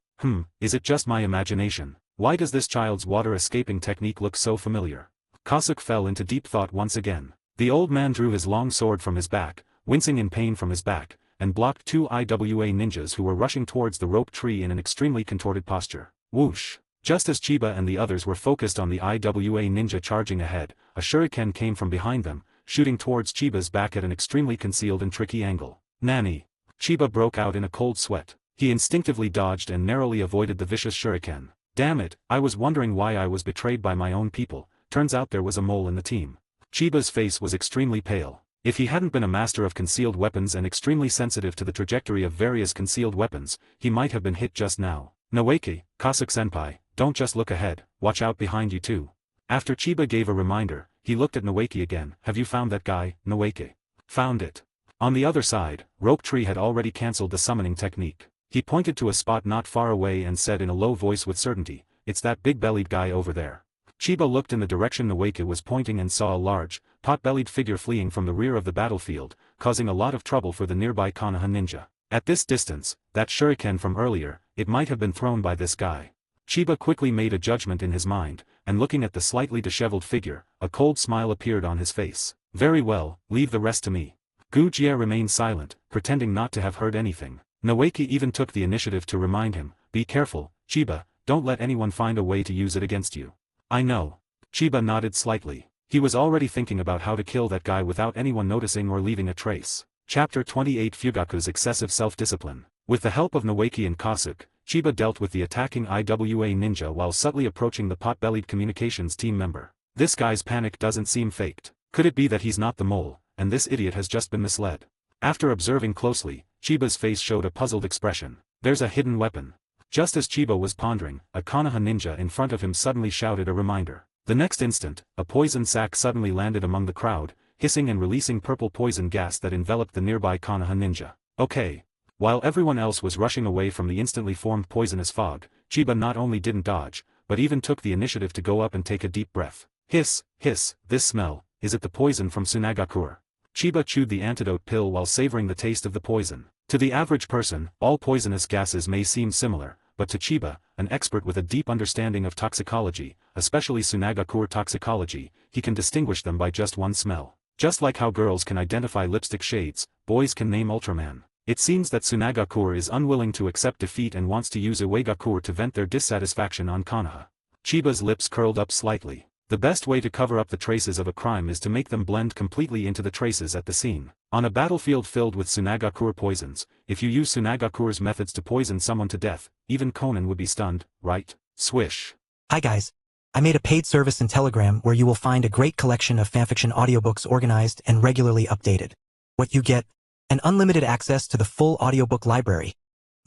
Is it just my imagination? Why does this child's water escaping technique look so familiar? Kasuke fell into deep thought once again. The old man drew his long sword from his back, wincing in pain from his back, and blocked 2 IWA ninjas who were rushing towards the Rope Tree in an extremely contorted posture. Whoosh! Just as Chiba and the others were focused on the IWA ninja charging ahead, a shuriken came from behind them, shooting towards Chiba's back at an extremely concealed and tricky angle. Nani! Chiba broke out in a cold sweat. He instinctively dodged and narrowly avoided the vicious shuriken. Damn it, I was wondering why I was betrayed by my own people. Turns out there was a mole in the team. Chiba's face was extremely pale. If he hadn't been a master of concealed weapons and extremely sensitive to the trajectory of various concealed weapons, he might have been hit just now. Noeke, Kasuke-senpai, don't just look ahead, watch out behind you too. After Chiba gave a reminder, he looked at Noeke again. Have you found that guy, Noeke? Found it. On the other side, Rope Tree had already cancelled the summoning technique. He pointed to a spot not far away and said in a low voice with certainty, it's that big-bellied guy over there. Chiba looked in the direction Noeke was pointing and saw a large, pot-bellied figure fleeing from the rear of the battlefield, causing a lot of trouble for the nearby Konoha ninja. At this distance, that shuriken from earlier, it might have been thrown by this guy. Chiba quickly made a judgment in his mind, and looking at the slightly disheveled figure, a cold smile appeared on his face. Very well, leave the rest to me. Gu Jie remained silent, pretending not to have heard anything. Noeki even took the initiative to remind him, be careful, Chiba, don't let anyone find a way to use it against you. I know. Chiba nodded slightly. He was already thinking about how to kill that guy without anyone noticing or leaving a trace. Chapter 28 Fugaku's Excessive Self-Discipline. With the help of Noeki and Kasuke, Chiba dealt with the attacking IWA ninja while subtly approaching the pot-bellied communications team member. This guy's panic doesn't seem faked. Could it be that he's not the mole, and this idiot has just been misled? After observing closely, Chiba's face showed a puzzled expression. There's a hidden weapon. Just as Chiba was pondering, a Konoha ninja in front of him suddenly shouted a reminder. The next instant, a poison sac suddenly landed among the crowd, hissing and releasing purple poison gas that enveloped the nearby Konoha ninja. Okay. While everyone else was rushing away from the instantly formed poisonous fog, Chiba not only didn't dodge, but even took the initiative to go up and take a deep breath. Hiss, hiss, this smell, is it the poison from Tsunagakure? Chiba chewed the antidote pill while savoring the taste of the poison. To the average person, all poisonous gases may seem similar, but to Chiba, an expert with a deep understanding of toxicology, especially Tsunagakure toxicology, he can distinguish them by just one smell. Just like how girls can identify lipstick shades, boys can name Ultraman. It seems that Tsunagakure is unwilling to accept defeat and wants to use Uegakure to vent their dissatisfaction on Konoha. Chiba's lips curled up slightly. The best way to cover up the traces of a crime is to make them blend completely into the traces at the scene. On a battlefield filled with Tsunagakure poisons, if you use Tsunagakure's methods to poison someone to death, even Conan would be stunned, right? Swish. Hi guys. I made a paid service in Telegram where you will find a great collection of fanfiction audiobooks organized and regularly updated. What you get? An unlimited access to the full audiobook library.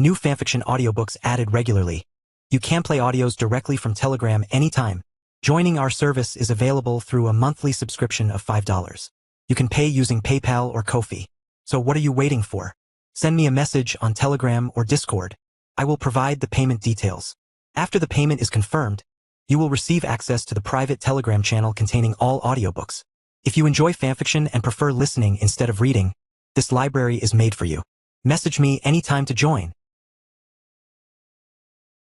New fanfiction audiobooks added regularly. You can play audios directly from Telegram anytime. Joining our service is available through a monthly subscription of $5. You can pay using PayPal or Ko-fi. So what are you waiting for? Send me a message on Telegram or Discord. I will provide the payment details. After the payment is confirmed, you will receive access to the private Telegram channel containing all audiobooks. If you enjoy fanfiction and prefer listening instead of reading, this library is made for you. Message me anytime to join.